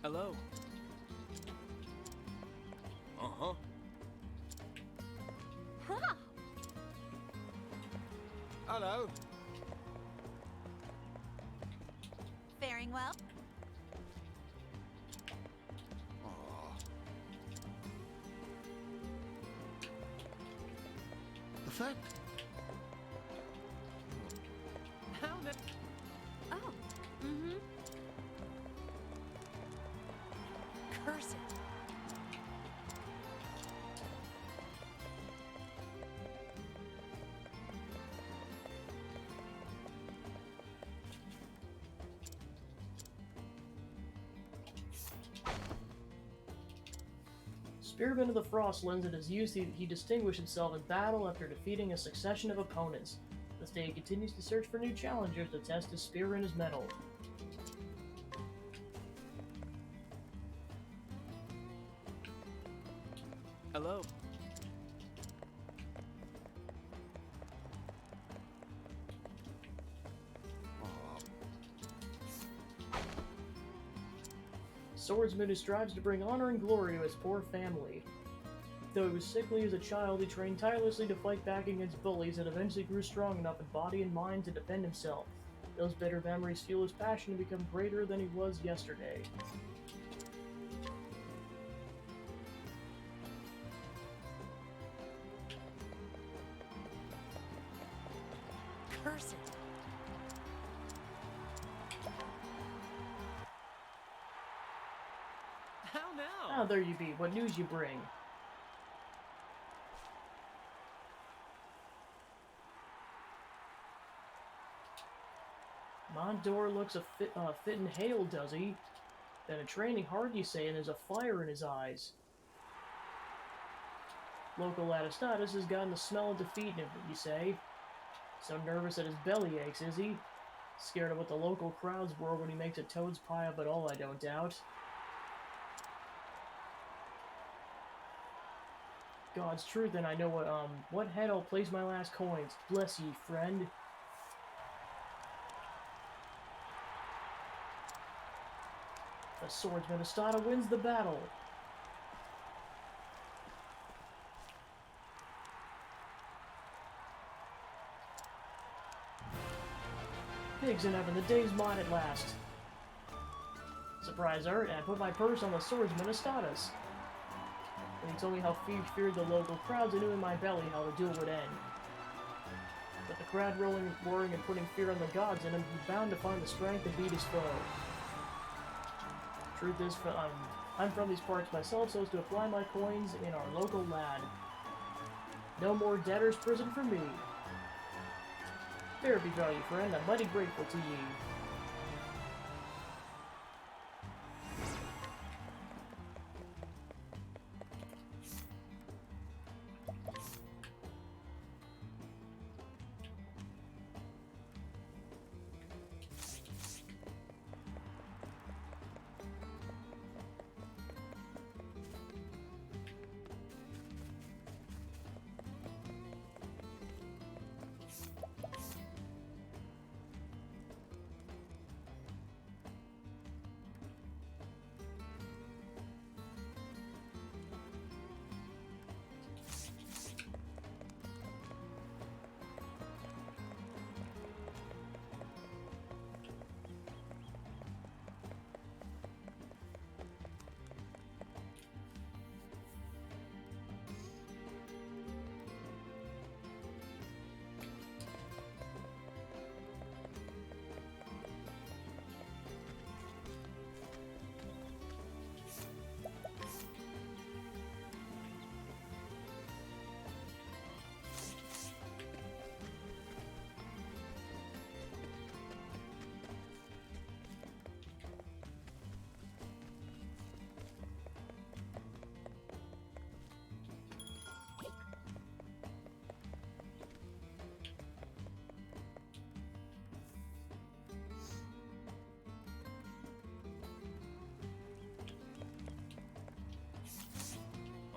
Hello. Uh-huh. Huh. Hello. Faring well. The fact. How many? Oh. Mm-hmm. Curse it. Spearman of the Frostlands, in his youth, he distinguished himself in battle after defeating a succession of opponents. This day he continues to search for new challengers to test his spear and his mettle. Hello. Swordsman who strives to bring honor and glory to his poor family. Though he was sickly as a child, he trained tirelessly to fight back against bullies and eventually grew strong enough in body and mind to defend himself. Those bitter memories fuel his passion to become greater than he was yesterday. How now? Ah, there you be. What news you bring? Mondor looks a fit and hail, does he? Been a training hard, you say, and there's a fire in his eyes. Local Adastatus has gotten the smell of defeat in him, you say. So nervous that his belly aches, is he? Scared of what the local crowds were when he makes a toad's pie of it all, I don't doubt. God's truth, and I know what head I'll place my last coins. Bless ye, friend. The swordsman Estada wins the battle. Pigs in heaven, the day's mine at last. Surprise art, and I put my purse on the swordsman Estadas. When he told me how he feared the local crowds, I knew in my belly how the duel would end. But the crowd roaring and putting fear on the gods in him, he's bound to find the strength to beat his foe. Truth is, I'm from these parts myself, so as to apply my coins in our local lad. No more debtor's prison for me. Fair be value, friend. I'm mighty grateful to ye.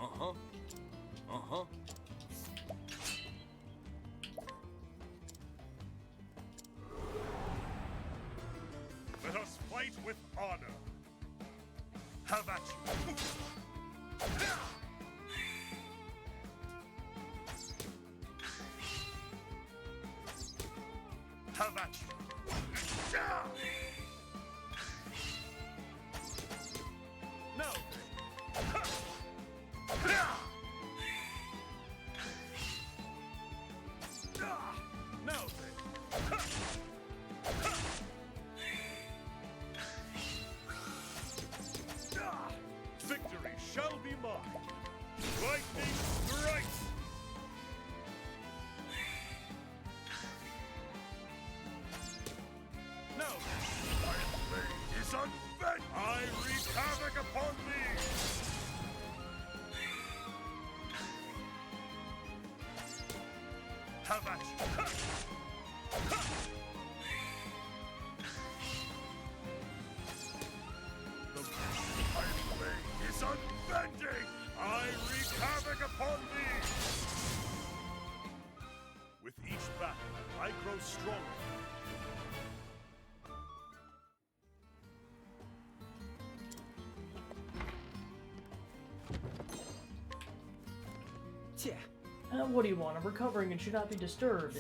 Uh-huh. Uh-huh. Let us fight with honor. Have at you. Have at you. No. No. Victory shall be mine. Lightning strikes. No. My blade is unbent. I wreak havoc upon thee. Have at you. The iron blade is unbending. I wreak havoc upon thee. With each battle, I grow stronger. Tja. What do you want? I'm recovering and should not be disturbed.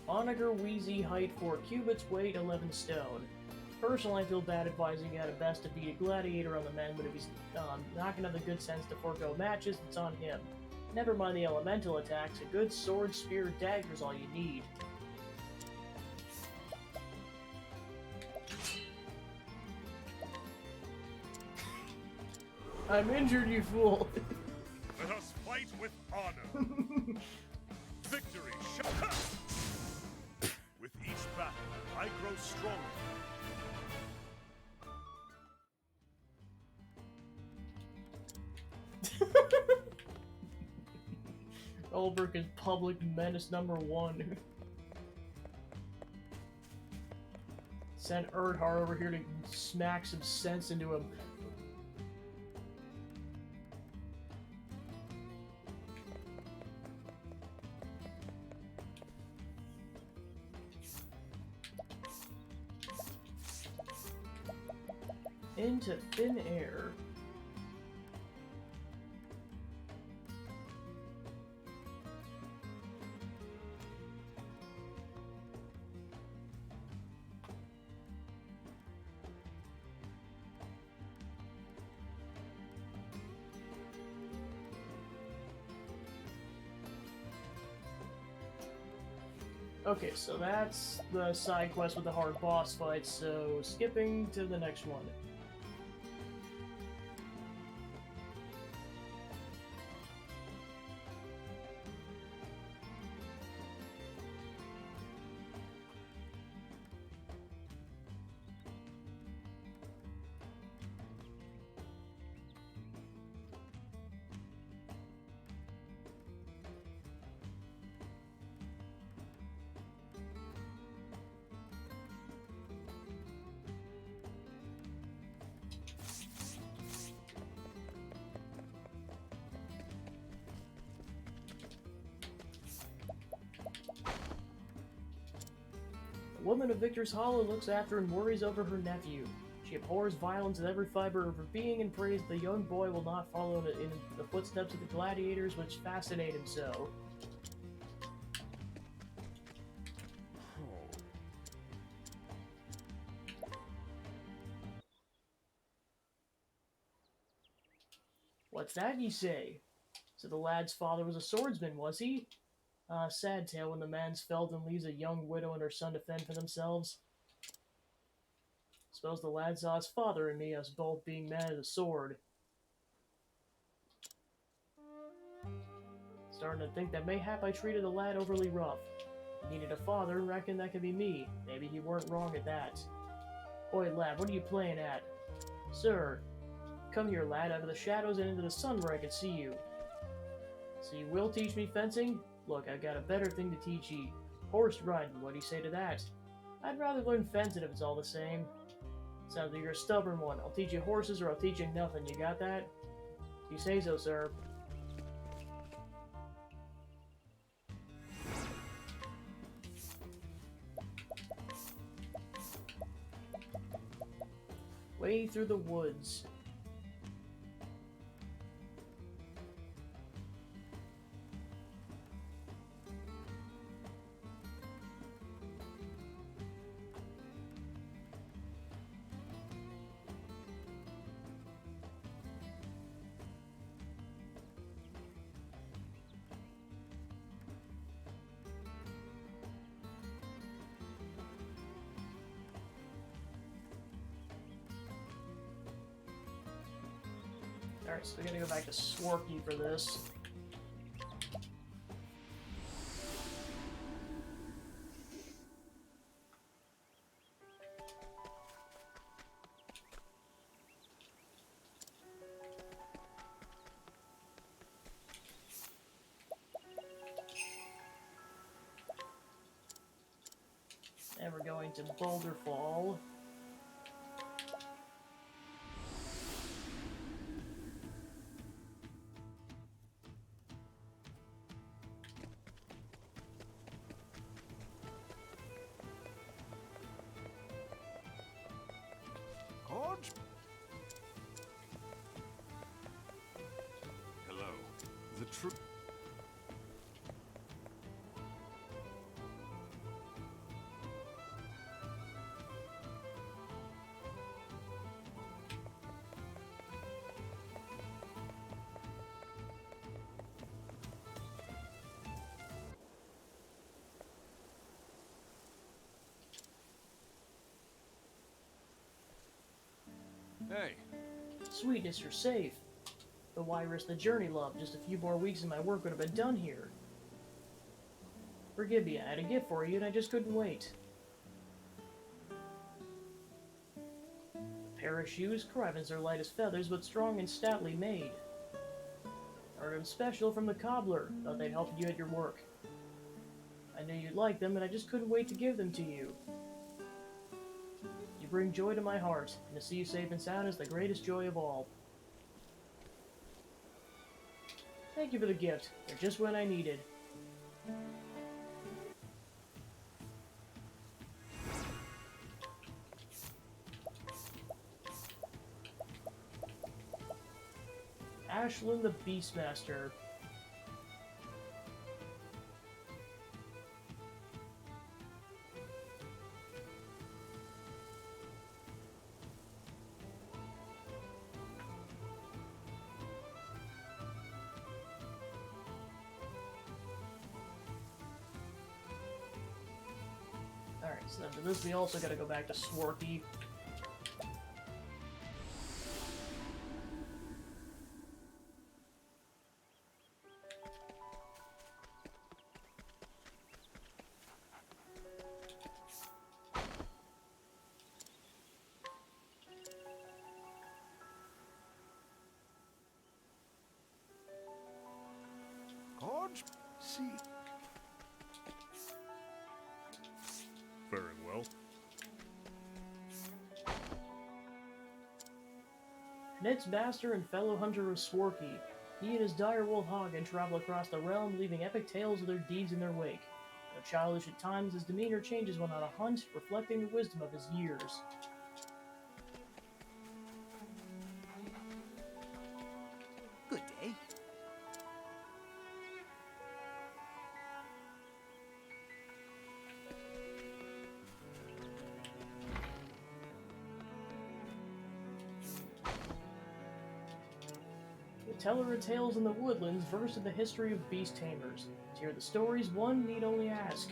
Onager Wheezy, height 4 cubits, weight 11 stone. Personally, I feel bad advising at best to beat a gladiator on the men, but if he's not gonna have the good sense to forego matches, it's on him. Never mind the elemental attacks, a good sword, spear, dagger is all you need. I'm injured, you fool! Let us fight with honor. Victory With each battle, I grow stronger. Ulbrich is public menace #1. Send Erdhar over here to smack some sense into him. Into thin air. Okay, so that's the side quest with the hard boss fight, so skipping to the next one. The woman of Victor's Hollow looks after and worries over her nephew. She abhors violence in every fiber of her being and prays the young boy will not follow in the footsteps of the gladiators which fascinate him so. What's that ye say? So the lad's father was a swordsman, was he? Sad tale when the man's felled and leaves a young widow and her son to fend for themselves. Suppose the lad saw his father and me, us both being men of the sword. Starting to think that mayhap I treated the lad overly rough. He needed a father, reckon that could be me. Maybe he weren't wrong at that. Oi, lad, what are you playing at? Sir, come here, lad, out of the shadows and into the sun where I can see you. So you will teach me fencing? Look, I've got a better thing to teach ye. Horse riding, what do you say to that? I'd rather learn fencing if it's all the same. Sounds like you're a stubborn one. I'll teach you horses or I'll teach you nothing, you got that? You say so, sir. Way through the woods. Alright, so we gotta go back to Swarky for this. And we're going to Boulder Fall. Hello. The truth. Sweetness, you're safe. But why risk the journey, love? Just a few more weeks and my work would have been done here. Forgive me, I had a gift for you and I just couldn't wait. A pair of shoes? Crivens are light as feathers, but strong and stoutly made. Ordered them special from the cobbler. Thought they'd help you at your work. I knew you'd like them, and I just couldn't wait to give them to you. You bring joy to my heart, and to see you safe and sound is the greatest joy of all. Thank you for the gift. They're just what I needed. Ashlyn the Beastmaster. Alright, so then for this we also gotta go back to Swarky. Hodge? See. Very well. Ned's master and fellow hunter of Swarky. He and his direwolf Hagen travel across the realm, leaving epic tales of their deeds in their wake. Though childish at times, his demeanor changes when on a hunt, reflecting the wisdom of his years. Good day. The teller of tales in the woodlands, versed in the history of beast tamers. To hear the stories, one need only ask.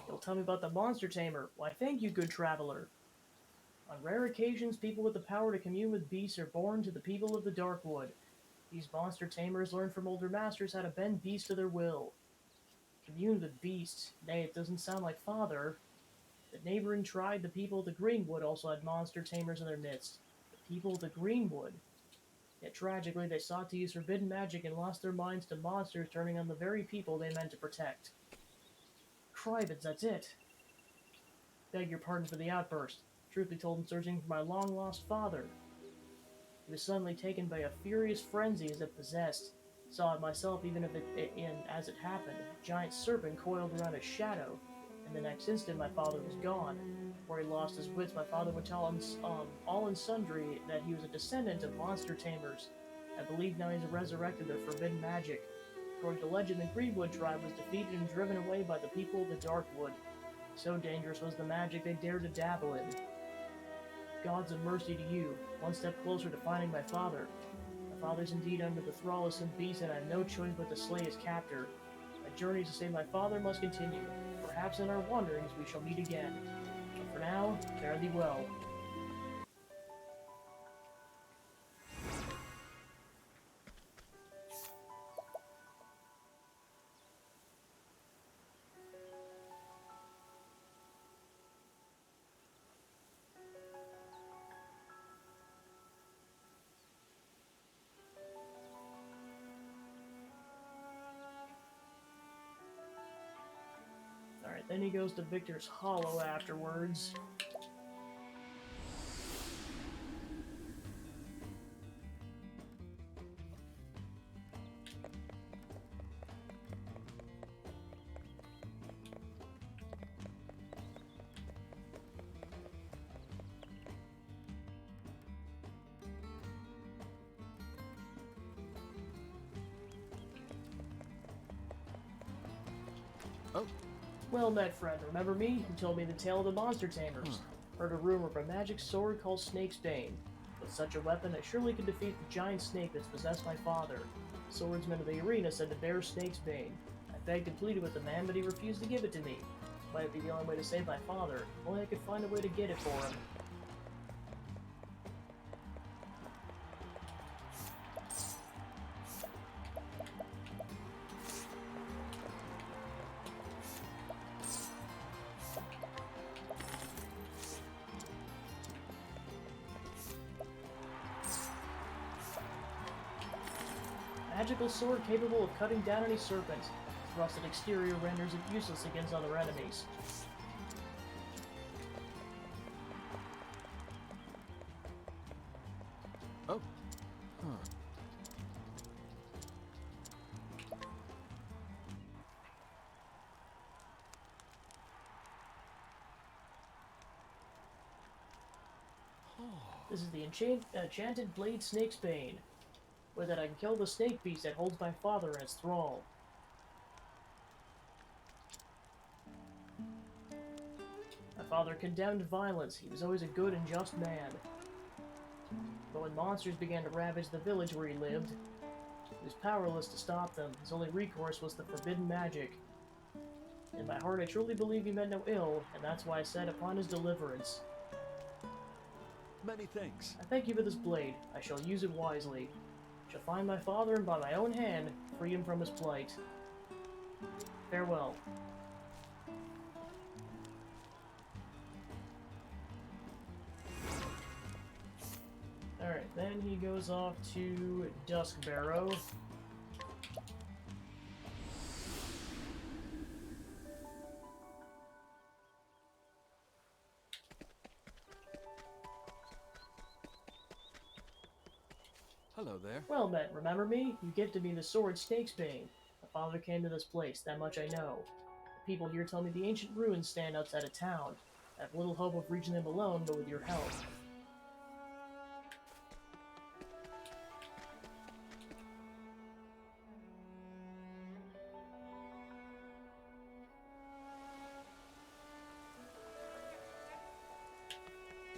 You'll tell me about the monster tamer. Why, thank you, good traveler. On rare occasions, people with the power to commune with beasts are born to the people of the Darkwood. These monster tamers learn from older masters how to bend beasts to their will. Commune with beasts. Nay, it doesn't sound like father. The neighboring tribe, the people of the Greenwood, also had monster tamers in their midst. The people of the Greenwood. Yet tragically, they sought to use forbidden magic and lost their minds to monsters, turning on the very people they meant to protect. Crivens, that's it. Beg your pardon for the outburst. Truth be told, I'm searching for my long-lost father. He was suddenly taken by a furious frenzy as if possessed. Saw it myself even if as it happened. A giant serpent coiled around his shadow. And the next instant, my father was gone. Before he lost his wits, my father would tell all and sundry that he was a descendant of monster tamers. I believe now he's resurrected their forbidden magic. According to legend, the Greenwood tribe was defeated and driven away by the people of the Darkwood. So dangerous was the magic they dared to dabble in. Gods of mercy to you, one step closer to finding my father. My father's indeed under the thrall of some beast, and I have no choice but to slay his captor. My journey to save my father must continue. Perhaps in our wanderings we shall meet again. But for now, fare thee well. Alright, then he goes to Victor's Hollow afterwards. Oh. Well met, friend. Remember me? You told me the tale of the monster tamers. Heard a rumor of a magic sword called Snake's Bane. With such a weapon, I surely could defeat the giant snake that's possessed my father. Swordsman of the arena said to bear Snake's bane. I begged and pleaded with the man, but he refused to give it to me. Might be the only way to save my father. If only I could find a way to get it for him. Magical sword capable of cutting down any serpent. Rusted exterior renders it useless against other enemies. Oh. Huh. This is the enchanted blade Snake's Bane. With it I can kill the snake beast that holds my father in its thrall. My father condemned violence. He was always a good and just man. But when monsters began to ravage the village where he lived, he was powerless to stop them. His only recourse was the forbidden magic. In my heart I truly believe he meant no ill, and that's why I set upon his deliverance. Many thanks. I thank you for this blade. I shall use it wisely. I shall find my father and by my own hand free him from his plight. Farewell. Alright, then he goes off to Duskbarrow. Hello there. Well met, remember me? You gifted me the sword Snake's Bane. My father came to this place, that much I know. The people here tell me the ancient ruins stand outside of town. I have little hope of reaching them alone, but with your help.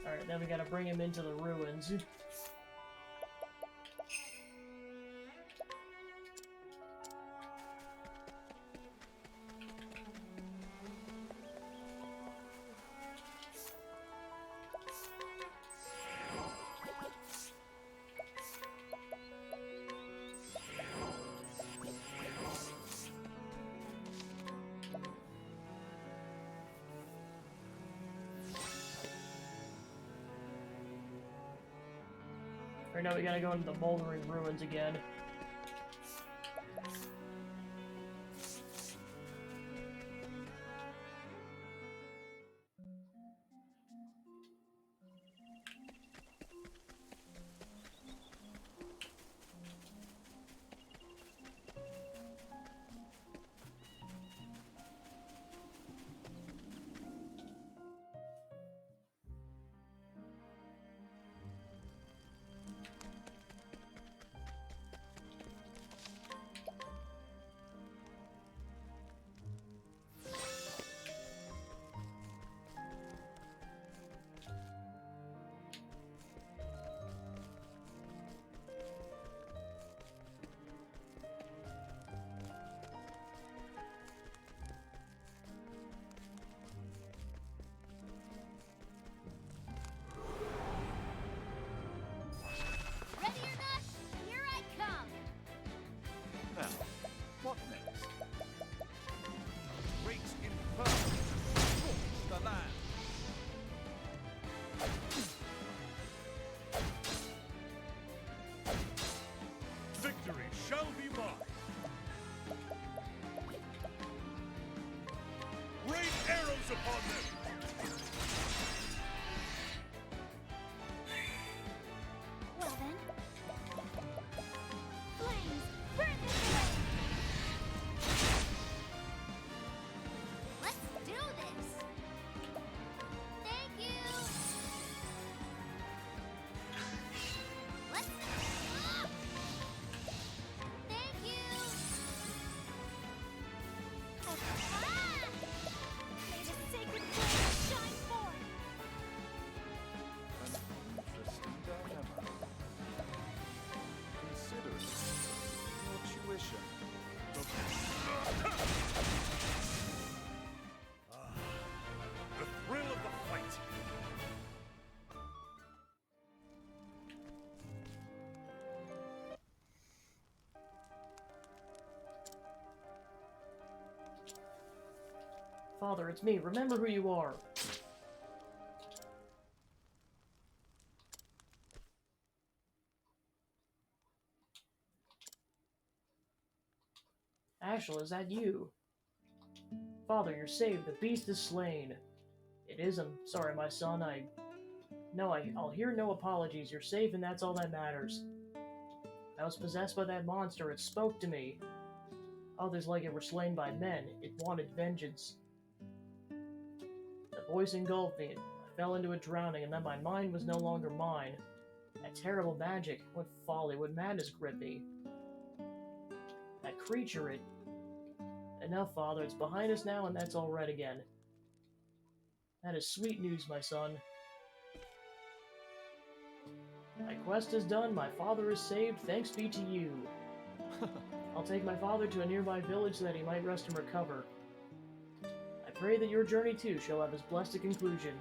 Alright, then we gotta bring him into the ruins. Right now we gotta go into the Moldering Ruins again. Ready or not, here I come! Now, what next? Great Inferno scorch the land. Victory shall be mine. Rain arrows upon them. Well then. Flames, burn this away! Let's do this! Thank you! Let's... Ah! Thank you! Ah! May the sacred Father, it's me. Remember who you are. Ashel, is that you? Father, you're saved. The beast is slain. It is. I'm sorry, my son. I'll hear no apologies. You're safe, and that's all that matters. I was possessed by that monster. It spoke to me. Others like it were slain by men. It wanted vengeance. The voice engulfed me. I fell into a drowning, and then my mind was no longer mine. That terrible magic. What folly, what madness gripped me. That creature, it... Enough, Father. It's behind us now, and that's all right again. That is sweet news, my son. My quest is done. My father is saved. Thanks be to you. I'll take my father to a nearby village so that he might rest and recover. I pray that your journey, too, shall have as blessed a conclusion.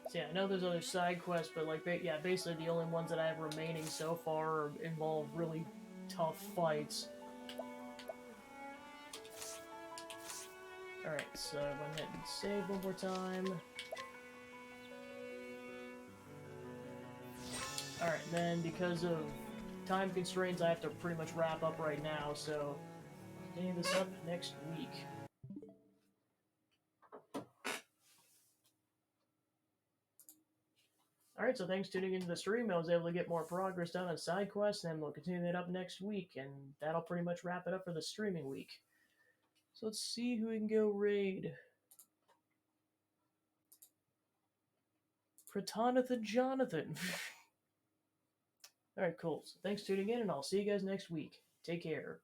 So yeah, I know there's other side quests, but like, yeah, basically the only ones that I have remaining so far involve really tough fights. Alright, so I went ahead and save one more time. Alright, then because of time constraints, I have to pretty much wrap up right now, so I'll continue this up next week. Alright, so thanks for tuning into the stream. I was able to get more progress done on side quests, and we'll continue that up next week, and that'll pretty much wrap it up for the streaming week. So let's see who we can go raid. Protonathan Jonathan. Alright, cool. So thanks for tuning in, and I'll see you guys next week. Take care.